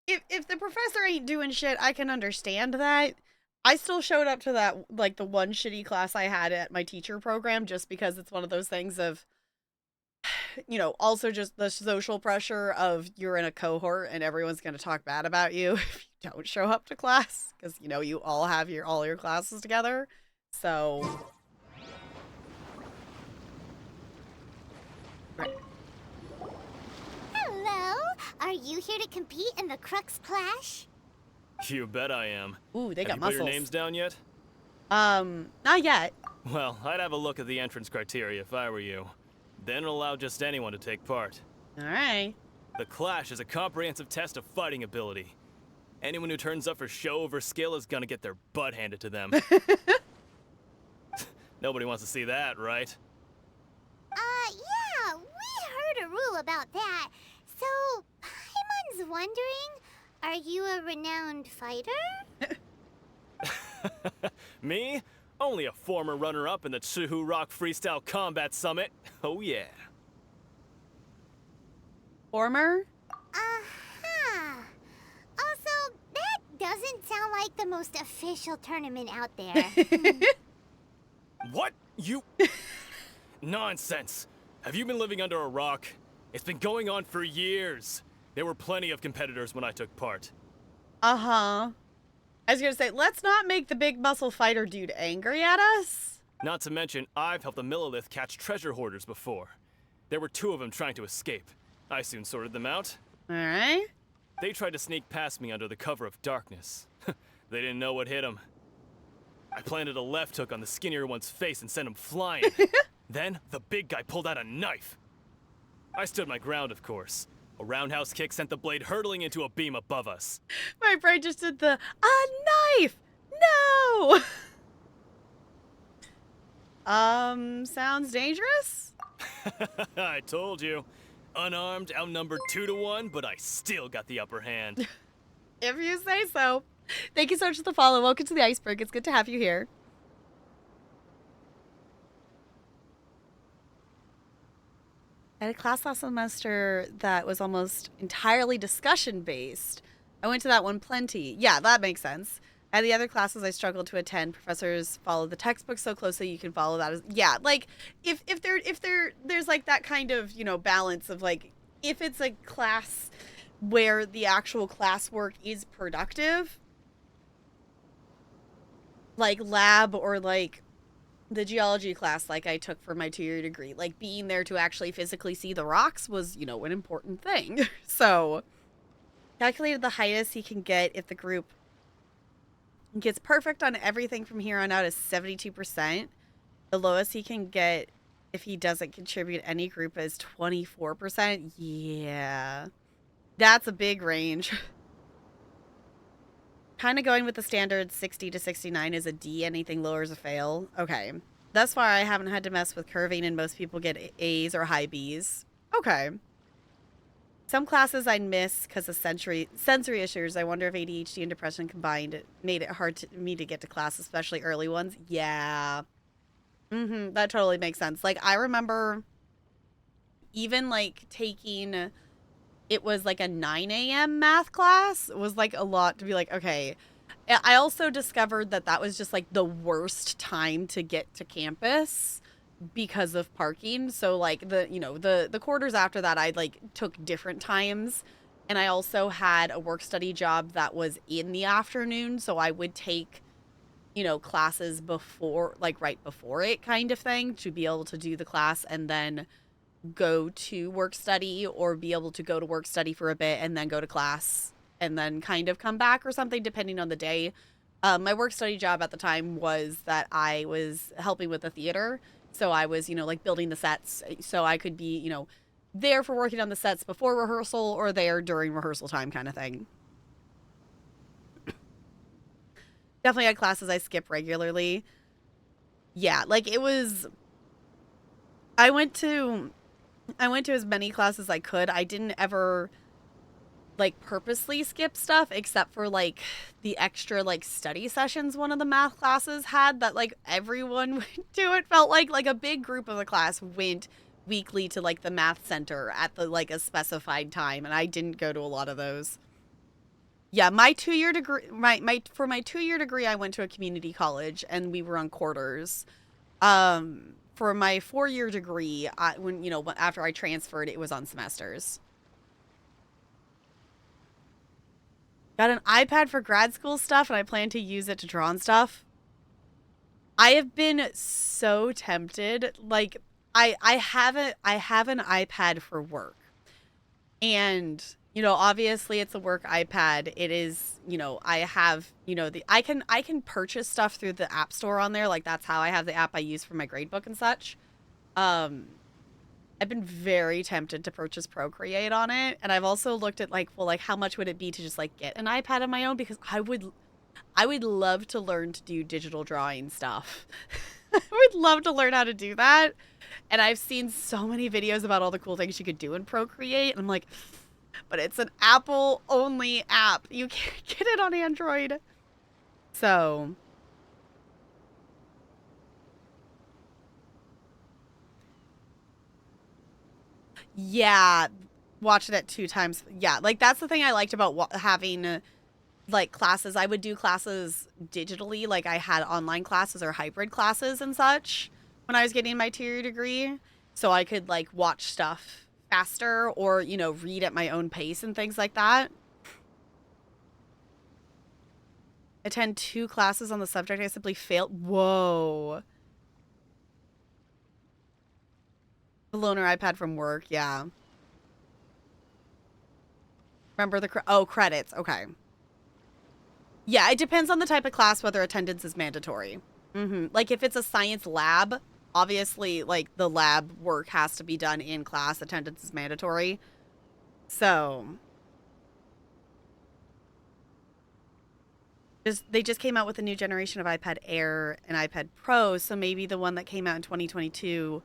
S1: If the professor ain't doing shit, I can understand that. I still showed up to that, like, the one shitty class I had at my teacher program just because it's one of those things of, you know, also just the social pressure of you're in a cohort and everyone's going to talk bad about you if you don't show up to class because, you know, you all have all your classes together. So...
S3: Hello? Are you here to compete in the Crux Clash?
S8: You bet I am.
S1: Ooh, they got
S8: Have you
S1: muscles.
S8: put your names down yet?
S1: Not yet.
S8: Well, I'd have a look at the entrance criteria if I were you. Then allow just anyone to take part.
S1: Alright.
S8: The Clash is a comprehensive test of fighting ability. Anyone who turns up for show over skill is gonna get their butt handed to them. Nobody wants to see that, right?
S3: Yeah, we heard a rule about that. So, Paimon's wondering, are you a renowned fighter?
S8: Me? Only a former runner-up in the Chihu Rock Freestyle Combat Summit. Oh yeah.
S1: Former?
S3: Uh-huh. Also, that doesn't sound like the most official tournament out there.
S8: What? You... Nonsense. Have you been living under a rock? It's been going on for years. There were plenty of competitors when I took part.
S1: Uh-huh. I was gonna say, let's not make the big muscle fighter dude angry at us.
S8: Not to mention, I've helped the Millilith catch treasure hoarders before. There were 2 of them trying to escape. I soon sorted them out.
S1: Alright.
S8: They tried to sneak past me under the cover of darkness. They didn't know what hit them. I planted a left hook on the skinnier one's face and sent him flying. Then, the big guy pulled out a knife. I stood my ground, of course. A roundhouse kick sent the blade hurtling into a beam above us.
S1: My brain just did the, a knife! No! Sounds dangerous?
S8: I told you. Unarmed, outnumbered 2-1, but I still got the upper hand.
S1: If you say so. Thank you so much for the follow. Welcome to the Iceberg. It's good to have you here. I had a class last semester that was almost entirely discussion-based. I went to that one plenty. Yeah, that makes sense. And the other classes I struggled to attend, professors follow the textbook so closely you can follow that. Yeah, like if there's like that kind of, you know, balance of like if it's a class where the actual classwork is productive, like lab or like the geology class like I took for my 2-year degree, like being there to actually physically see the rocks was, you know, an important thing. So calculated the highest he can get if the group gets perfect on everything from here on out is 72%. The lowest he can get if he doesn't contribute any group is 24%. Yeah, that's a big range. Kind of going with the standard 60 to 69 is a D. Anything lower is a fail. Okay. Thus far, I haven't had to mess with curving, and most people get A's or high B's. Okay. Some classes I'd miss because of sensory issues. I wonder if ADHD and depression combined made it hard for me to get to class, especially early ones. Yeah. That totally makes sense. Like, I remember even, like, taking... It was, like, a 9 a.m. math class. It was, like, a lot to be like, okay. I also discovered that that was just, like, the worst time to get to campus because of parking. So like the quarters after that I like took different times, and I also had a work study job that was in the afternoon, so I would take, you know, classes before, like right before it kind of thing, to be able to do the class and then go to work study, or be able to go to work study for a bit and then go to class and then kind of come back or something depending on the day. My work study job at the time was that I was helping with the theater. So I was, you know, like building the sets, so I could be, you know, there for working on the sets before rehearsal or there during rehearsal time kind of thing. Definitely had classes I skip regularly. Yeah, like it was... I went to as many classes as I could. I didn't ever... like purposely skip stuff, except for like the extra like study sessions one of the math classes had that like everyone went to. It felt like a big group of the class went weekly to like the math center at the like a specified time, and I didn't go to a lot of those. Yeah, my 2-year degree, for my 2-year degree I went to a community college and we were on quarters. For my 4-year degree, when, you know, after I transferred, it was on semesters. Got an iPad for grad school stuff, and I plan to use it to draw on stuff. I have been so tempted. Like, I have an iPad for work. And, you know, obviously it's a work iPad. It is, you know, I have, you know, I can purchase stuff through the App Store on there. Like, that's how I have the app I use for my gradebook and such. I've been very tempted to purchase Procreate on it, and I've also looked at like, well, like how much would it be to just like get an iPad of my own, because I would love to learn to do digital drawing stuff. I would love to learn how to do that. And I've seen so many videos about all the cool things you could do in Procreate, and I'm like, but it's an Apple only app. You can't get it on Android. So yeah, watch it at 2 times. Yeah, like that's the thing I liked about having like classes. I would do classes digitally, like I had online classes or hybrid classes and such when I was getting my 2-year degree, so I could like watch stuff faster or, you know, read at my own pace and things like that. Attend 2 classes on the subject I simply failed. Whoa. The loaner iPad from work, yeah. Remember the credits, okay. Yeah, it depends on the type of class whether attendance is mandatory. Like if it's a science lab, obviously like the lab work has to be done in class. Attendance is mandatory. So They just came out with a new generation of iPad Air and iPad Pro, so maybe the one that came out in 2022,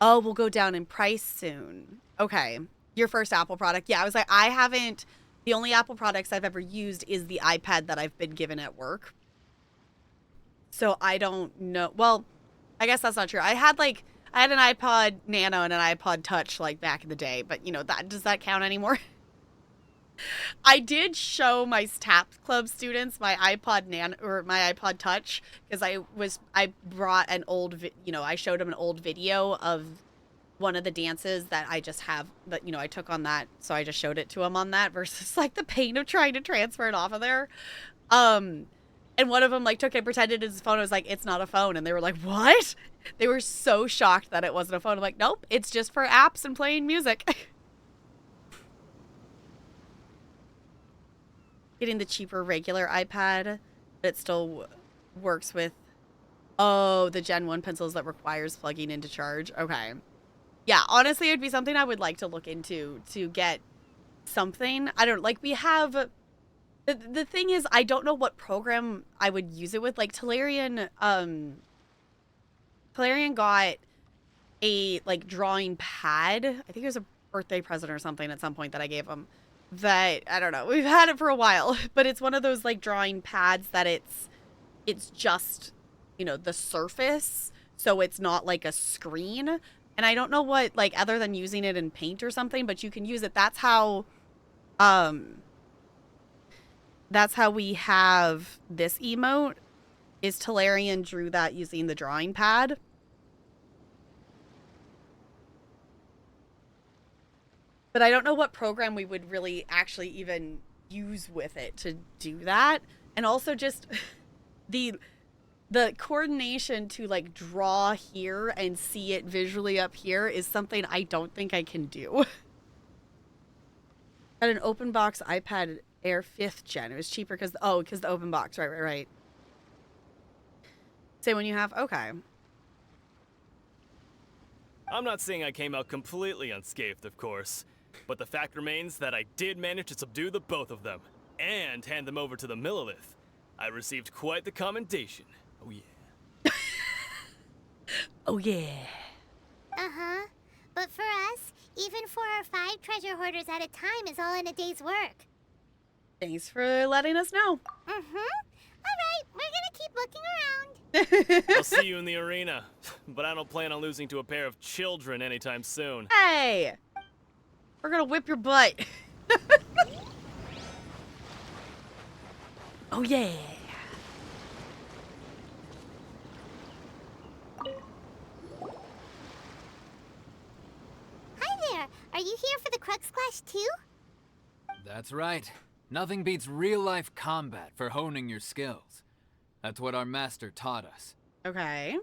S1: will go down in price soon. Okay. Your first Apple product. Yeah, I was like, the only Apple products I've ever used is the iPad that I've been given at work. So I don't know. Well, I guess that's not true. I had an iPod Nano and an iPod Touch like back in the day, but does that count anymore? I did show my TAP Club students my iPod Nano or my iPod Touch because I brought an old, I showed them an old video of one of the dances that I just have that, I took on that. So I just showed it to them on that versus like the pain of trying to transfer it off of there. And one of them took it, pretended it's his phone. I was like, it's not a phone. And they were like, what? They were so shocked that it wasn't a phone. I'm like, nope, it's just for apps and playing music. Getting the cheaper regular iPad, but it still works with, the Gen 1 pencils that requires plugging into charge. Okay. Yeah, honestly, it would be something I would like to look into to get something. I don't, we have, the thing is, I don't know what program I would use it with. Like, Talarian got a, drawing pad. I think it was a birthday present or something at some point that I gave him. That, I don't know, we've had it for a while, but it's one of those drawing pads that it's just, the surface, so it's not like a screen. And I don't know what, other than using it in Paint or something, but you can use it. That's how we have this emote, is Talarian drew that using the drawing pad. But I don't know what program we would really actually even use with it to do that. And also just the coordination to draw here and see it visually up here is something I don't think I can do. Got an open box iPad Air 5th gen. It was cheaper because the open box. Right. Say when you have, okay.
S8: I'm not saying I came out completely unscathed, of course. But the fact remains that I did manage to subdue the both of them, and hand them over to the Millilith. I received quite the commendation. Oh yeah.
S1: Oh yeah.
S3: Uh-huh. But for us, even 4 or 5 treasure hoarders at a time is all in a day's work.
S1: Thanks for letting us know.
S3: Mm-hmm. All right, we're gonna keep looking around.
S8: I'll see you in the arena, but I don't plan on losing to a pair of children anytime soon.
S1: Hey! We're gonna whip your butt. Oh yeah.
S3: Hi there. Are you here for the Crux Clash too?
S9: That's right. Nothing beats real-life combat for honing your skills. That's what our master taught us.
S1: Okay.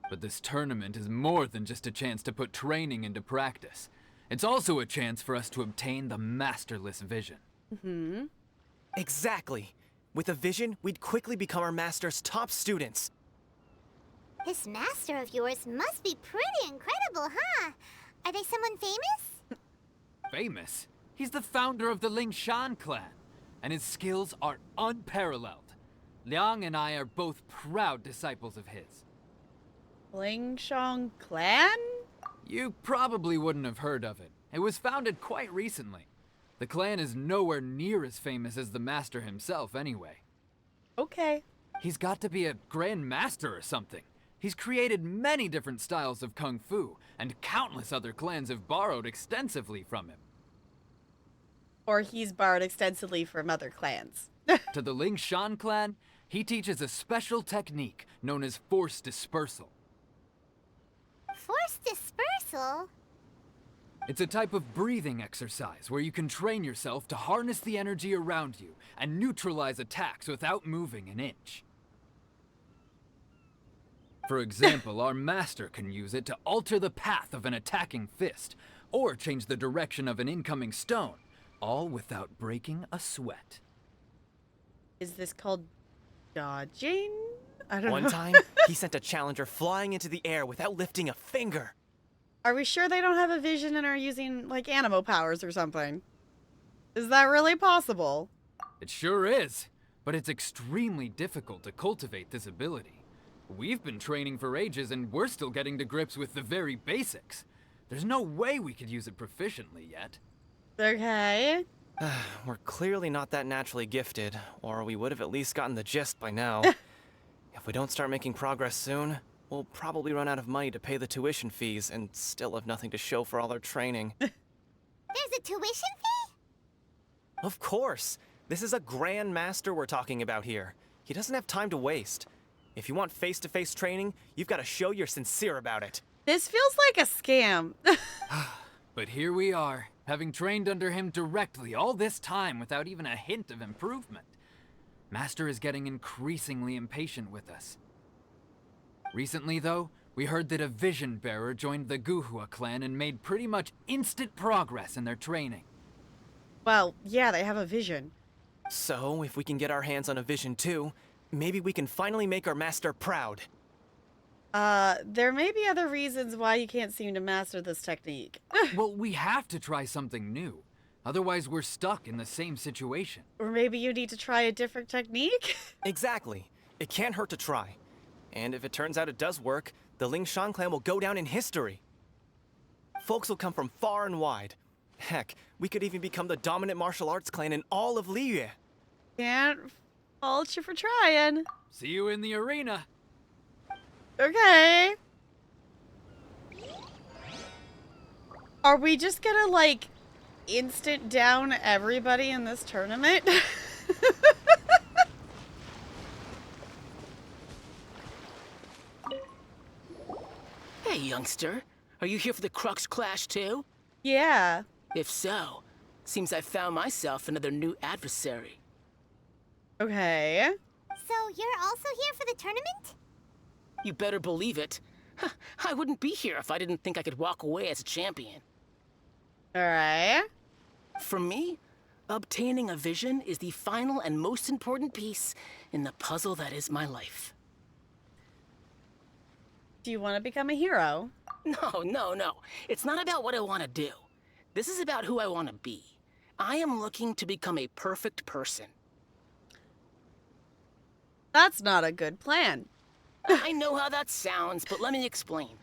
S9: But this tournament is more than just a chance to put training into practice. It's also a chance for us to obtain the masterless vision.
S1: Mm-hmm.
S10: Exactly. With a vision, we'd quickly become our master's top students.
S3: This master of yours must be pretty incredible, huh? Are they someone famous?
S9: Famous? He's the founder of the Lingshan clan, and his skills are unparalleled. Liang and I are both proud disciples of his.
S1: Lingshan clan?
S9: You probably wouldn't have heard of it. It was founded quite recently. The clan is nowhere near as famous as the master himself anyway.
S1: Okay.
S9: He's got to be a grand master or something. He's created many different styles of kung fu, and countless other clans have borrowed extensively from him.
S1: Or he's borrowed extensively from other clans.
S9: To the Lingshan clan, he teaches a special technique known as force dispersal.
S3: Force dispersal?
S9: It's a type of breathing exercise where you can train yourself to harness the energy around you and neutralize attacks without moving an inch. For example, our master can use it to alter the path of an attacking fist, or change the direction of an incoming stone, all without breaking a sweat.
S1: Is this called dodging? I don't
S10: One
S1: know.
S10: time, he sent a challenger flying into the air without lifting a finger.
S1: Are we sure they don't have a vision and are using, like, animo powers or something? Is that really possible?
S9: It sure is, but it's extremely difficult to cultivate this ability. We've been training for ages and we're still getting to grips with the very basics. There's no way we could use it proficiently yet.
S1: Okay.
S10: We're clearly not that naturally gifted, or we would have at least gotten the gist by now. If we don't start making progress soon, we'll probably run out of money to pay the tuition fees and still have nothing to show for all our training.
S3: There's a tuition fee?
S10: Of course! This is a Grand Master we're talking about here. He doesn't have time to waste. If you want face-to-face training, you've got to show you're sincere about it.
S1: This feels like a scam.
S9: But here we are, having trained under him directly all this time without even a hint of improvement. Master is getting increasingly impatient with us. Recently, though, we heard that a vision bearer joined the Guhua clan and made pretty much instant progress in their training.
S1: Well, yeah, they have a vision.
S10: So, if we can get our hands on a vision too, maybe we can finally make our master proud.
S1: There may be other reasons why you can't seem to master this technique.
S9: Well, we have to try something new. Otherwise, we're stuck in the same situation.
S1: Or maybe you need to try a different technique?
S10: Exactly. It can't hurt to try. And if it turns out it does work, the Ling Shan clan will go down in history. Folks will come from far and wide. Heck, we could even become the dominant martial arts clan in all of Liyue.
S1: Can't fault you for trying.
S9: See you in the arena.
S1: Okay. Are we just gonna, like, instant down everybody in this tournament?
S11: Hey, youngster. Are you here for the Crux Clash, too?
S1: Yeah.
S11: If so, seems I found myself another new adversary.
S1: Okay.
S3: So you're also here for the tournament?
S11: You better believe it. I wouldn't be here if I didn't think I could walk away as a champion.
S1: Alright.
S11: For me, obtaining a vision is the final and most important piece in the puzzle that is my life.
S1: Do you want to become a hero?
S11: No. It's not about what I want to do. This is about who I want to be. I am looking to become a perfect person.
S1: That's not a good plan.
S11: I know how that sounds, but let me explain.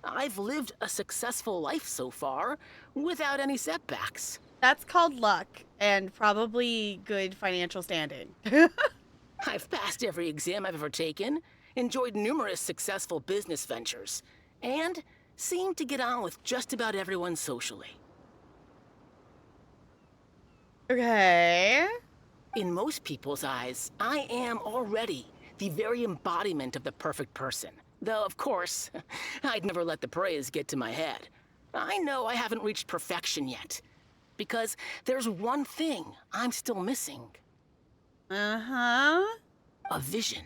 S11: I've lived a successful life so far, without any setbacks.
S1: That's called luck, and probably good financial standing.
S11: I've passed every exam I've ever taken, enjoyed numerous successful business ventures, and seemed to get on with just about everyone socially.
S1: Okay.
S11: In most people's eyes, I am already the very embodiment of the perfect person. Though, of course, I'd never let the praise get to my head. I know I haven't reached perfection yet, because there's one thing I'm still missing.
S1: Uh-huh.
S11: A vision.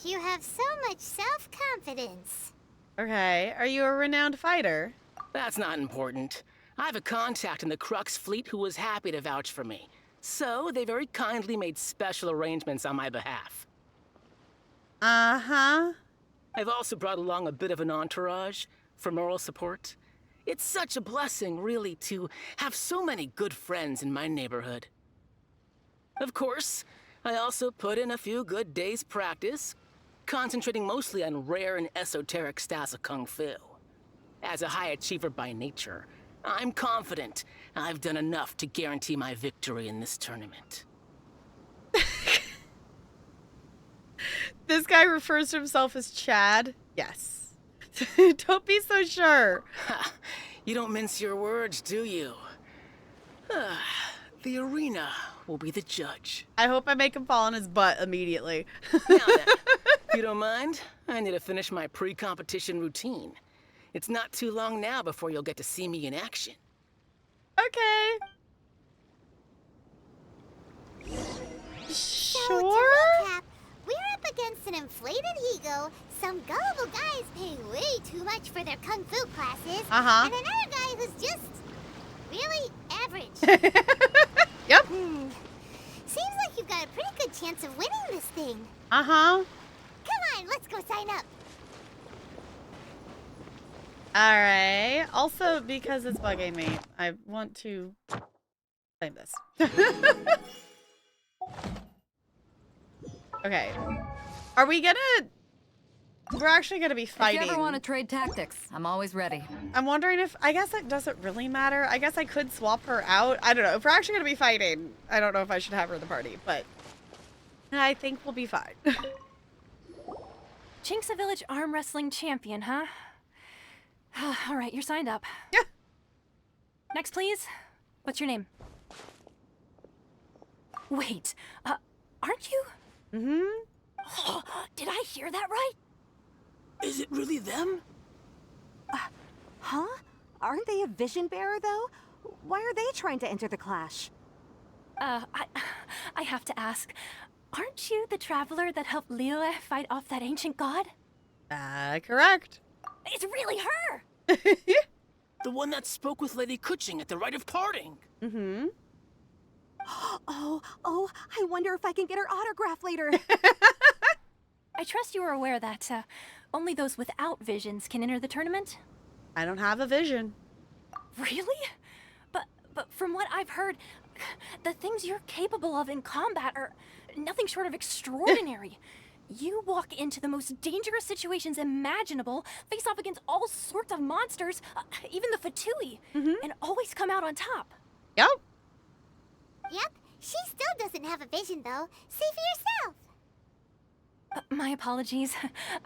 S3: You have so much self-confidence.
S1: Okay. Are you a renowned fighter?
S11: That's not important. I have a contact in the Crux fleet who was happy to vouch for me. So, they very kindly made special arrangements on my behalf.
S1: Uh-huh.
S11: I've also brought along a bit of an entourage for moral support. It's such a blessing, really, to have so many good friends in my neighborhood. Of course, I also put in a few good days' practice, concentrating mostly on rare and esoteric styles of Kung Fu. As a high achiever by nature, I'm confident I've done enough to guarantee my victory in this tournament.
S1: This guy refers to himself as Chad? Yes. Don't be so sure.
S11: Ha! You don't mince your words, do you? The arena will be the judge.
S1: I hope I make him fall on his butt immediately.
S11: Now then, if you don't mind, I need to finish my pre-competition routine. It's not too long now before you'll get to see me in action.
S1: Okay.
S3: So,
S1: Sure.
S3: to recap, we're up against an inflated ego, some gullible guys paying way too much for their kung fu classes,
S1: Uh-huh.
S3: and another guy who's just really average.
S1: Yep.
S3: Seems like you've got a pretty good chance of winning this thing.
S1: Uh-huh.
S3: Come on, let's go sign up.
S1: Alright. Also, because it's bugging me, I want to Claim this. Okay. Are we gonna... We're actually gonna be fighting.
S6: If you ever want to trade tactics, I'm always ready.
S1: I'm wondering if... I guess it doesn't really matter. I guess I could swap her out. I don't know. If we're actually gonna be fighting, I don't know if I should have her in the party, but... I think we'll be fine.
S5: Chink's a village arm wrestling champion, huh? All right, you're signed up.
S1: Yeah.
S5: Next, please. What's your name? Wait, aren't you?
S1: Mm-hmm.
S5: Did I hear that right?
S11: Is it really them?
S12: Huh? Aren't they a vision bearer, though? Why are they trying to enter the clash?
S5: I have to ask. Aren't you the traveler that helped Liyue fight off that ancient god?
S1: Correct.
S5: It's really her!
S11: The one that spoke with Lady Kuching at the rite of parting.
S1: Mm-hmm.
S12: Oh, I wonder if I can get her autograph later.
S5: I trust you are aware that only those without visions can enter the tournament?
S1: I don't have a vision.
S5: Really? But from what I've heard, the things you're capable of in combat are nothing short of extraordinary. You walk into the most dangerous situations imaginable, face off against all sorts of monsters, even the Fatui, and always come out on top.
S1: Yep.
S3: Yep, she still doesn't have a vision, though. See for yourself.
S5: My apologies.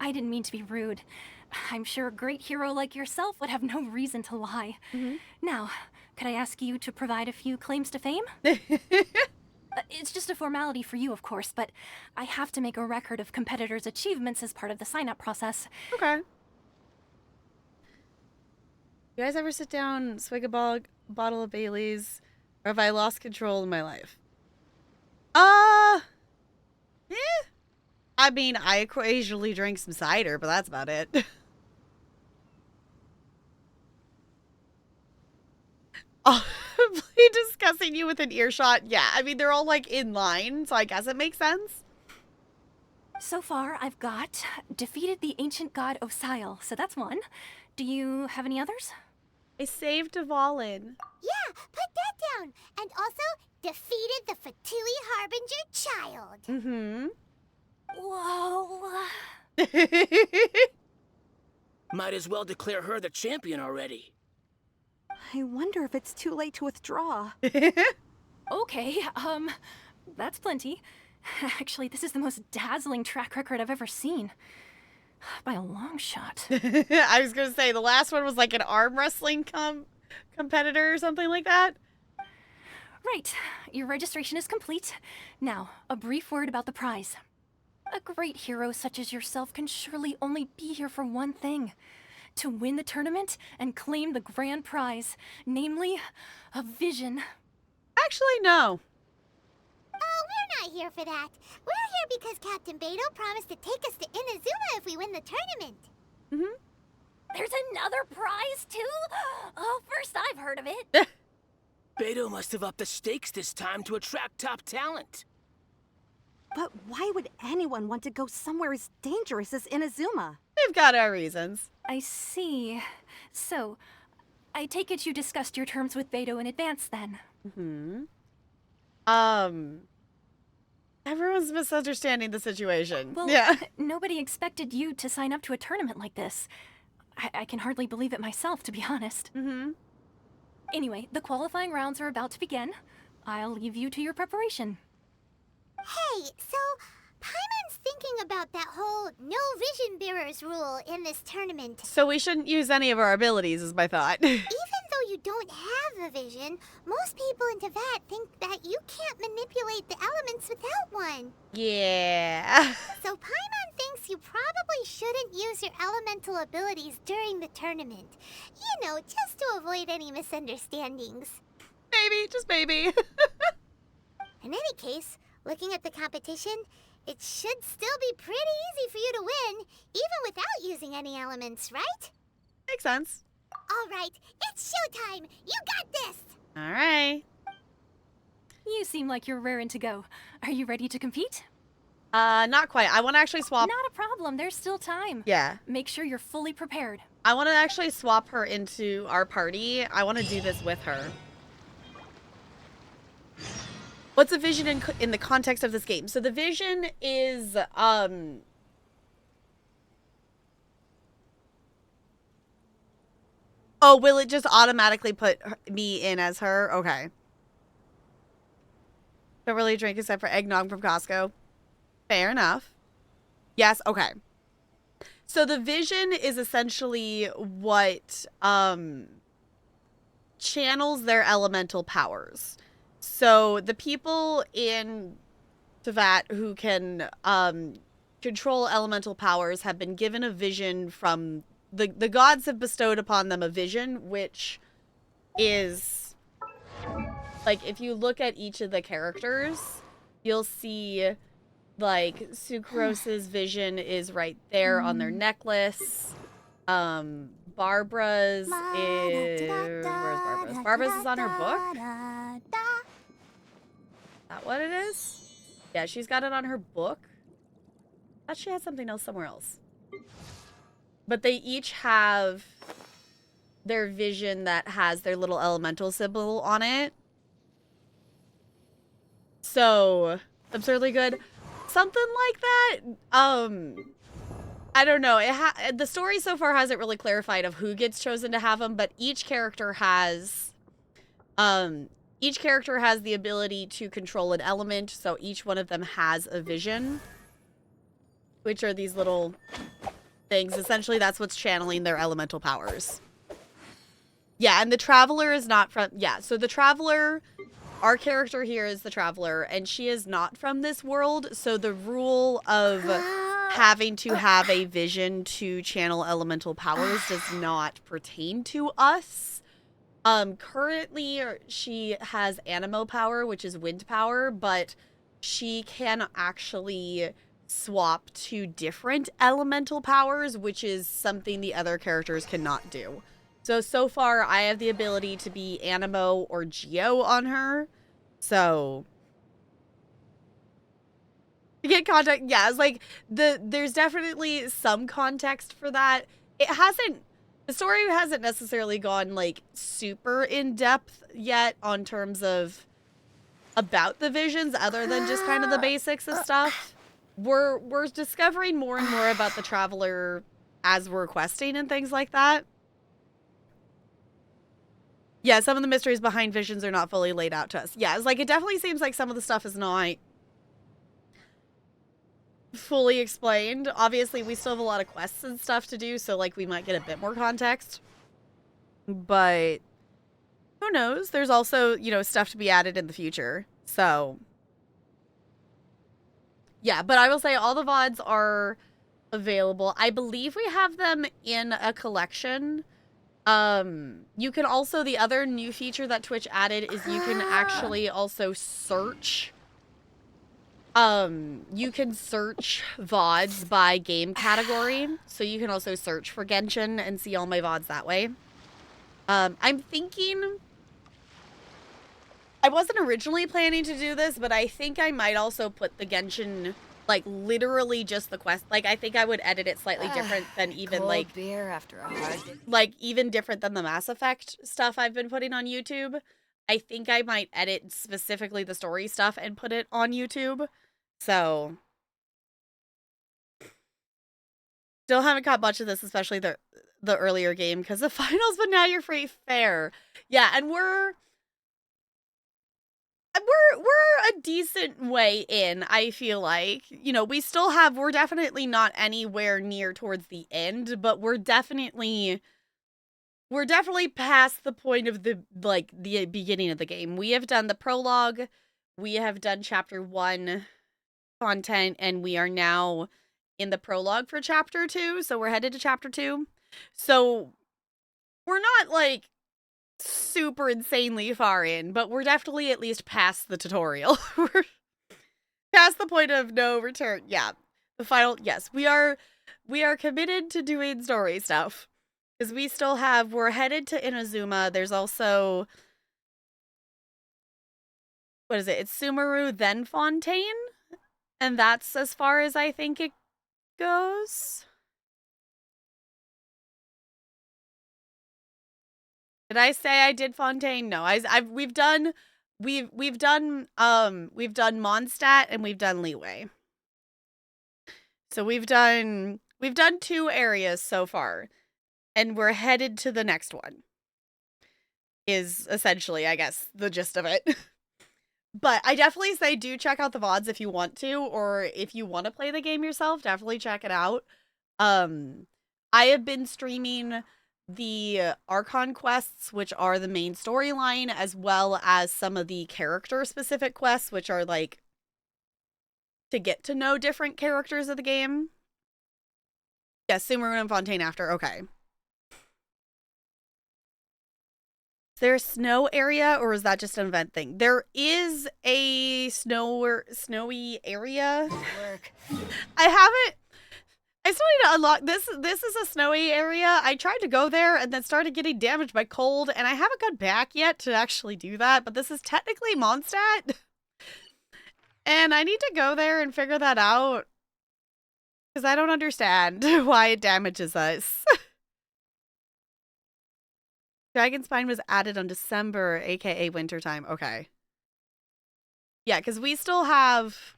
S5: I didn't mean to be rude. I'm sure a great hero like yourself would have no reason to lie. Now, could I ask you to provide a few claims to fame? It's just a formality for you, of course, but I have to make a record of competitors' achievements as part of the sign-up process.
S1: Okay. You guys ever sit down, swig a bottle of Bailey's, or have I lost control in my life? Yeah. I mean, I occasionally drink some cider, but that's about it. Audibly discussing you with an earshot. Yeah, I mean, they're all like in line, so I guess it makes sense.
S5: So far, I've got defeated the ancient god Osial, so that's one. Do you have any others?
S1: I saved Dvalin.
S3: Yeah, put that down. And also, defeated the Fatui Harbinger child.
S1: Mm-hmm.
S5: Whoa.
S11: Might as well declare her the champion already.
S12: I wonder if it's too late to withdraw.
S5: Okay, that's plenty. Actually, this is the most dazzling track record I've ever seen. By a long shot.
S1: I was gonna say, the last one was like an arm wrestling competitor or something like that.
S5: Right. Your registration is complete. Now, a brief word about the prize. A great hero such as yourself can surely only be here for one thing. To win the tournament and claim the grand prize. Namely, a vision.
S1: Actually, no.
S3: Oh, we're not here for that. We're here because Captain Beto promised to take us to Inazuma if we win the tournament.
S1: Mm-hmm.
S5: There's another prize, too? Oh, first I've heard of it.
S11: Beto must have upped the stakes this time to attract top talent.
S12: But why would anyone want to go somewhere as dangerous as Inazuma?
S1: They've got our reasons.
S5: I see. So, I take it you discussed your terms with Beto in advance, then?
S1: Mm-hmm. Everyone's misunderstanding the situation.
S5: Well,
S1: yeah.
S5: Nobody expected you to sign up to a tournament like this. I can hardly believe it myself, to be honest.
S1: Mm-hmm.
S5: Anyway, the qualifying rounds are about to begin. I'll leave you to your preparation.
S3: Hey, so Paimon's thinking about that whole no vision bearers rule in this tournament.
S1: So we shouldn't use any of our abilities, is my thought.
S3: Even though you don't have a vision, most people in Teyvat think that you can't manipulate the elements without one.
S1: Yeah.
S3: So Paimon thinks you probably shouldn't use your elemental abilities during the tournament. You know, just to avoid any misunderstandings.
S1: Maybe, just maybe.
S3: In any case, looking at the competition, it should still be pretty easy for you to win, even without using any elements, right?
S1: Makes sense.
S3: All right, it's showtime! You got this!
S1: All right.
S5: You seem like you're raring to go. Are you ready to compete?
S1: Not quite. I want to actually swap.
S5: Not a problem. There's still time.
S1: Yeah.
S5: Make sure you're fully prepared.
S1: I want to actually swap her into our party. I want to do this with her. What's a vision in the context of this game? So the vision is, oh, will it just automatically put me in as her? Okay. Don't really drink except for eggnog from Costco. Fair enough. Yes, okay. So the vision is essentially what, channels their elemental powers. So the people in Tevat who can control elemental powers have been given a vision from the gods have bestowed upon them a vision, which is like if you look at each of the characters, you'll see like Sucrose's vision is right there on their necklace. Barbara's is where's Barbara's? Barbara's is on her book. Is that what it is? Yeah, she's got it on her book. I thought she had something else somewhere else. But they each have their vision that has their little elemental symbol on it. So, absurdly good. Something like that. I don't know. The story so far hasn't really clarified of who gets chosen to have them, but each character has the ability to control an element, so each one of them has a vision, which are these little things. Essentially, that's what's channeling their elemental powers. Yeah, and the Traveler is not from... Yeah, so the Traveler... Our character here is the Traveler, and she is not from this world, so the rule of having to have a vision to channel elemental powers does not pertain to us. Currently, she has anemo power, which is wind power, but she can actually swap to different elemental powers, which is something the other characters cannot do. So far, I have the ability to be Anemo or Geo on her. So, to get context, yeah, it's like, there's definitely some context for that. The story hasn't necessarily gone, like, super in-depth yet on terms of about the visions, other than just kind of the basics of stuff. We're discovering more and more about the Traveler as we're questing and things like that. Yeah, some of the mysteries behind visions are not fully laid out to us. Yeah, it's like, it definitely seems like some of the stuff is not fully explained. Obviously, we still have a lot of quests and stuff to do, so, like, we might get a bit more context. But who knows? There's also, you know, stuff to be added in the future. So, yeah, but I will say all the VODs are available. I believe we have them in a collection. You can also, the other new feature that Twitch added is you can actually also search. You can search VODs by game category. So you can also search for Genshin and see all my VODs that way. I'm thinking... I wasn't originally planning to do this, but I think I might also put the Genshin... like, literally just the quest. Like, I think I would edit it slightly different than even,
S6: Cold
S1: like...
S6: beer after a hard day.
S1: Like, even different than the Mass Effect stuff I've been putting on YouTube. I think I might edit specifically the story stuff and put it on YouTube. So... Still haven't caught much of this, especially the earlier game, because the finals, but now you're free. Fair. Yeah, and we're a decent way in, I feel like. You know, we're definitely not anywhere near towards the end, but we're definitely past the point of the beginning of the game. We have done the prologue, we have done chapter 1 content, and we are now in the prologue for chapter 2, so we're headed to chapter 2. So we're not like super insanely far in, but we're definitely at least past the tutorial. We're past the point of no return. Yeah. The final, yes, we are committed to doing story stuff. Because we're headed to Inazuma. There's also, what is it? It's Sumeru, then Fontaine? And that's as far as I think it goes. Did I say I did Fontaine? No, we've done we've done Mondstadt and we've done Leeway. So we've done 2 areas so far, and we're headed to the next one. Is essentially, I guess, the gist of it. But I definitely say do check out the VODs if you want to, or if you want to play the game yourself, definitely check it out. I have been streaming the Archon quests, which are the main storyline, as well as some of the character-specific quests, which are, like, to get to know different characters of the game. Yes, Sumeru and Fontaine after, okay. Is there a snow area, or is that just an event thing? There is a snowy area. I still need to unlock this. This is a snowy area. I tried to go there and then started getting damaged by cold, and I haven't got back yet to actually do that, but this is technically Mondstadt. And I need to go there and figure that out, because I don't understand why it damages us. Dragon Spine was added on December, aka wintertime. Okay. Yeah, because we still have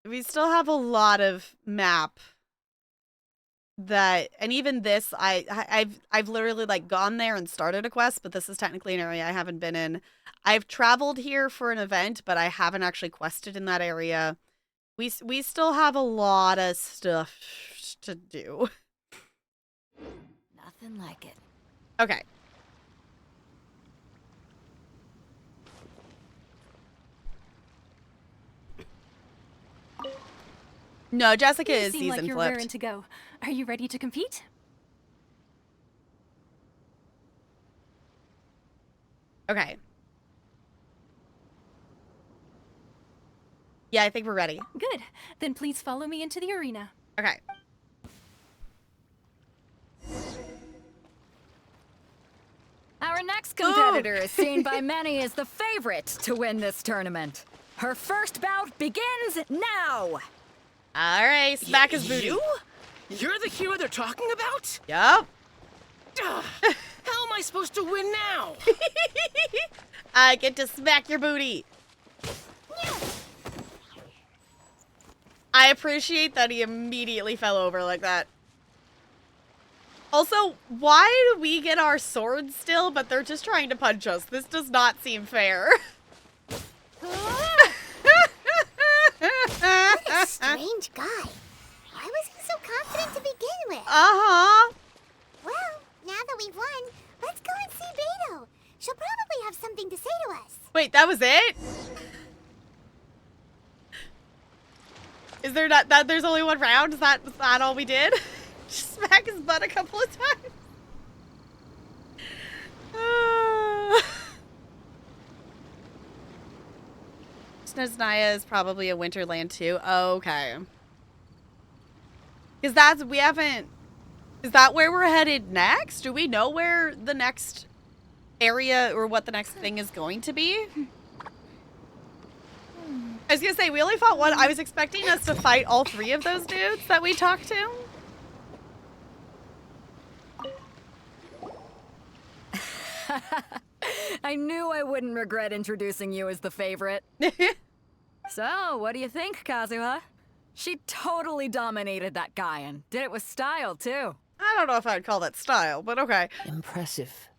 S1: a lot of map that, and even this, I've literally like gone there and started a quest, but this is technically an area I haven't been in. I've traveled here for an event, but I haven't actually quested in that area. We still have a lot of stuff to do.
S6: Nothing like it.
S1: Okay. No, Jessica is
S5: seem
S1: season
S5: like you're
S1: flipped.
S5: raring to go. Are you ready to compete?
S1: Okay. Yeah, I think we're ready.
S5: Good. Then please follow me into the arena.
S1: Okay.
S6: Our next competitor is seen by many as the favorite to win this tournament. Her first bout begins now!
S1: Alright, smack his booty.
S11: You? You're the hero they're talking about?
S1: Yup.
S11: How am I supposed to win now?
S1: I get to smack your booty. I appreciate that he immediately fell over like that. Also, why do we get our swords still, but they're just trying to punch us? This does not seem fair.
S3: What a strange guy. Why was he so confident to begin with?
S1: Uh-huh.
S3: Well, now that we've won, let's go and see Beto. She'll probably have something to say to us.
S1: Wait, that was it? Is there not that there's only one round? Was that all we did? Just smack his butt a couple of times. Snezhnaya is probably a Winterland too. Oh, okay. Is that where we're headed next? Do we know where the next area or what the next thing is going to be? I was gonna say, we only fought one. I was expecting us to fight all 3 of those dudes that we talked to.
S6: I knew I wouldn't regret introducing you as the favorite. So, what do you think, Kazuha? She totally dominated that guy and did it with style, too.
S1: I don't know if I'd call that style, but okay.
S7: Impressive.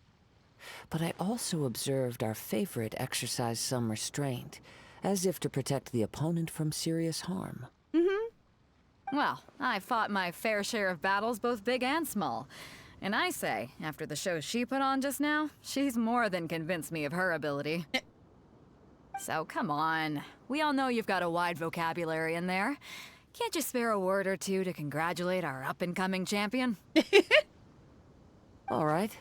S7: But I also observed our favorite exercise some restraint, as if to protect the opponent from serious harm.
S6: Well, I fought my fair share of battles, both big and small. And I say, after the show she put on just now, she's more than convinced me of her ability. So come on. We all know you've got a wide vocabulary in there. Can't you spare a word or two to congratulate our up-and-coming champion?
S7: All right.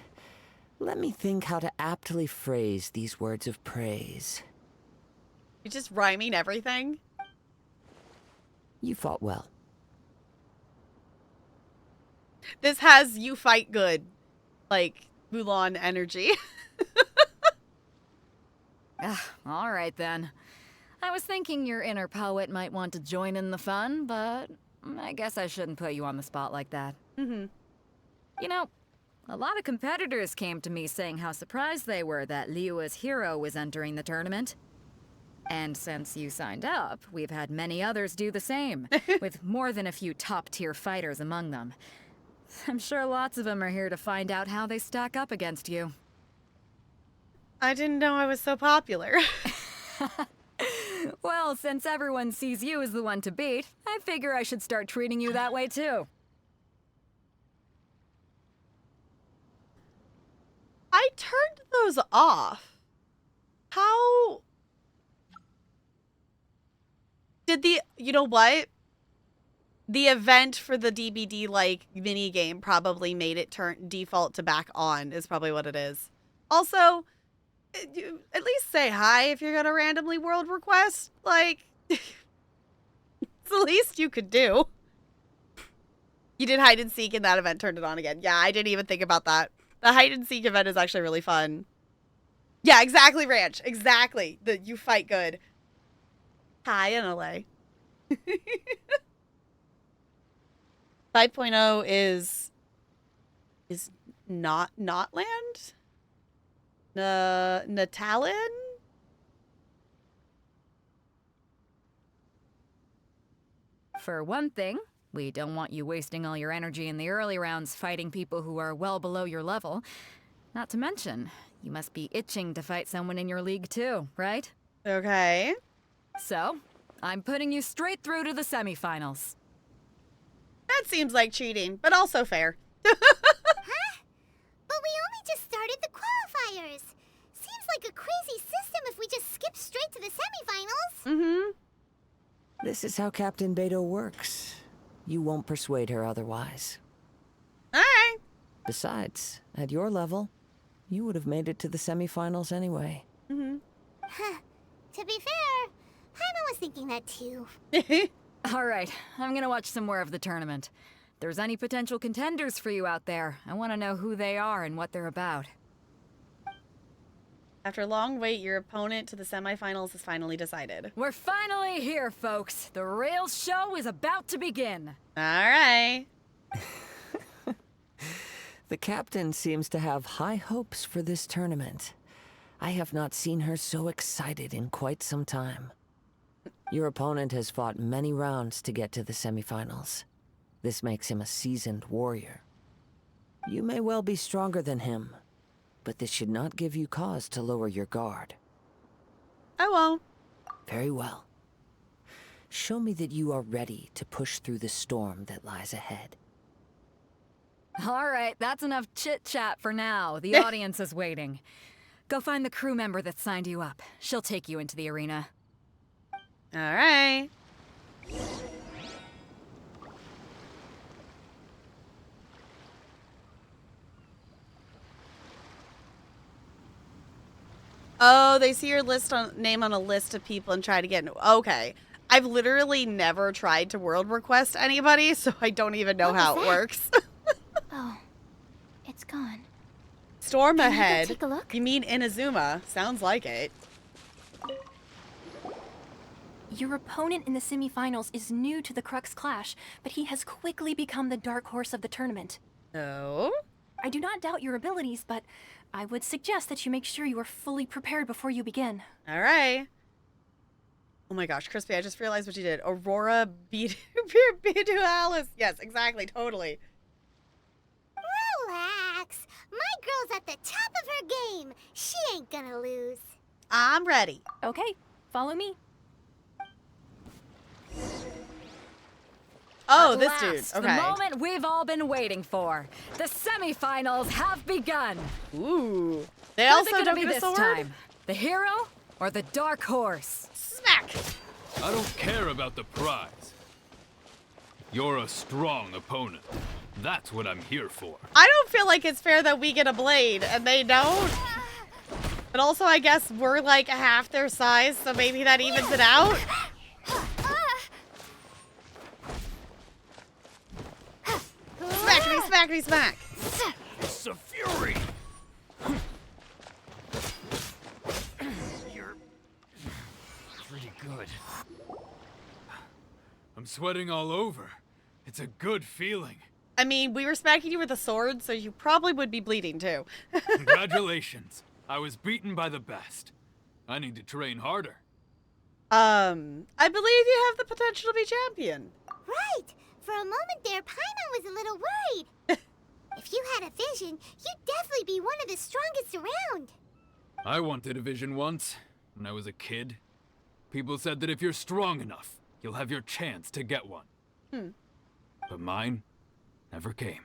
S7: Let me think how to aptly phrase these words of praise.
S1: You're just rhyming everything.
S7: You fought well.
S1: This has you fight good, like Mulan energy.
S6: All right then. I was thinking your inner poet might want to join in the fun, but I guess I shouldn't put you on the spot like that. You know, A lot of competitors came to me saying how surprised they were that Liyue's hero was entering the tournament. And since you signed up, we've had many others do the same, with more than a few top-tier fighters among them. I'm sure lots of them are here to find out how they stack up against you.
S1: I didn't know I was so popular.
S6: Well, since everyone sees you as the one to beat, I figure I should start treating you that way too.
S1: I turned those off. How did you know what? The event for the DBD like mini game probably made it default to back on is probably what it is. Also, at least say hi if you're gonna randomly world request. Like, it's the least you could do. You did hide and seek and that event turned it on again. Yeah, I didn't even think about that. The hide and seek event is actually really fun. Yeah, exactly, Ranch. Exactly. You fight good. Hi, NLA. 5.0 is not land? Natalin?
S6: For one thing, we don't want you wasting all your energy in the early rounds fighting people who are well below your level. Not to mention, you must be itching to fight someone in your league too, right?
S1: Okay.
S6: So, I'm putting you straight through to the semifinals.
S1: That seems like cheating, but also fair.
S3: Huh? But we only just started the qualifiers. Seems like a crazy system if we just skip straight to the semifinals.
S1: Mm-hmm.
S7: This is how Captain Beto works. You won't persuade her otherwise.
S1: All right.
S7: Besides, at your level, you would have made it to the semifinals anyway.
S1: Mm-hmm.
S3: Huh. To be fair, Paimon was thinking that too.
S6: Alright, I'm gonna watch some more of the tournament. If there's any potential contenders for you out there, I want to know who they are and what they're about.
S1: After a long wait, your opponent to the semifinals is finally decided.
S6: We're finally here, folks. The real show is about to begin.
S1: All right.
S7: The captain seems to have high hopes for this tournament. I have not seen her so excited in quite some time. Your opponent has fought many rounds to get to the semifinals. This makes him a seasoned warrior. You may well be stronger than him, but this should not give you cause to lower your guard.
S1: I won't.
S7: Very well. Show me that you are ready to push through the storm that lies ahead.
S6: Alright, that's enough chit-chat for now. The audience is waiting. Go find the crew member that signed you up. She'll take you into the arena.
S1: All right. Oh, they see your name on a list of people and try to get into. Okay. I've literally never tried to world request anybody, so I don't even know how it works.
S3: Oh, it's gone.
S1: Storm
S3: Can I go
S1: ahead.
S3: take a look?
S1: You mean Inazuma? Sounds like it.
S13: Your opponent in the semifinals is new to the Crux Clash, but he has quickly become the dark horse of the tournament.
S1: Oh?
S13: I do not doubt your abilities, but I would suggest that you make sure you are fully prepared before you begin.
S1: All right. Oh my gosh, Crispy, I just realized what you did. Aurora Bidu Alice. Yes, exactly, totally.
S3: Relax. My girl's at the top of her game. She ain't gonna lose.
S1: I'm ready.
S13: Okay, follow me.
S1: Oh,
S6: At
S1: this
S6: last,
S1: dude. Okay.
S6: The moment we've all been waiting for. The semifinals have begun.
S1: Ooh. They
S6: Who's
S1: also
S6: it gonna
S1: don't
S6: be
S1: get a
S6: this
S1: sword?
S6: time? The hero or the dark horse?
S1: Smack!
S14: I don't care about the prize. You're a strong opponent. That's what I'm here for.
S1: I don't feel like it's fair that we get a blade and they don't. But also, I guess we're like half their size, so maybe that evens it out. Smackety, smackety, smack.
S14: It's a fury. You're pretty good. I'm sweating all over. It's a good feeling.
S1: I mean, we were smacking you with a sword, so you probably would be bleeding too.
S14: Congratulations. I was beaten by the best. I need to train harder.
S1: I believe you have the potential to be champion.
S3: Right. For a moment there, Paimon was a little worried. If you had a vision, you'd definitely be one of the strongest around.
S14: I wanted a vision once, when I was a kid. People said that if you're strong enough, you'll have your chance to get one. But mine never came.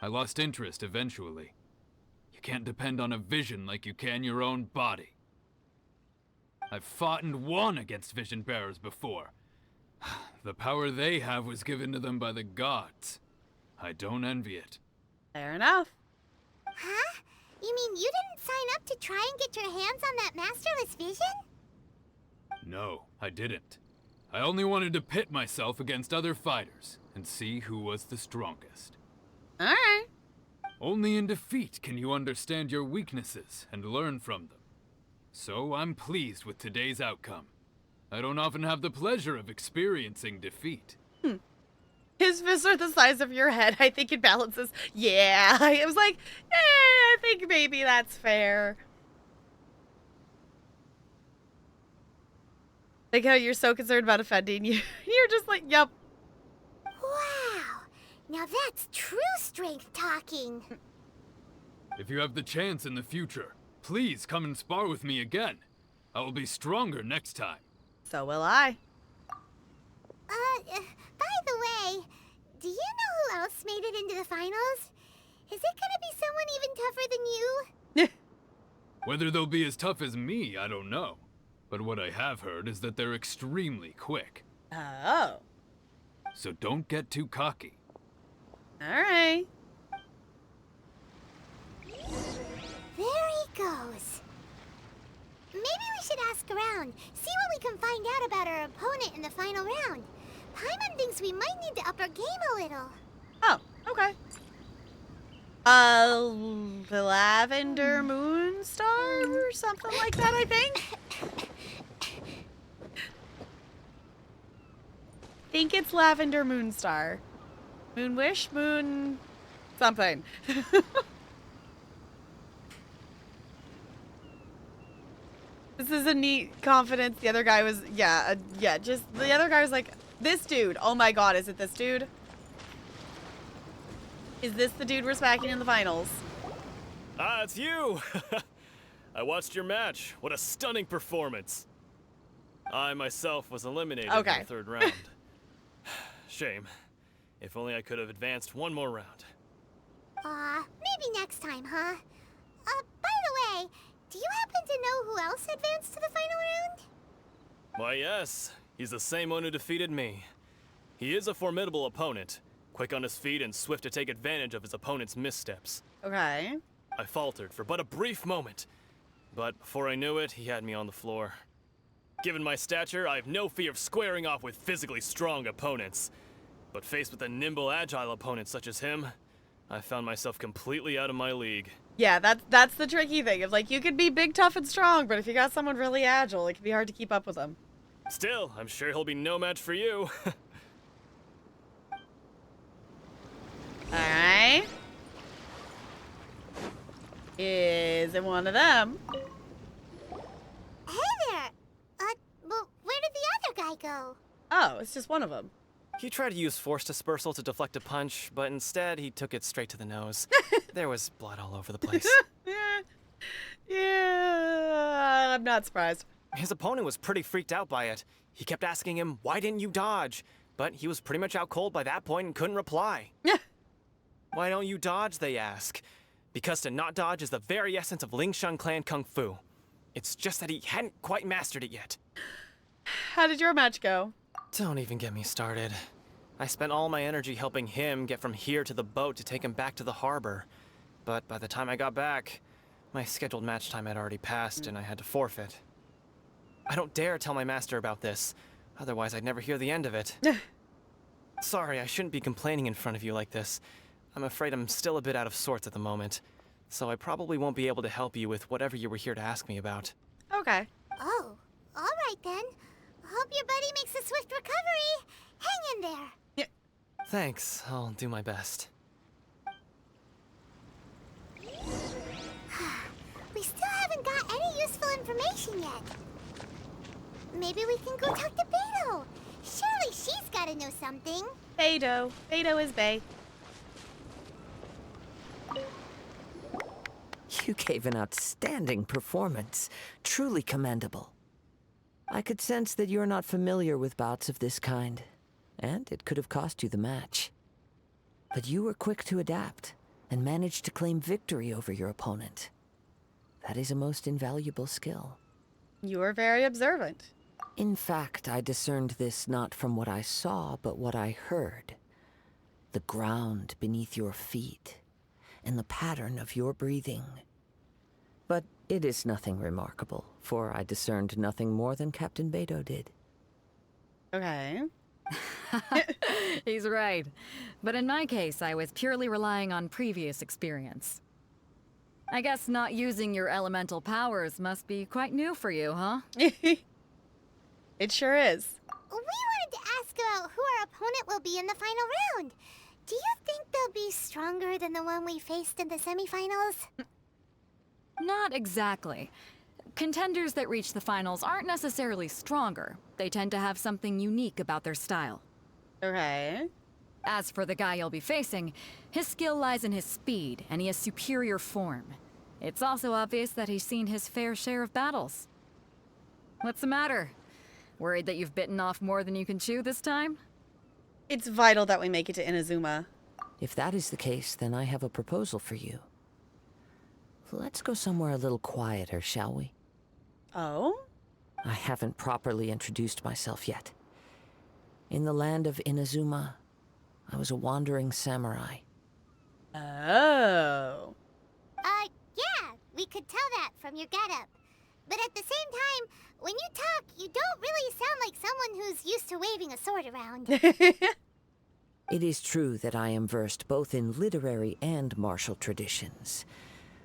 S14: I lost interest eventually. You can't depend on a vision like you can your own body. I've fought and won against vision bearers before. The power they have was given to them by the gods. I don't envy it.
S1: Fair enough.
S3: Huh? You mean you didn't sign up to try and get your hands on that masterless vision?
S14: No, I didn't. I only wanted to pit myself against other fighters and see who was the strongest.
S1: Alright.
S14: Only in defeat can you understand your weaknesses and learn from them. So I'm pleased with today's outcome. I don't often have the pleasure of experiencing defeat.
S1: His fists are the size of your head. I think it balances. Yeah. It was like, I think maybe that's fair. Like how you're so concerned about offending you. You're just like, yep.
S3: Wow. Now that's true strength talking.
S14: If you have the chance in the future, please come and spar with me again. I will be stronger next time.
S1: So will I.
S3: By the way, do you know who else made it into the finals? Is it gonna be someone even tougher than you?
S14: Whether they'll be as tough as me, I don't know. But what I have heard is that they're extremely quick.
S1: Oh.
S14: So don't get too cocky.
S1: Alright.
S3: There he goes. Maybe we should ask around, see what we can find out about our opponent in the final round. Paimon thinks we might need to up our game a little.
S1: Oh, okay. The Lavender Moonstar or something like that, I think. Think it's Lavender Moonstar. Moon Wish? Moon... something. This is a neat confidence. The other guy was... yeah, just... the other guy was like, this dude. Oh my god, is it this dude? Is this the dude we're smacking in the finals?
S8: Ah, it's you! I watched your match. What a stunning performance. I myself was eliminated in the third round. Shame. If only I could have advanced one more round.
S3: Maybe next time, huh? By the way, do you happen to know who else advanced to the final round?
S8: Why, yes. He's the same one who defeated me. He is a formidable opponent, quick on his feet and swift to take advantage of his opponent's missteps.
S1: Okay.
S8: I faltered for but a brief moment, but before I knew it, he had me on the floor. Given my stature, I have no fear of squaring off with physically strong opponents. But faced with a nimble, agile opponent such as him, I found myself completely out of my league.
S1: Yeah, that's the tricky thing. It's like, you could be big, tough, and strong, but if you got someone really agile, it can be hard to keep up with them.
S8: Still, I'm sure he'll be no match for you.
S1: Alright. Is it one of them?
S3: Hey there! Well, where did the other guy go?
S1: Oh, it's just one of them.
S10: He tried to use force dispersal to deflect a punch, but instead he took it straight to the nose. There was blood all over the place.
S1: Yeah, I'm not surprised.
S10: His opponent was pretty freaked out by it. He kept asking him, why didn't you dodge? But he was pretty much out cold by that point and couldn't reply. Why don't you dodge, they ask. Because to not dodge is the very essence of Lingshan clan kung fu. It's just that he hadn't quite mastered it yet.
S1: How did your match go?
S10: Don't even get me started. I spent all my energy helping him get from here to the boat to take him back to the harbor. But by the time I got back, my scheduled match time had already passed and I had to forfeit. I don't dare tell my master about this, otherwise I'd never hear the end of it. Sorry, I shouldn't be complaining in front of you like this. I'm afraid I'm still a bit out of sorts at the moment, so I probably won't be able to help you with whatever you were here to ask me about.
S1: Okay.
S3: Oh, alright then. Hope your buddy makes a swift recovery. Hang in there.
S10: Thanks, I'll do my best.
S3: We still haven't got any useful information yet. Maybe we can go talk to Beto. Surely she's gotta know something.
S1: Beto. Beto is Bay.
S7: You gave an outstanding performance. Truly commendable. I could sense that you're not familiar with bouts of this kind, and it could have cost you the match. But you were quick to adapt, and managed to claim victory over your opponent. That is a most invaluable skill.
S1: You are very observant.
S7: In fact, I discerned this not from what I saw, but what I heard. The ground beneath your feet, and the pattern of your breathing. But it is nothing remarkable, for I discerned nothing more than Captain Beto did.
S1: Okay.
S6: He's right. But in my case, I was purely relying on previous experience. I guess not using your elemental powers must be quite new for you, huh?
S1: It sure is.
S3: We wanted to ask about who our opponent will be in the final round. Do you think they'll be stronger than the one we faced in the semifinals?
S6: Not exactly. Contenders that reach the finals aren't necessarily stronger. They tend to have something unique about their style.
S1: Okay.
S6: As for the guy you'll be facing, his skill lies in his speed, and he has superior form. It's also obvious that he's seen his fair share of battles. What's the matter? Worried that you've bitten off more than you can chew this time?
S1: It's vital that we make it to Inazuma.
S7: If that is the case, then I have a proposal for you. Let's go somewhere a little quieter, shall we?
S1: Oh?
S7: I haven't properly introduced myself yet. In the land of Inazuma, I was a wandering samurai.
S1: Oh.
S3: Yeah, we could tell that from your getup. But at the same time, when you talk, you don't really sound like someone who's used to waving a sword around.
S7: It is true that I am versed both in literary and martial traditions.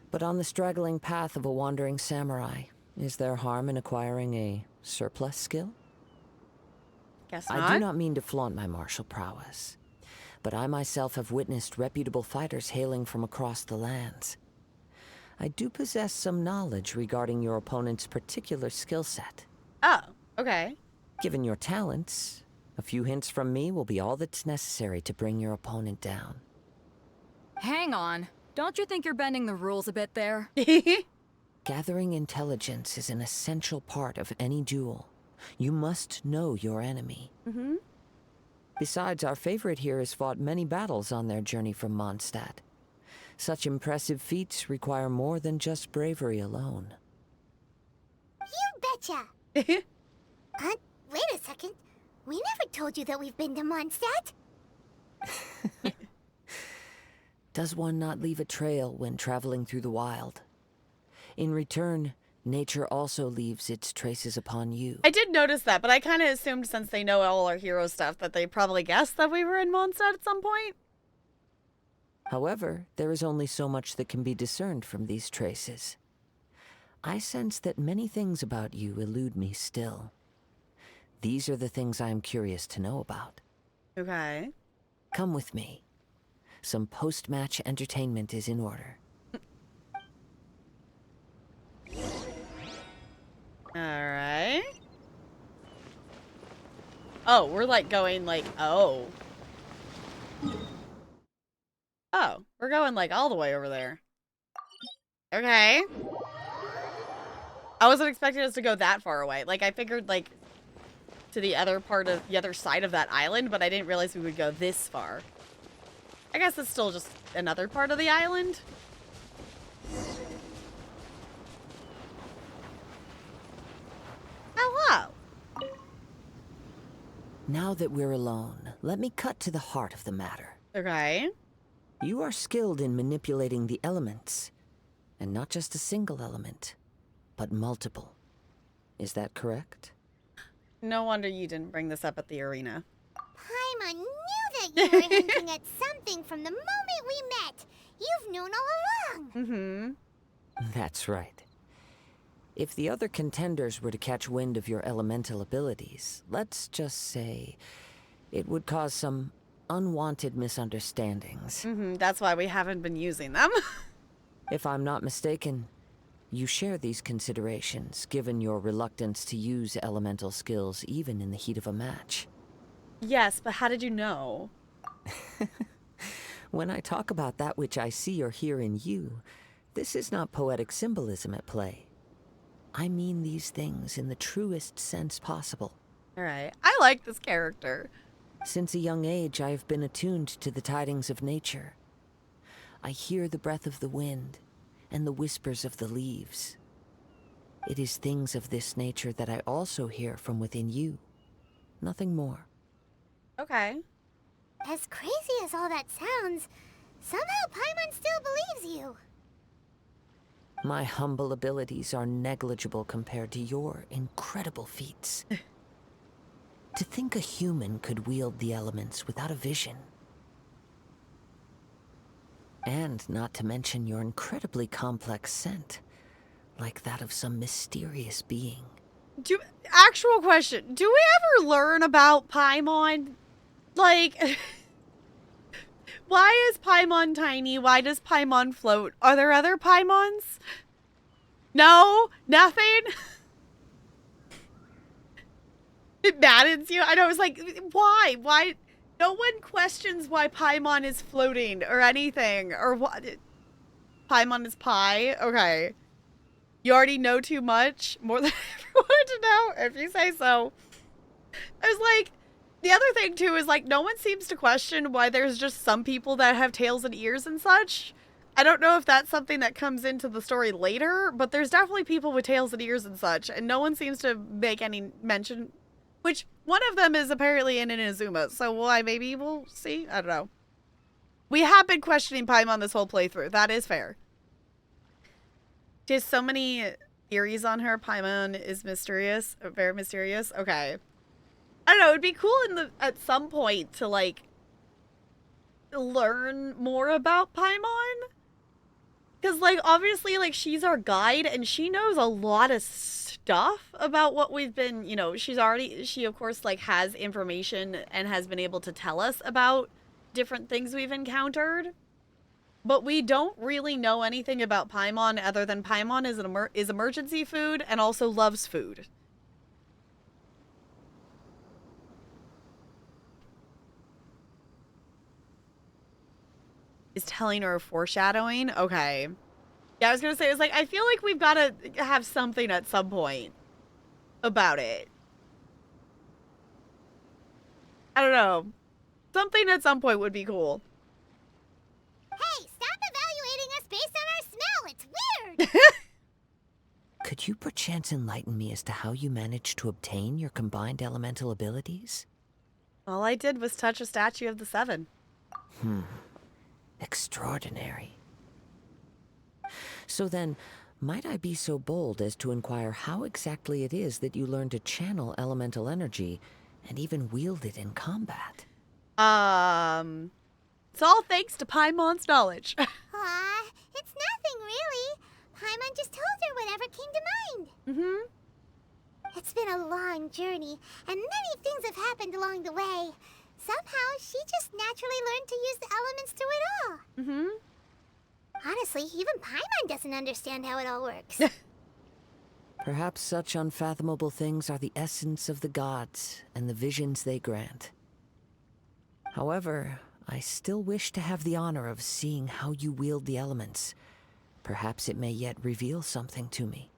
S7: But on the straggling path of a wandering samurai, is there harm in acquiring a surplus skill?
S1: Guess not.
S7: I do not mean to flaunt my martial prowess, but I myself have witnessed reputable fighters hailing from across the lands. I do possess some knowledge regarding your opponent's particular skill set.
S1: Oh, okay.
S7: Given your talents, a few hints from me will be all that's necessary to bring your opponent down.
S6: Hang on. Don't you think you're bending the rules a bit there?
S7: Gathering intelligence is an essential part of any duel. You must know your enemy.
S1: Mm-hmm.
S7: Besides, our favorite here has fought many battles on their journey from Mondstadt. Such impressive feats require more than just bravery alone.
S3: You betcha! Wait a second. We never told you that we've been to Mondstadt.
S7: Does one not leave a trail when traveling through the wild? In return, nature also leaves its traces upon you.
S1: I did notice that, but I kind of assumed since they know all our hero stuff that they probably guessed that we were in Mondstadt at some point.
S7: However, there is only so much that can be discerned from these traces. I sense that many things about you elude me still. These are the things I am curious to know about.
S1: Okay.
S7: Come with me. Some post-match entertainment is in order.
S1: Alright. Oh, we're like going like, oh. Oh, we're going like all the way over there. Okay. I wasn't expecting us to go that far away. Like, I figured like to the other part of the other side of that island, but I didn't realize we would go this far. I guess it's still just another part of the island. Hello.
S7: Now that we're alone, let me cut to the heart of the matter.
S1: Okay.
S7: You are skilled in manipulating the elements. And not just a single element, but multiple. Is that correct?
S1: No wonder you didn't bring this up at the arena.
S3: Paimon knew that you were hinting at something from the moment we met. You've known all along.
S1: Mm-hmm.
S7: That's right. If the other contenders were to catch wind of your elemental abilities, let's just say it would cause some unwanted misunderstandings.
S1: That's why we haven't been using them.
S7: If I'm not mistaken, you share these considerations, given your reluctance to use elemental skills even in the heat of a match.
S1: Yes, but how did you know?
S7: When I talk about that which I see or hear in you, this is not poetic symbolism at play. I mean these things in the truest sense possible.
S1: Alright, I like this character.
S7: Since a young age, I have been attuned to the tidings of nature. I hear the breath of the wind and the whispers of the leaves. It is things of this nature that I also hear from within you. Nothing more.
S1: Okay.
S3: As crazy as all that sounds, somehow Paimon still believes you.
S7: My humble abilities are negligible compared to your incredible feats. To think a human could wield the elements without a vision. And not to mention your incredibly complex scent, like that of some mysterious being.
S1: Actual question, do we ever learn about Paimon? Like, why is Paimon tiny? Why does Paimon float? Are there other Paimons? No? Nothing? It maddens you? I know, I was like, why? Why? No one questions why Paimon is floating or anything. Or what? Paimon is pie? Okay. You already know too much? More than I ever wanted to know, if you say so. I was like, the other thing too is like, no one seems to question why there's just some people that have tails and ears and such. I don't know if that's something that comes into the story later, but there's definitely people with tails and ears and such, and no one seems to make any mention. Which, one of them is apparently in Inazuma, so why maybe we'll see? I don't know. We have been questioning Paimon this whole playthrough. That is fair. She has so many theories on her. Paimon is mysterious. Very mysterious. Okay. I don't know, it'd be cool at some point to, like, learn more about Paimon. Because, like, obviously, like, she's our guide, and she knows a lot of stuff about what we've been, you know, she, of course, like, has information and has been able to tell us about different things we've encountered. But we don't really know anything about Paimon other than Paimon is emergency food and also loves food. Is telling her foreshadowing? Okay. Yeah, I was gonna say, it's like, I feel like we've gotta have something at some point about it. I don't know. Something at some point would be cool.
S3: Hey, stop evaluating us based on our smell. It's weird.
S7: Could you perchance enlighten me as to how you managed to obtain your combined elemental abilities?
S1: All I did was touch a statue of the Seven.
S7: Extraordinary. So then, might I be so bold as to inquire how exactly it is that you learned to channel elemental energy and even wield it in combat?
S1: It's all thanks to Paimon's knowledge.
S3: Aw, it's nothing really. Paimon just told her whatever came to mind. It's been a long journey, and many things have happened along the way. Somehow, she just naturally learned to use the elements through it all. Honestly, even Paimon doesn't understand how it all works.
S7: Perhaps such unfathomable things are the essence of the gods and the visions they grant. However, I still wish to have the honor of seeing how you wield the elements. Perhaps it may yet reveal something to me.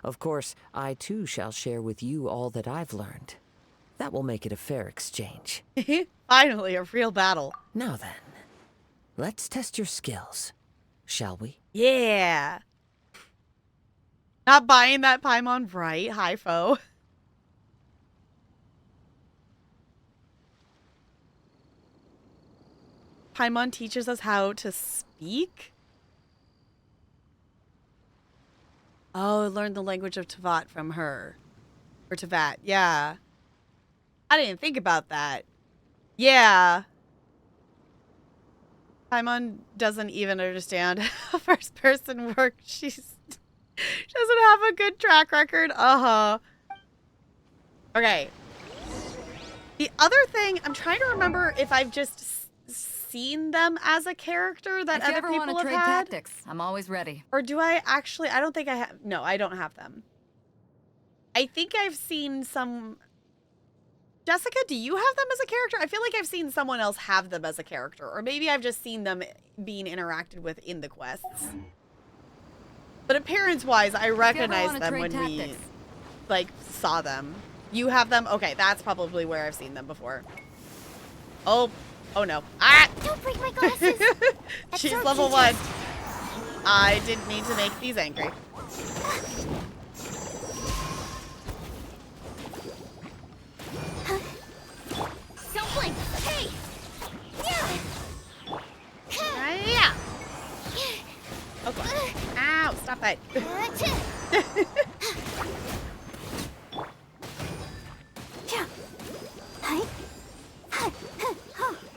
S7: Of course, I too shall share with you all that I've learned. That will make it a fair exchange.
S1: Finally, a real battle.
S7: Now then, let's test your skills, shall we?
S1: Yeah. Not buying that Paimon, right? Hi, foe. Paimon teaches us how to speak? Oh, learn the language of Tevat from her. Or Tevat, yeah. I didn't think about that. Yeah. Paimon doesn't even understand how first person works. She doesn't have a good track record. Okay. The other thing, I'm trying to remember if I've just seen them as a character that
S6: If you
S1: other
S6: ever want
S1: people
S6: to
S1: have
S6: trade
S1: had.
S6: tactics, I'm always ready.
S1: Or do I actually? I don't think I have. No, I don't have them. I think I've seen some. Jessica, do you have them as a character? I feel like I've seen someone else have them as a character. Or maybe I've just seen them being interacted with in the quests. But appearance-wise, I recognize them when we, like, saw them. You have them? Okay, that's probably where I've seen them before. Oh. Oh, no. Ah!
S3: Don't break my glasses!
S1: She's level 1. I didn't mean to make these angry.
S3: Don't blink! Hey!
S1: Yeah! Okay. Ow! Stop that.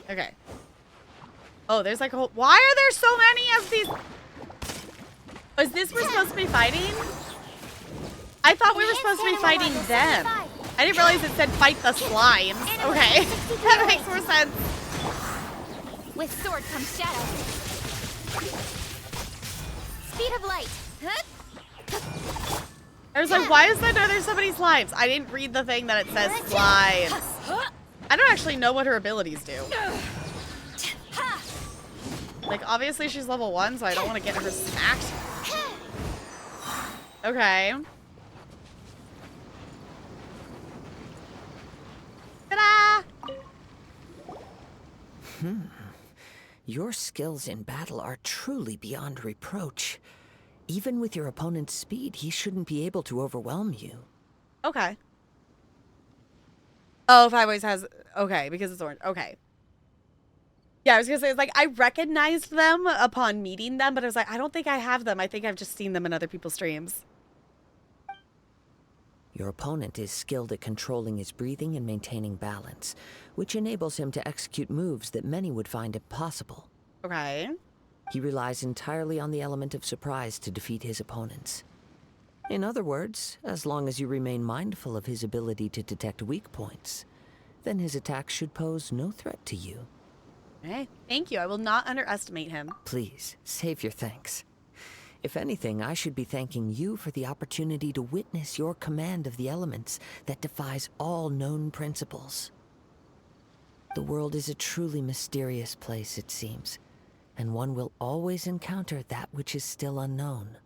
S1: Okay. Oh, there's like a whole... Why are there so many of these? Is this we're supposed to be fighting? I thought we were supposed to be fighting them. I didn't realize it said fight the slimes. Okay. That makes more sense.
S3: With sword comes shadow. Speed of light.
S1: I was like, why is there's so many slimes? I didn't read the thing that it says slimes. I don't actually know what her abilities do. Like, obviously she's level 1, so I don't want to get her smacked. Okay. Ta-da!
S7: Your skills in battle are truly beyond reproach. Even with your opponent's speed, he shouldn't be able to overwhelm you.
S1: Okay. Oh, Five Ways has... Okay, because it's orange. Okay. Yeah, I was going to say, it's like, I recognized them upon meeting them, but I was like, I don't think I have them. I think I've just seen them in other people's streams.
S7: Your opponent is skilled at controlling his breathing and maintaining balance, which enables him to execute moves that many would find impossible.
S1: Okay.
S7: He relies entirely on the element of surprise to defeat his opponents. In other words, as long as you remain mindful of his ability to detect weak points, then his attacks should pose no threat to you.
S1: Hey, thank you. I will not underestimate him.
S7: Please, save your thanks. If anything, I should be thanking you for the opportunity to witness your command of the elements that defies all known principles. The world is a truly mysterious place, it seems, and one will always encounter that which is still unknown.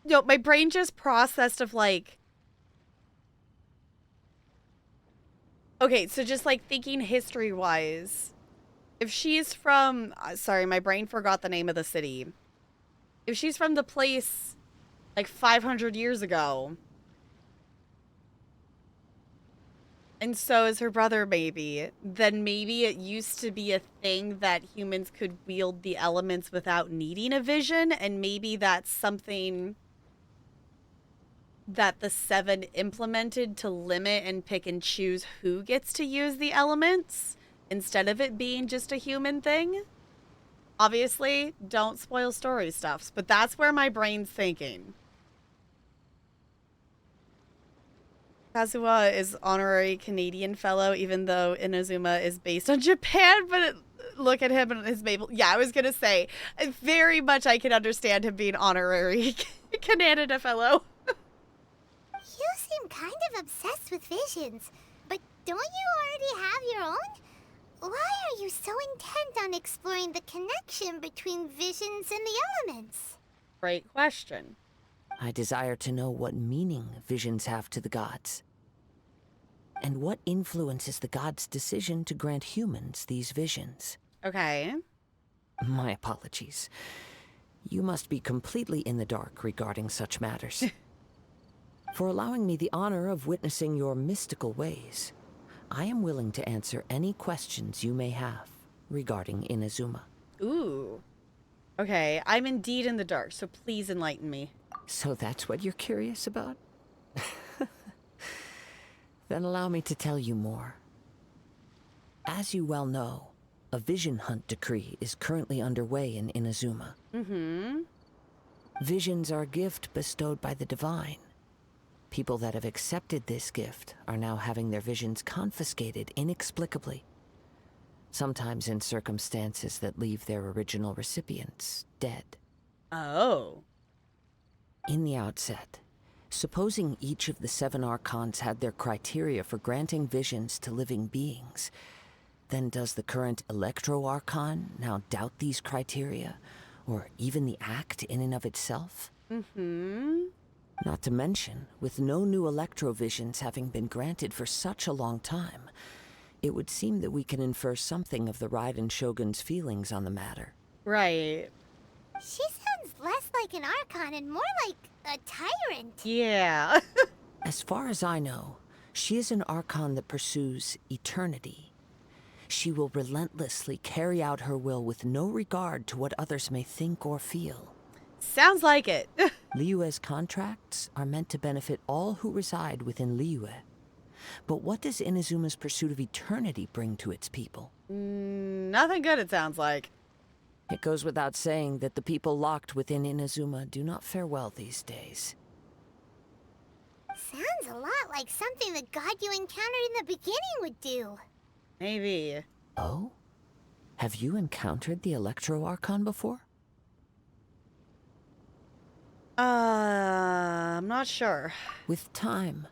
S1: Yo, my brain just processed of like... Okay, so just like thinking history-wise, if she's from... sorry, my brain forgot the name of the city. If she's from the place like 500 years ago, and so is her brother maybe, then maybe it used to be a thing that humans could wield the elements without needing a vision, and maybe that's something that the Seven implemented to limit and pick and choose who gets to use the elements instead of it being just a human thing. Obviously, don't spoil story stuffs, but that's where my brain's thinking. Kazuha is honorary Canadian fellow, even though Inazuma is based on Japan, but look at him and his Mabel. Yeah, I was going to say, very much I can understand him being honorary Canada fellow.
S3: You seem kind of obsessed with visions, but don't you already have your own? Why are you so intent on exploring the connection between visions and the elements?
S1: Great question.
S7: I desire to know what meaning visions have to the gods, and what influences the gods' decision to grant humans these visions.
S1: Okay.
S7: My apologies. You must be completely in the dark regarding such matters. For allowing me the honor of witnessing your mystical ways, I am willing to answer any questions you may have regarding Inazuma.
S1: Ooh. Okay, I'm indeed in the dark, so please enlighten me.
S7: So that's what you're curious about? Then allow me to tell you more. As you well know, a vision hunt decree is currently underway in Inazuma.
S1: Mm-hmm.
S7: Visions are a gift bestowed by the divine, People that have accepted this gift are now having their visions confiscated inexplicably. Sometimes in circumstances that leave their original recipients dead.
S1: Oh.
S7: In the outset, supposing each of the 7 Archons had their criteria for granting visions to living beings, then does the current Electro Archon now doubt these criteria, or even the act in and of itself?
S1: Mm-hmm.
S7: Not to mention, with no new Electrovisions having been granted for such a long time, it would seem that we can infer something of the Raiden Shogun's feelings on the matter.
S1: Right.
S3: She sounds less like an Archon and more like a tyrant.
S1: Yeah.
S7: As far as I know, she is an Archon that pursues eternity. She will relentlessly carry out her will with no regard to what others may think or feel.
S1: Sounds like it.
S7: Liyue's contracts are meant to benefit all who reside within Liyue. But what does Inazuma's pursuit of eternity bring to its people?
S1: Nothing good, it sounds like.
S7: It goes without saying that the people locked within Inazuma do not fare well these days.
S3: Sounds a lot like something the god you encountered in the beginning would do.
S1: Maybe.
S7: Oh? Have you encountered the Electro Archon before?
S1: I'm not sure.
S7: With time,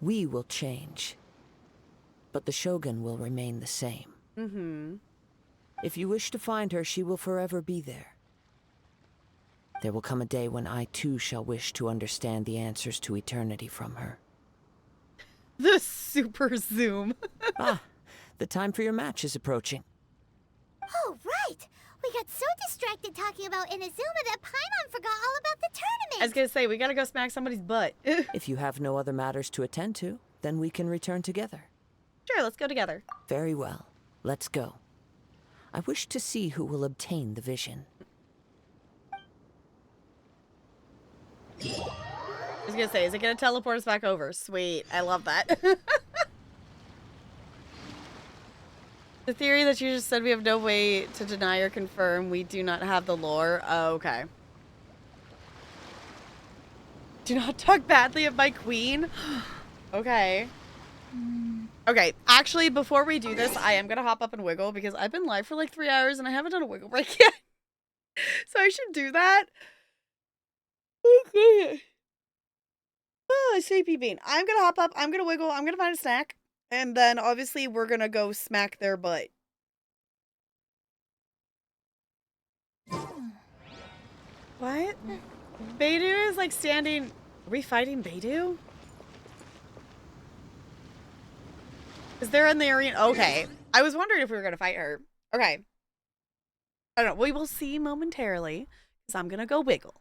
S7: we will change. But the Shogun will remain the same.
S1: Mm-hmm.
S7: If you wish to find her, she will forever be there. There will come a day when I too shall wish to understand the answers to eternity from her.
S1: The super zoom.
S7: The time for your match is approaching.
S3: Oh, right! We got so distracted talking about Inazuma that Paimon forgot all about the tournament!
S1: I was gonna say, we gotta go smack somebody's butt.
S7: If you have no other matters to attend to, then we can return together.
S1: Sure, let's go together.
S7: Very well. Let's go. I wish to see who will obtain the vision.
S1: I was gonna say, is it gonna teleport us back over? Sweet, I love that. The theory that you just said we have no way to deny or confirm we do not have the lore. Oh, okay. Do not talk badly of my queen. Okay. Okay, actually, before we do this, I am gonna hop up and wiggle because I've been live for like 3 hours and I haven't done a wiggle break yet. So I should do that. Okay. Oh, sleepy bean. I'm gonna hop up, I'm gonna wiggle, I'm gonna find a snack. And then, obviously, we're gonna go smack their butt. What? Beidou is, like, standing... Are we fighting Beidou? Is there in the arena? Okay. I was wondering if we were gonna fight her. Okay. I don't know. We will see momentarily. Because I'm gonna go wiggle.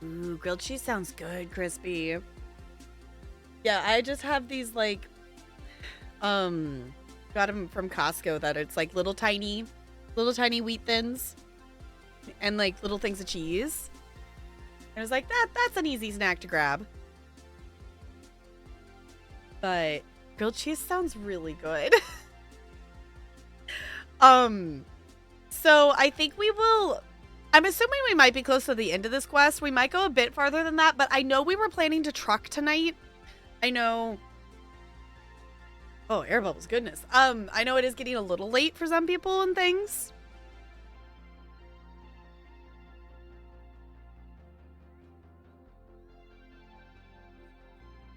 S1: Ooh, grilled cheese sounds good, crispy. Yeah, I just have these like, got them from Costco that it's like little tiny wheat thins and like little things of cheese. And I was like, that's an easy snack to grab. But grilled cheese sounds really good. So I think I'm assuming we might be close to the end of this quest. We might go a bit farther than that, but I know we were planning to truck tonight. I know. Oh, air bubbles, goodness. I know it is getting a little late for some people and things.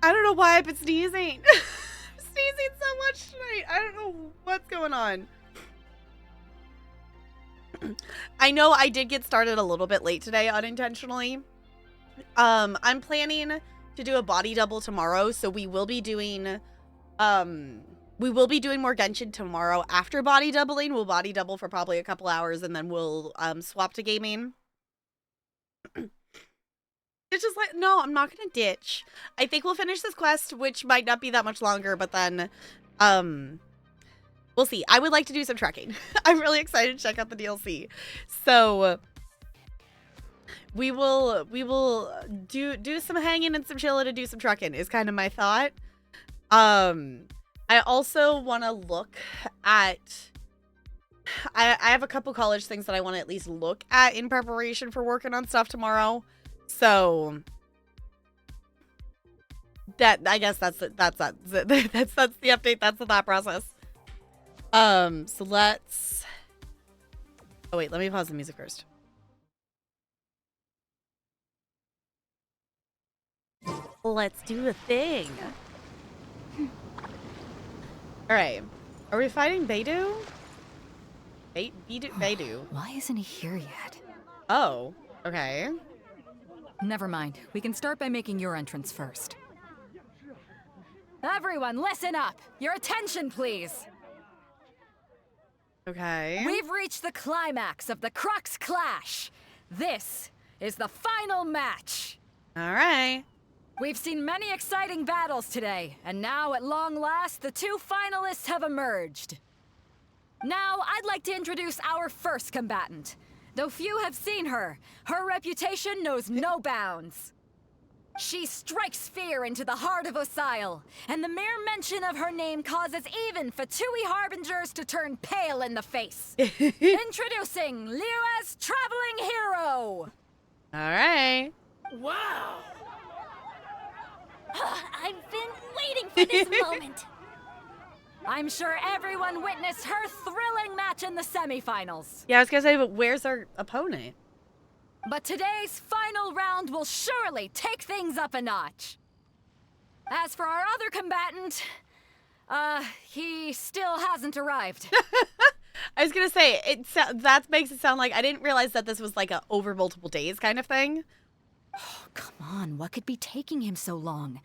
S1: I don't know why I've been sneezing. I'm sneezing so much tonight. I don't know what's going on. I know I did get started a little bit late today unintentionally. I'm planning to do a body double tomorrow, so we will be doing more Genshin tomorrow after body doubling. We'll body double for probably a couple hours and then we'll swap to gaming. It's just like, no, I'm not gonna ditch. I think we'll finish this quest, which might not be that much longer, but then we'll see. I would like to do some trekking. I'm really excited to check out the DLC. So we will do some hanging and some chilling and do some trekking is kind of my thought. I also want to look at I have a couple college things that I want to at least look at in preparation for working on stuff tomorrow. So that, I guess that's the update. That's the thought process. So let's, oh wait, let me pause the music first. Let's do a thing. All right. Are we fighting Beidou? Beidou.
S6: Why isn't he here yet?
S1: Oh, okay.
S6: Never mind. We can start by making your entrance first. Everyone, listen up! Your attention, please!
S1: Okay.
S6: We've reached the climax of the Crux Clash. This is the final match.
S1: All right.
S6: We've seen many exciting battles today, and now at long last, the two finalists have emerged. Now, I'd like to introduce our first combatant. Though few have seen her, her reputation knows no bounds. She strikes fear into the heart of Osile, and the mere mention of her name causes even Fatui Harbingers to turn pale in the face. Introducing Liyue's Traveling Hero!
S1: Alright.
S3: Wow! I've been waiting for this moment.
S6: I'm sure everyone witnessed her thrilling match in the semifinals.
S1: Yeah, I was gonna say, but where's our opponent?
S6: But today's final round will surely take things up a notch. As for our other combatant, he still hasn't arrived.
S1: I was gonna say, that makes it sound like I didn't realize that this was like a over multiple days kind of thing.
S6: Oh, come on, what could be taking him so long?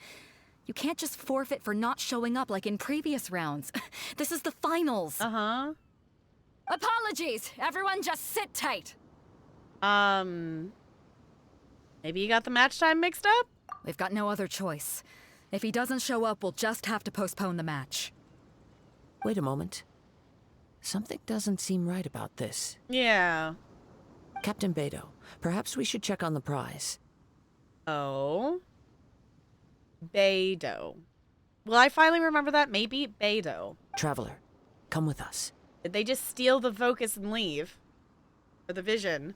S6: You can't just forfeit for not showing up like in previous rounds. This is the finals.
S1: Uh-huh.
S6: Apologies, everyone just sit tight.
S1: Maybe you got the match time mixed up?
S6: We've got no other choice. If he doesn't show up, we'll just have to postpone the match.
S7: Wait a moment. Something doesn't seem right about this.
S1: Yeah.
S7: Captain Beidou, perhaps we should check on the prize.
S1: Oh. Beidou. Will I finally remember that? Maybe Beidou.
S7: Traveler, come with us.
S1: Did they just steal the focus and leave? Or the vision?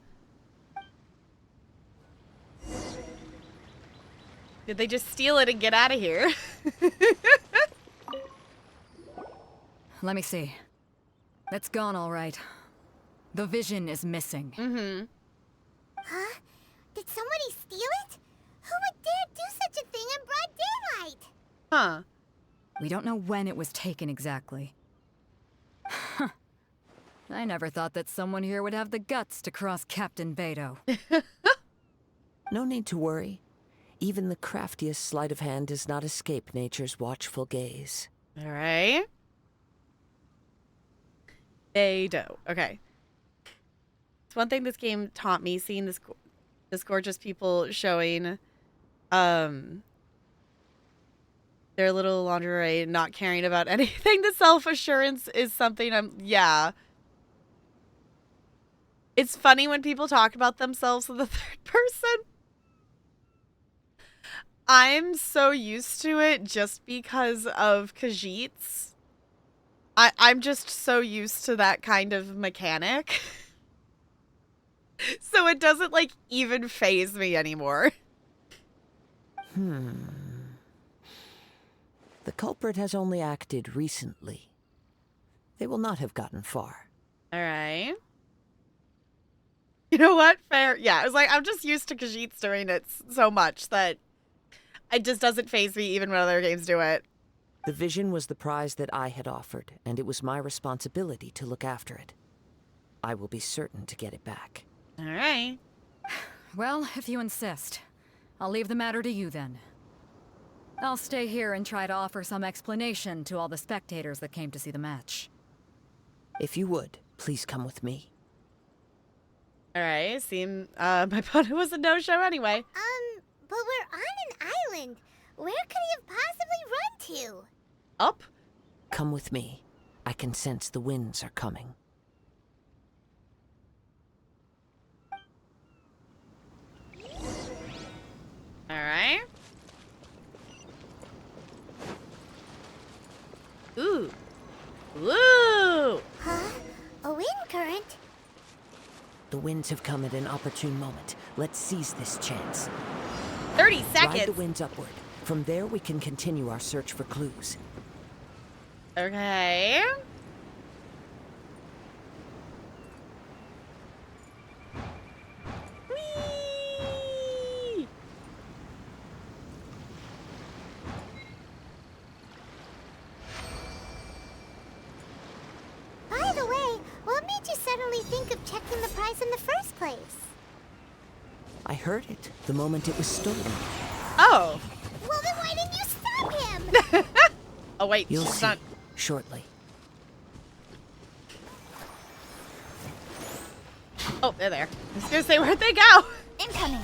S1: Did they just steal it and get out of here?
S6: Let me see. It's gone all right. The vision is missing.
S1: Mm-hmm.
S3: Huh? Did somebody steal it? Who would dare do such a thing in broad daylight?
S1: Huh.
S6: We don't know when it was taken exactly. I never thought that someone here would have the guts to cross Captain Beidou.
S7: No need to worry. Even the craftiest sleight of hand does not escape nature's watchful gaze.
S1: All right. Beidou. Okay. It's one thing this game taught me, seeing this Just gorgeous people showing their little lingerie, not caring about anything. The self-assurance is something yeah. It's funny when people talk about themselves in the third person. I'm so used to it just because of Khajiit's. I'm just so used to that kind of mechanic. So it doesn't, like, even faze me anymore.
S7: The culprit has only acted recently. They will not have gotten far.
S1: All right. You know what? Fair. Yeah, I was like, I'm just used to Khajiit's doing it so much that it just doesn't faze me even when other games do it.
S7: The vision was the prize that I had offered, and it was my responsibility to look after it. I will be certain to get it back.
S1: All right.
S6: Well, if you insist, I'll leave the matter to you then. I'll stay here and try to offer some explanation to all the spectators that came to see the match.
S7: If you would, please come with me.
S1: All right. My opponent was a no-show anyway.
S3: But we're on an island. Where could he have possibly run to?
S1: Up?
S7: Come with me. I can sense the winds are coming.
S1: All right. Ooh. Woo!
S3: Huh? A wind current?
S7: The winds have come at an opportune moment. Let's seize this chance.
S1: 30 seconds.
S7: Ride the winds upward. From there, we can continue our search for clues.
S1: Okay. Whee!
S3: By the way, what made you suddenly think of checking the prize in the first place?
S7: I heard it the moment it was stolen.
S1: Oh.
S3: Well, then why didn't you stop him?
S1: Oh, wait.
S7: You'll
S1: she's
S7: see
S1: not...
S7: shortly.
S1: Oh, they're there. I was going to say, where'd they go?
S3: Incoming.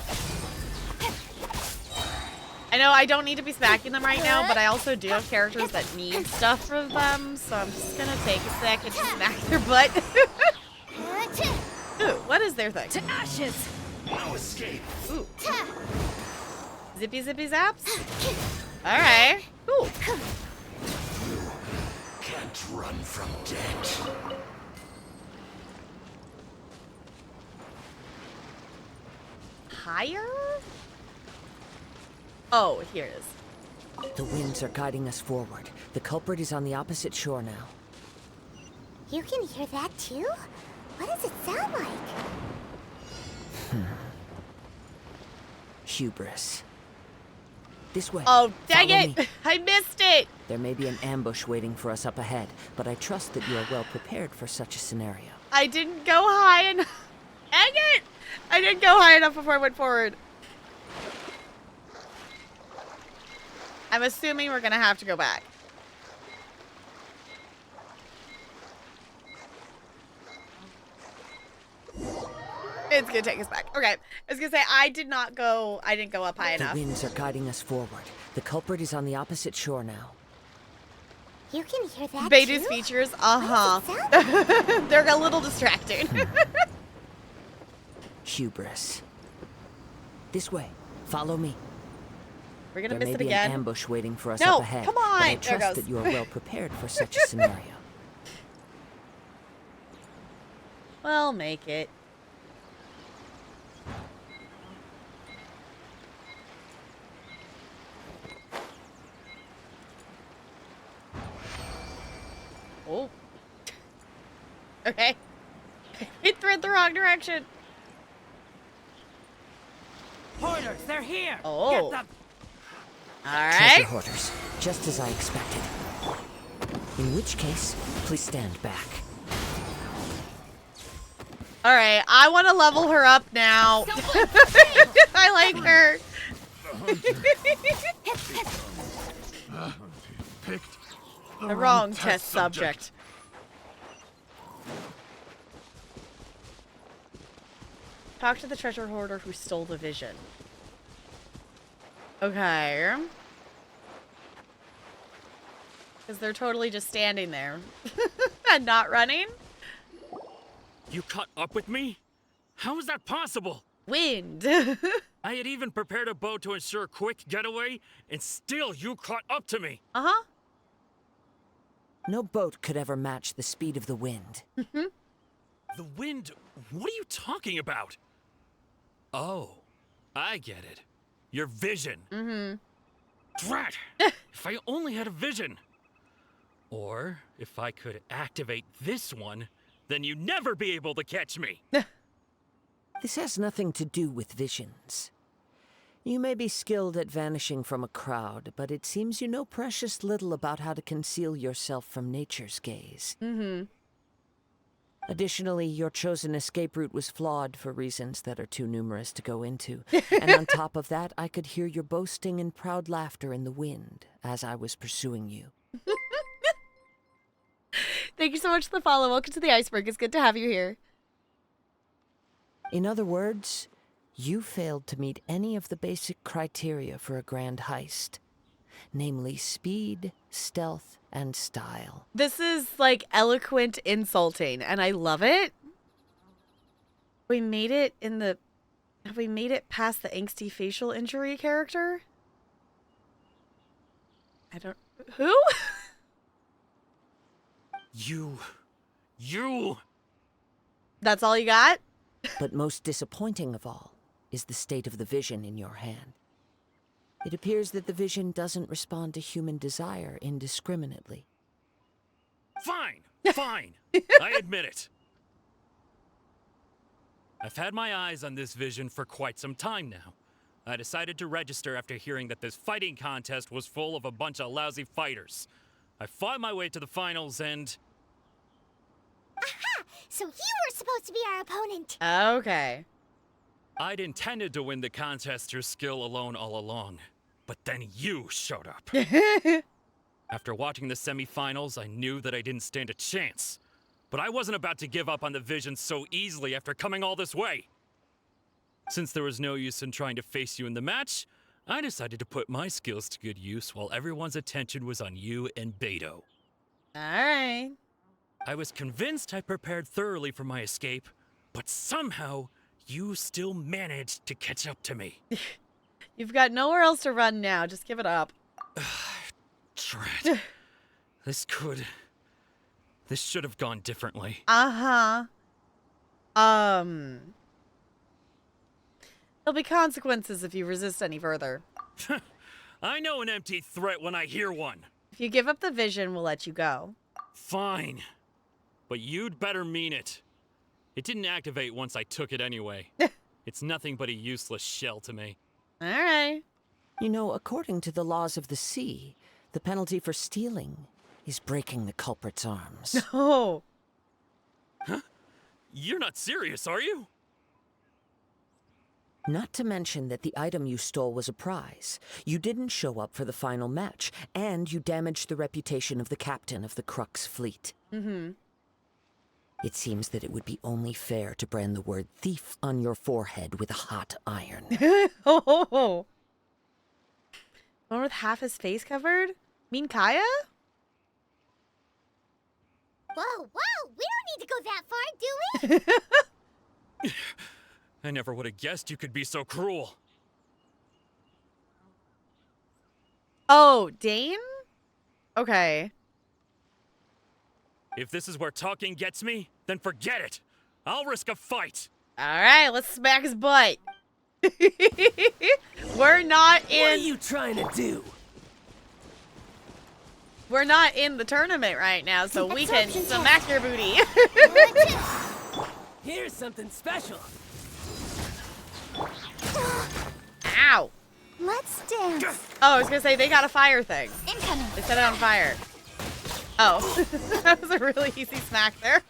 S1: I know I don't need to be smacking them right now, but I also do have characters that need stuff for them, so I'm just going to take a second to smack their butt. Ooh, what is their thing?
S13: To ashes!
S2: No escape.
S1: Ooh. Zippy zippy zaps? Alright. Ooh.
S2: Can't run from death.
S1: Higher? Oh, here it is.
S7: The winds are guiding us forward. The culprit is on the opposite shore now.
S3: You can hear that too? What does it sound like?
S7: Hubris. This way.
S1: Oh, dang
S7: Follow
S1: it!
S7: me.
S1: I missed it!
S7: There may be an ambush waiting for us up ahead, but I trust that you are well prepared for such a scenario.
S1: I didn't go high enough. Dang it! I didn't go high enough before I went forward. I'm assuming we're gonna have to go back. It's gonna take us back. Okay. I was gonna say I didn't go up high enough.
S7: The winds are guiding us forward. The culprit is on the opposite shore now.
S3: You can hear that
S1: Beta's
S3: too?
S1: features,
S3: What does it sound like?
S1: They're a little distracting.
S7: Hubris. This way. Follow me.
S1: We're gonna
S7: There
S1: miss
S7: may
S1: it
S7: be
S1: again.
S7: an ambush waiting for us
S1: No,
S7: up ahead.
S1: come
S7: But I
S1: on. There it
S7: trust
S1: goes.
S7: that you are well prepared for such a scenario.
S1: Well, make it. Oh. Okay. It thread the wrong direction.
S15: Hoarders, they're here!
S1: Oh.
S15: Get them!
S7: Treasure
S1: Alright.
S7: hoarders, just as I expected. In which case, please stand back.
S1: Alright, I want to level her up now. I like her.
S2: Picked
S1: The wrong test subject. Talk to the treasure hoarder who stole the vision. Okay. Because they're totally just standing there. And not running.
S16: You caught up with me? How is that possible?
S1: Wind.
S16: I had even prepared a boat to ensure a quick getaway, and still you caught up to me.
S1: Uh-huh.
S7: No boat could ever match the speed of the wind.
S16: The wind? What are you talking about? Oh, I get it. Your vision. Drat! If I only had a vision. Or if I could activate this one, then you'd never be able to catch me.
S7: This has nothing to do with visions. You may be skilled at vanishing from a crowd, but it seems you know precious little about how to conceal yourself from nature's gaze. Additionally, your chosen escape route was flawed for reasons that are too numerous to go into. And on top of that, I could hear your boasting and proud laughter in the wind as I was pursuing you.
S1: Thank you so much for the follow. Welcome to the iceberg. It's good to have you here.
S7: In other words, you failed to meet any of the basic criteria for a grand heist. Namely speed, stealth, and style.
S1: This is like eloquent insulting, and I love it. We made it in the... Have we made it past the angsty facial injury character? I don't... Who?
S16: You...
S1: That's all you got?
S7: But most disappointing of all is the state of the vision in your hand. It appears that the vision doesn't respond to human desire indiscriminately.
S16: Fine, fine. I admit it. I've had my eyes on this vision for quite some time now. I decided to register after hearing that this fighting contest was full of a bunch of lousy fighters. I fought my way to the finals and...
S3: Aha! So you were supposed to be our opponent.
S1: Okay.
S16: I'd intended to win the contest through skill alone all along. But then you showed up. After watching the semifinals, I knew that I didn't stand a chance. But I wasn't about to give up on the vision so easily after coming all this way. Since there was no use in trying to face you in the match, I decided to put my skills to good use while everyone's attention was on you and Beto.
S1: Alright.
S16: I was convinced I prepared thoroughly for my escape, but somehow you still managed to catch up to me.
S1: You've got nowhere else to run now. Just give it up.
S16: Drat. This should have gone differently.
S1: Uh-huh. There'll be consequences if you resist any further.
S16: I know an empty threat when I hear one.
S1: If you give up the vision, we'll let you go.
S16: Fine. But you'd better mean it. It didn't activate once I took it anyway. It's nothing but a useless shell to me.
S1: Alright.
S7: You know, according to the laws of the sea, the penalty for stealing is breaking the culprit's arms.
S1: No.
S16: Huh? You're not serious, are you?
S7: Not to mention that the item you stole was a prize. You didn't show up for the final match, and you damaged the reputation of the captain of the Crux fleet. It seems that it would be only fair to brand the word thief on your forehead with a hot iron.
S1: Oh. One with half his face covered? Mean Kaya?
S3: Whoa, whoa! We don't need to go that far, do we?
S16: I never would have guessed you could be so cruel.
S1: Oh, Dane? Okay.
S16: If this is where talking gets me, then forget it. I'll risk a fight.
S1: Alright, let's smack his butt. We're not in...
S15: What are you trying to do?
S1: We're not in the tournament right now, so we can smack your booty.
S15: Here's something special.
S1: Ow.
S3: Let's dance.
S1: Oh, I was gonna say, they got a fire thing.
S3: Incoming.
S1: They set it on fire. Oh. That was a really easy smack there.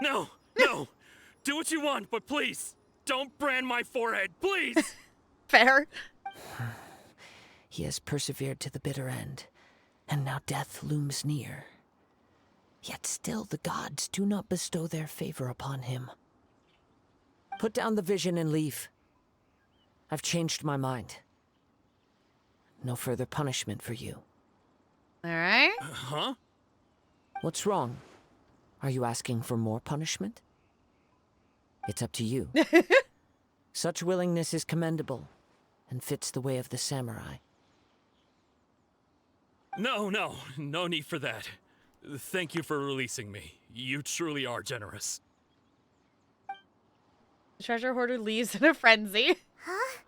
S16: No, no. Do what you want, but please, don't brand my forehead, please.
S1: Fair.
S7: He has persevered to the bitter end, and now death looms near. Yet still the gods do not bestow their favor upon him. Put down the vision and leave. I've changed my mind. No further punishment for you.
S1: All right.
S16: Huh?
S7: What's wrong? Are you asking for more punishment? It's up to you. Such willingness is commendable and fits the way of the samurai.
S16: No need for that. Thank you for releasing me. You truly are generous.
S1: The treasure hoarder leaves in a frenzy.
S3: Huh?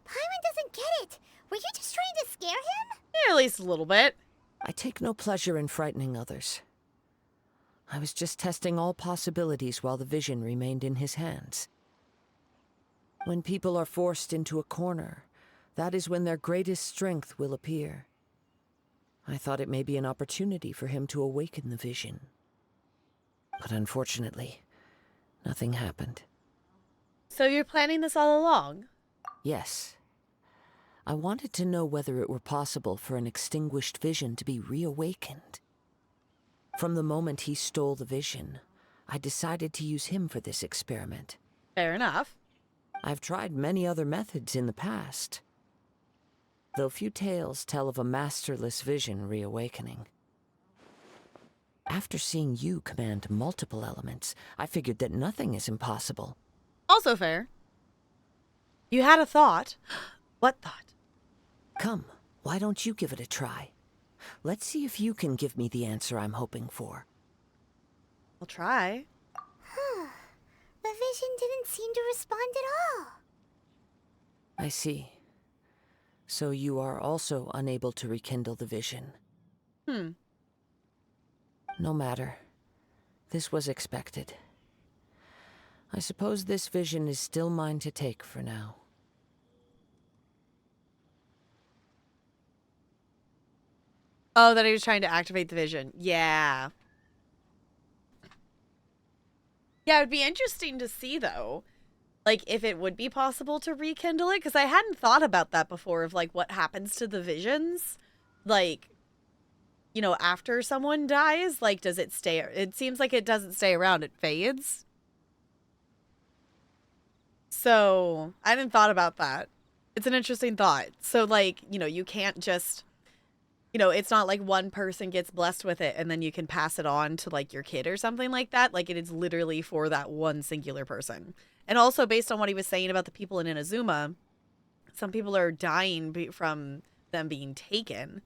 S3: Paimon doesn't get it. Were you just trying to scare him?
S1: Yeah, at least a little bit.
S7: I take no pleasure in frightening others. I was just testing all possibilities while the vision remained in his hands. When people are forced into a corner, that is when their greatest strength will appear. I thought it may be an opportunity for him to awaken the vision. But unfortunately, nothing happened.
S1: So you're planning this all along?
S7: Yes. I wanted to know whether it were possible for an extinguished vision to be reawakened. From the moment he stole the vision, I decided to use him for this experiment.
S1: Fair enough.
S7: I've tried many other methods in the past, though few tales tell of a masterless vision reawakening. After seeing you command multiple elements, I figured that nothing is impossible.
S1: Also fair. You had a thought. What thought?
S7: Come, why don't you give it a try? Let's see if you can give me the answer I'm hoping for.
S1: I'll try.
S3: The vision didn't seem to respond at all.
S7: I see. So you are also unable to rekindle the vision. No matter. This was expected. I suppose this vision is still mine to take for now.
S1: Oh, that he was trying to activate the vision. Yeah. Yeah, it would be interesting to see, though, like, if it would be possible to rekindle it, because I hadn't thought about that before, of, like, what happens to the visions. Like, you know, after someone dies, like, does it stay? It seems like it doesn't stay around. It fades. So, I hadn't thought about that. It's an interesting thought. So, like, you know, you can't just... You know, it's not like one person gets blessed with it and then you can pass it on to, like, your kid or something like that. Like, it is literally for that one singular person. And also, based on what he was saying about the people in Inazuma, some people are dying from them being taken.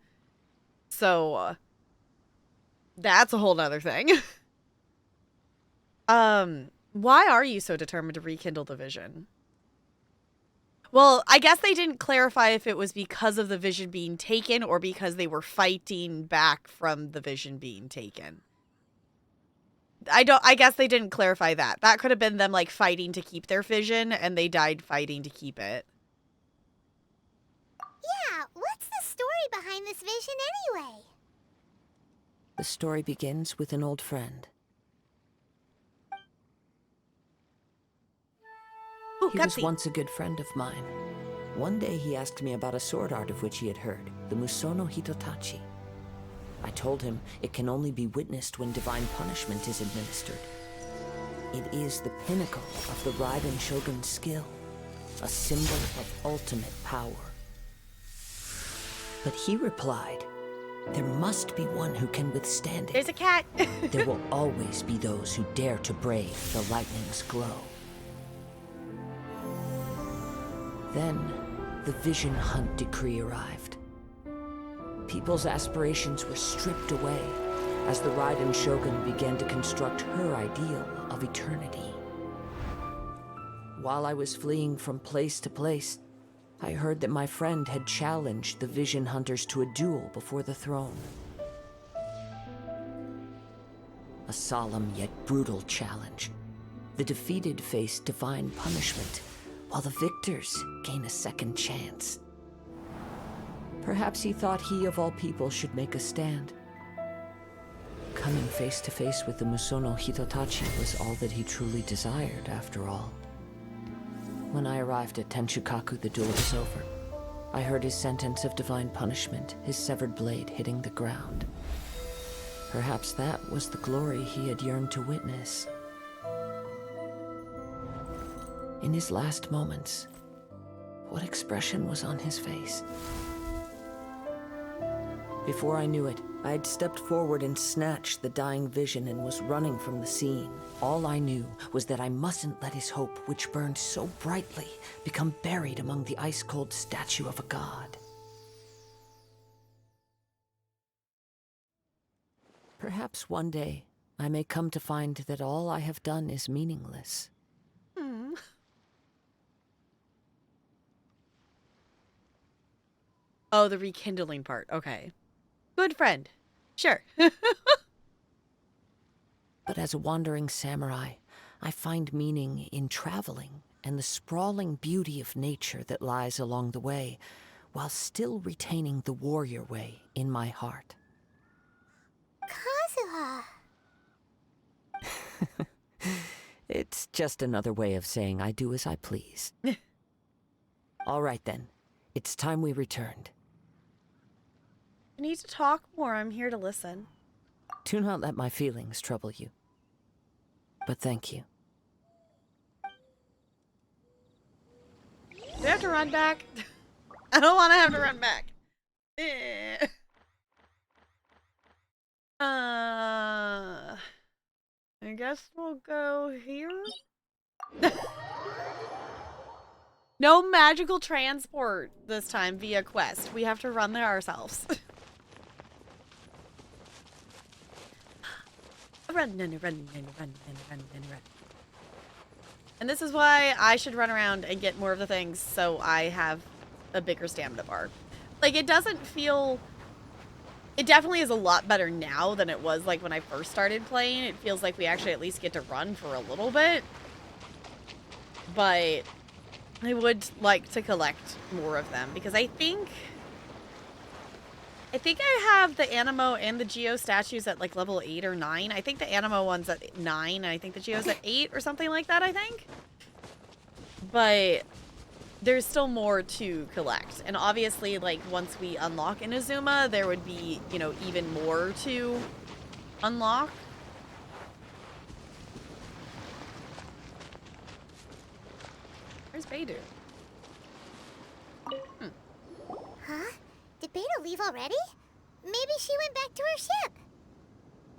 S1: So, that's a whole nother thing. Why are you so determined to rekindle the vision? Well, I guess they didn't clarify if it was because of the vision being taken or because they were fighting back from the vision being taken. I guess they didn't clarify that. That could have been them, like, fighting to keep their vision, and they died fighting to keep it.
S3: Yeah, what's the story behind this vision anyway?
S7: The story begins with an old friend.
S1: Ooh,
S7: he was once a good friend of mine. One day he asked me about a sword art of which he had heard, the Musono Hitotachi. I told him it can only be witnessed when divine punishment is administered. It is the pinnacle of the Raiden Shogun's skill, a symbol of ultimate power. But he replied, there must be one who can withstand it.
S1: There's a cat.
S7: There will always be those who dare to brave the lightning's glow. Then, the Vision Hunt decree arrived. People's aspirations were stripped away as the Raiden Shogun began to construct her ideal of eternity. While I was fleeing from place to place, I heard that my friend had challenged the Vision Hunters to a duel before the throne. A solemn yet brutal challenge. The defeated face divine punishment, while the victors gain a second chance. Perhaps he thought he of all people should make a stand. Coming face to face with the Musono Hitotachi was all that he truly desired, after all. When I arrived at Tenshukaku, the duel was over. I heard his sentence of divine punishment, his severed blade hitting the ground. Perhaps that was the glory he had yearned to witness. In his last moments, what expression was on his face? Before I knew it, I'd stepped forward and snatched the dying vision and was running from the scene. All I knew was that I mustn't let his hope, which burned so brightly, become buried among the ice-cold statue of a god. Perhaps one day, I may come to find that all I have done is meaningless.
S1: Oh, the rekindling part. Okay. Good friend. Sure.
S7: But as a wandering samurai, I find meaning in traveling and the sprawling beauty of nature that lies along the way, while still retaining the warrior way in my heart.
S3: Kazuha.
S7: It's just another way of saying I do as I please. All right then, it's time we returned.
S1: I need to talk more. I'm here to listen.
S7: Do not let my feelings trouble you. But thank you.
S1: Do I have to run back? I don't want to have to run back. I guess we'll go here. No magical transport this time via quest. We have to run there ourselves. Run. And this is why I should run around and get more of the things so I have a bigger stamina bar. Like, it doesn't feel... It definitely is a lot better now than it was, like, when I first started playing. It feels like we actually at least get to run for a little bit. But I would like to collect more of them, because I think I have the Animo and the Geo statues at, like, level 8 or 9. I think the Animo one's at 9, and I think the Geo's at 8 or something like that, I think. But there's still more to collect. And obviously, like, once we unlock Inazuma, there would be, you know, even more to unlock. Where's Beidou?
S3: Huh? Did Beidou leave already? Maybe she went back to her ship.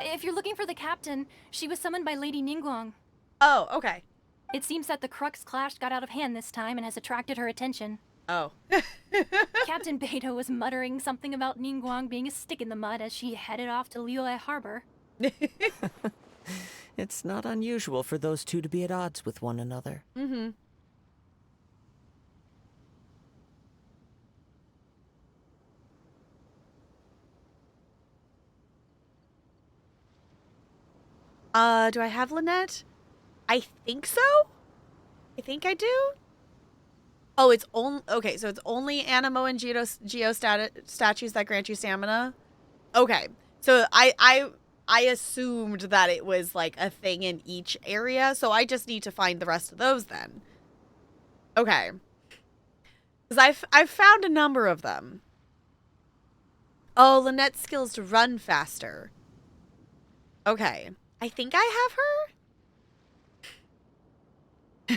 S13: If you're looking for the captain, she was summoned by Lady Ningguang.
S1: Oh, okay.
S13: It seems that the Crux Clash got out of hand this time and has attracted her attention.
S1: Oh.
S13: Captain Beidou was muttering something about Ningguang being a stick in the mud as she headed off to Liyue Harbor.
S7: It's not unusual for those two to be at odds with one another.
S1: Mm-hmm. Do I have Lynette? I think so? I think I do? Oh, it's only... Okay, so it's only Animo and Geo statues that grant you stamina? Okay. So I assumed that it was, like, a thing in each area, so I just need to find the rest of those then. Okay. Because I've found a number of them. Oh, Lynette's skills to run faster. Okay. I think I have her.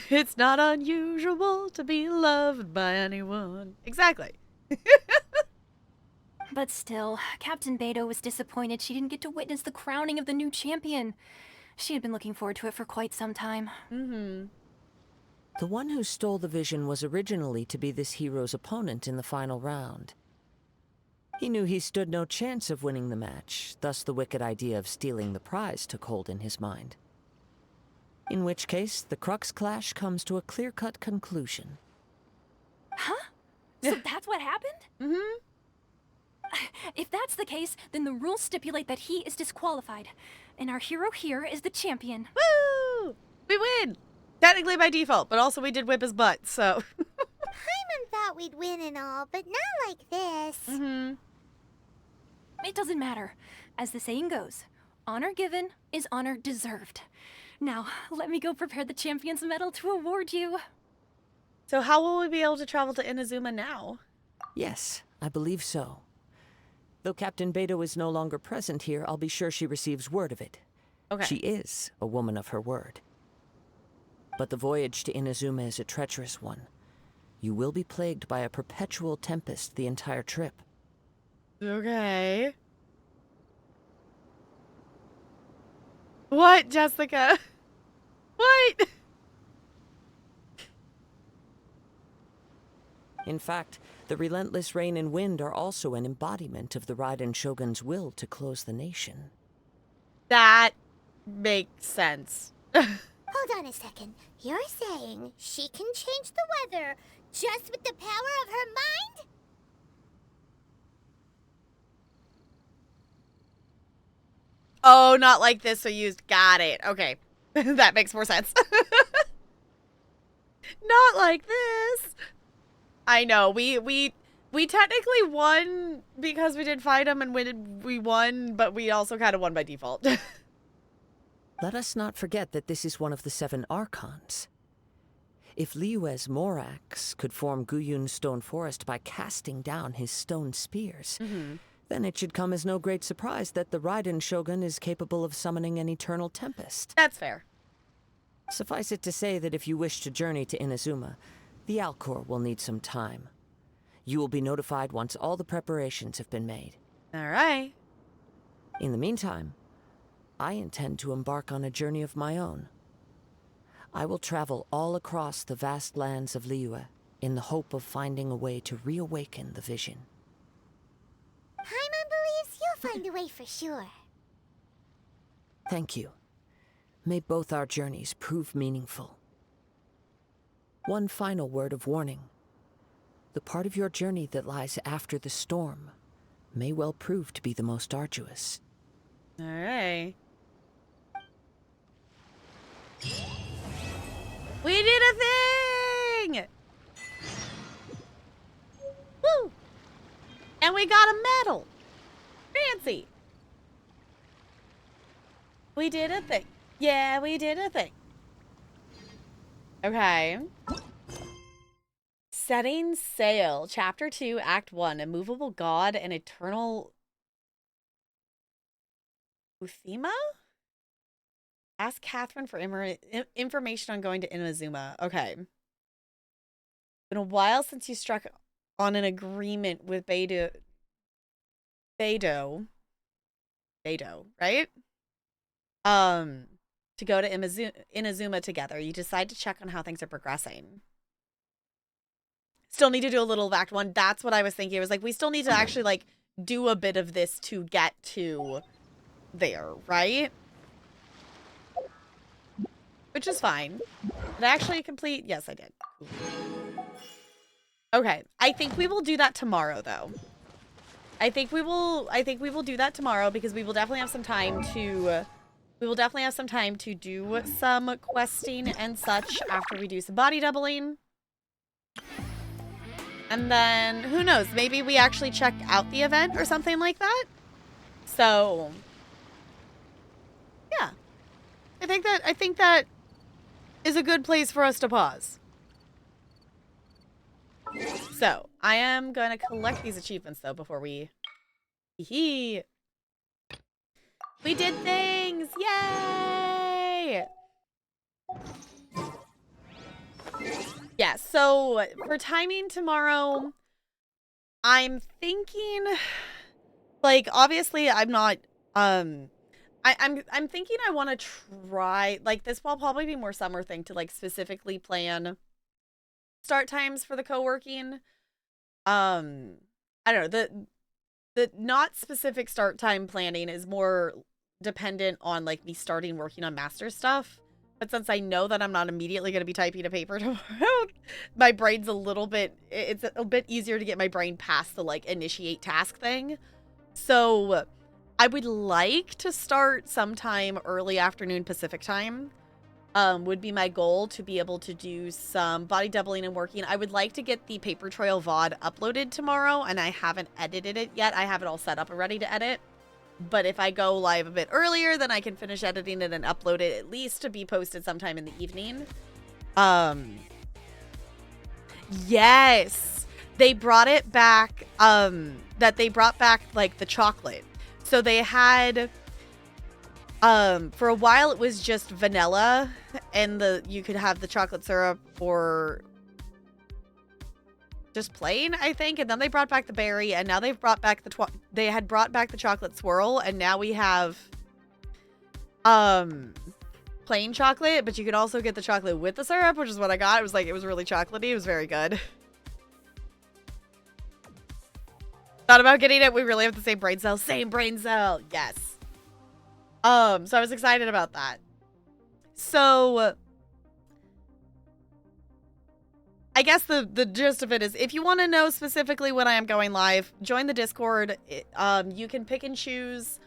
S1: It's not unusual to be loved by anyone. Exactly.
S13: But still, Captain Beidou was disappointed she didn't get to witness the crowning of the new champion. She had been looking forward to it for quite some time.
S1: Mm-hmm.
S7: The one who stole the vision was originally to be this hero's opponent in the final round. He knew he stood no chance of winning the match, thus the wicked idea of stealing the prize took hold in his mind. In which case, the Crux Clash comes to a clear-cut conclusion.
S13: Huh? So that's what happened?
S1: Mm-hmm.
S13: If that's the case, then the rules stipulate that he is disqualified. And our hero here is the champion.
S1: Woo! We win! Technically by default, but also we did whip his butt, so...
S3: Paimon thought we'd win and all, but not like this.
S1: Mm-hmm.
S13: It doesn't matter. As the saying goes, honor given is honor deserved. Now, let me go prepare the champion's medal to award you.
S1: So how will we be able to travel to Inazuma now?
S7: Yes, I believe so. Though Captain Beto is no longer present here, I'll be sure she receives word of it.
S1: Okay.
S7: She is a woman of her word. But the voyage to Inazuma is a treacherous one. You will be plagued by a perpetual tempest the entire trip.
S1: Okay. What, Jessica? What?
S7: In fact, the relentless rain and wind are also an embodiment of the Raiden Shogun's will to close the nation.
S1: That makes sense.
S3: Hold on a second. You're saying she can change the weather just with the power of her mind?
S1: Oh, not like this, so used. Got it. Okay. That makes more sense. Not like this. I know. We technically won because we did fight him and we won, but we also kind of won by default.
S7: Let us not forget that this is one of the 7 Archons. If Liyue's Morax could form Guyun's stone forest by casting down his stone spears, then it should come as no great surprise that the Raiden Shogun is capable of summoning an eternal tempest.
S1: That's fair.
S7: Suffice it to say that if you wish to journey to Inazuma, the Alcor will need some time. You will be notified once all the preparations have been made.
S1: All right.
S7: In the meantime, I intend to embark on a journey of my own. I will travel all across the vast lands of Liyue in the hope of finding a way to reawaken the vision.
S3: Paimon believes you'll find a way for sure.
S7: Thank you. May both our journeys prove meaningful. One final word of warning. The part of your journey that lies after the storm may well prove to be the most arduous.
S1: All right. We did a thing! Woo! And we got a medal. Fancy. We did a thing. Yeah, we did a thing. Okay. Setting Sail. Chapter 2, Act 1. Immovable God and Eternal Uthima? Ask Catherine for information on going to Inazuma. Okay. Been a while since you struck on an agreement with Beidou, right? To go to Inazuma together. You decide to check on how things are progressing. Still need to do a little of Act 1. That's what I was thinking. It was like, we still need to actually, like, do a bit of this to get to there, right? Which is fine. Did I actually complete? Yes, I did. Okay. I think we will do that tomorrow, though. I think we will do that tomorrow because we will definitely have some time to... We will definitely have some time to do some questing and such after we do some body doubling. And then, who knows? Maybe we actually check out the event or something like that. So, yeah. I think that is a good place for us to pause. So, I am going to collect these achievements, though, before we... Hee-hee. We did things! Yay! Yeah, so for timing tomorrow, I'm thinking, like, obviously I'm not, I'm thinking I want to try, like, this will probably be more summer thing to, like, specifically plan start times for the co-working. I don't know, the not specific start time planning is more dependent on, like, me starting working on master stuff. But since I know that I'm not immediately going to be typing a paper tomorrow, my brain's a little bit, it's a bit easier to get my brain past the, like, initiate task thing. So I would like to start sometime early afternoon Pacific time. Would be my goal to be able to do some body doubling and working. I would like to get the Paper Trail VOD uploaded tomorrow, and I haven't edited it yet. I have it all set up and ready to edit. But if I go live a bit earlier, then I can finish editing it and upload it at least to be posted sometime in the evening. Yes. they brought it back, that they brought back, like, the chocolate. So they had, for a while it was just vanilla, and you could have the chocolate syrup or just plain, I think. And then they brought back the berry, and now they've brought back they had brought back the chocolate swirl, and now we have, plain chocolate, but you could also get the chocolate with the syrup, which is what I got. It was like, it was really chocolatey. It was very good. Thought about getting it. We really have the same brain cell. Same brain cell. Yes. So I was excited about that. So I guess the gist of it is, if you want to know specifically when I am going live, join the Discord. You can pick and choose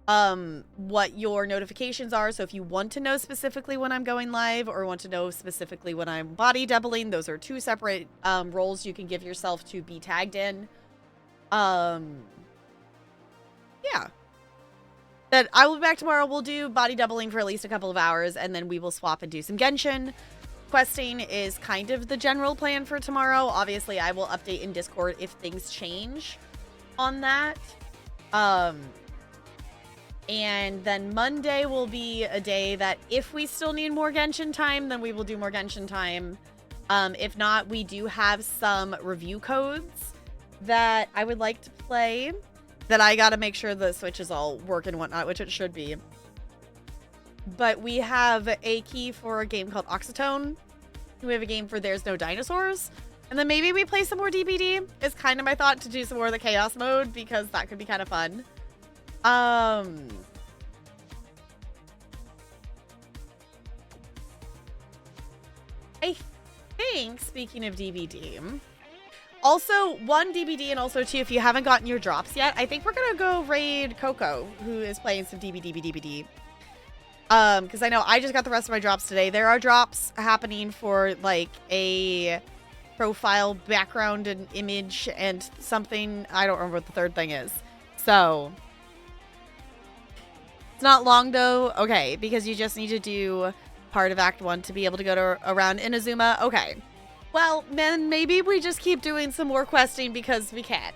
S1: what your notifications are. So if you want to know specifically when I'm going live, or want to know specifically when I'm body doubling, those are two separate roles you can give yourself to be tagged in. Yeah. That I will be back tomorrow. We'll do body doubling for at least a couple of hours, and then we will swap and do some Genshin. Questing is kind of the general plan for tomorrow. Obviously, I will update in Discord if things change on that. And then Monday will be a day that if we still need more Genshin time, then we will do more Genshin time. If not, we do have some review codes that I would like to play, that I gotta make sure the Switch is all work and whatnot, which it should be. But we have a key for a game called Oxytone. We have a game for There's No Dinosaurs. And then maybe we play some more DBD. It's kind of my thought to do some more of the Chaos mode, because that could be kind of fun. I think, speaking of DBD, also, one, DBD, and also two, if you haven't gotten your drops yet, I think we're gonna go raid Coco, who is playing some DBD. Because I know I just got the rest of my drops today. There are drops happening for, like, a profile background and image and something. I don't remember what the third thing is. So, it's not long, though. Okay, because you just need to do part of Act 1 to be able to go to around Inazuma. Okay. Well, then maybe we just keep doing some more questing because we can.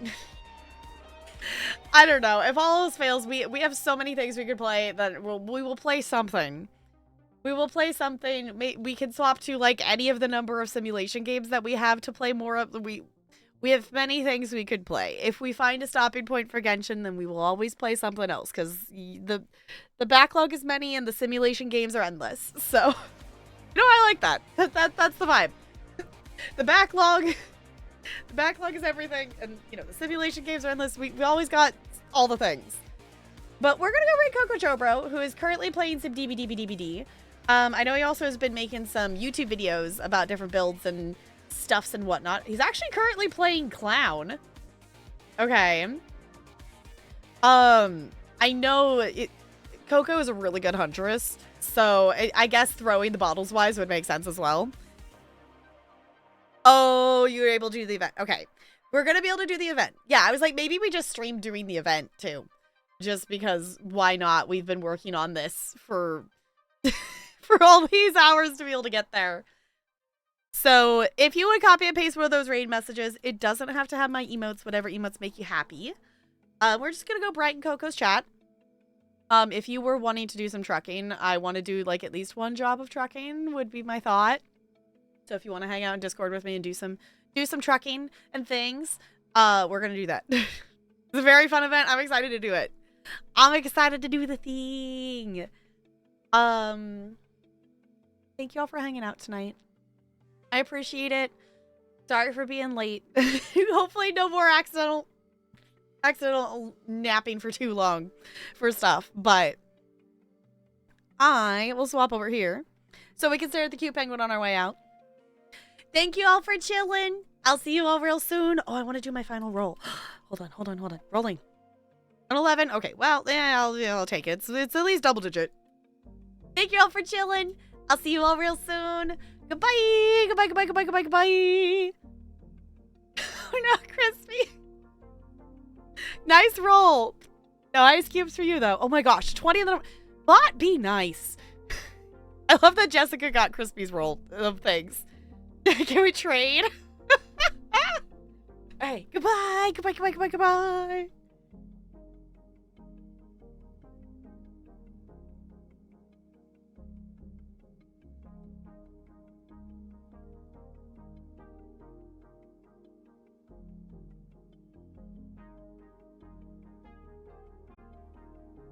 S1: I don't know. If all else fails, we have so many things we could play that we will play something. We will play something. We can swap to, like, any of the number of simulation games that we have to play more of. We have many things we could play. If we find a stopping point for Genshin, then we will always play something else, because the backlog is many and the simulation games are endless. So, you know, I like that. That's the vibe. The backlog is everything, and, you know, the simulation games are endless. We always got all the things. But we're gonna go raid Coco Chobro, who is currently playing some DBD. I know he also has been making some YouTube videos about different builds and stuffs and whatnot. He's actually currently playing Clown. Okay. I know Coco is a really good huntress, so I guess throwing the bottles wise would make sense as well. Oh, you were able to do the event. Okay. We're going to be able to do the event. Yeah, I was like, maybe we just stream doing the event too. Just because, why not? We've been working on this for for all these hours to be able to get there. So, if you would copy and paste one of those raid messages, it doesn't have to have my emotes, whatever emotes make you happy. We're just going to go brighten Coco's chat. If you were wanting to do some trucking, I want to do, like, at least one job of trucking would be my thought. So if you want to hang out in Discord with me and do some trucking and things, we're going to do that. It's a very fun event. I'm excited to do it. I'm excited to do the thing. Thank you all for hanging out tonight. I appreciate it. Sorry for being late. Hopefully no more accidental napping for too long for stuff, but I will swap over here so we can stare at the cute penguin on our way out. Thank you all for chilling. I'll see you all real soon. Oh, I want to do my final roll. Hold on. Rolling. An 11. Okay, well, yeah, I'll take it. It's at least double digit. Thank you all for chilling. I'll see you all real soon. Goodbye. Goodbye. Oh, no, Crispy. Nice roll. No ice cubes for you, though. Oh my gosh, 20 of them. Bot, be nice. I love that Jessica got Crispy's roll of things. Can we trade? All right, goodbye, goodbye, goodbye, goodbye, goodbye.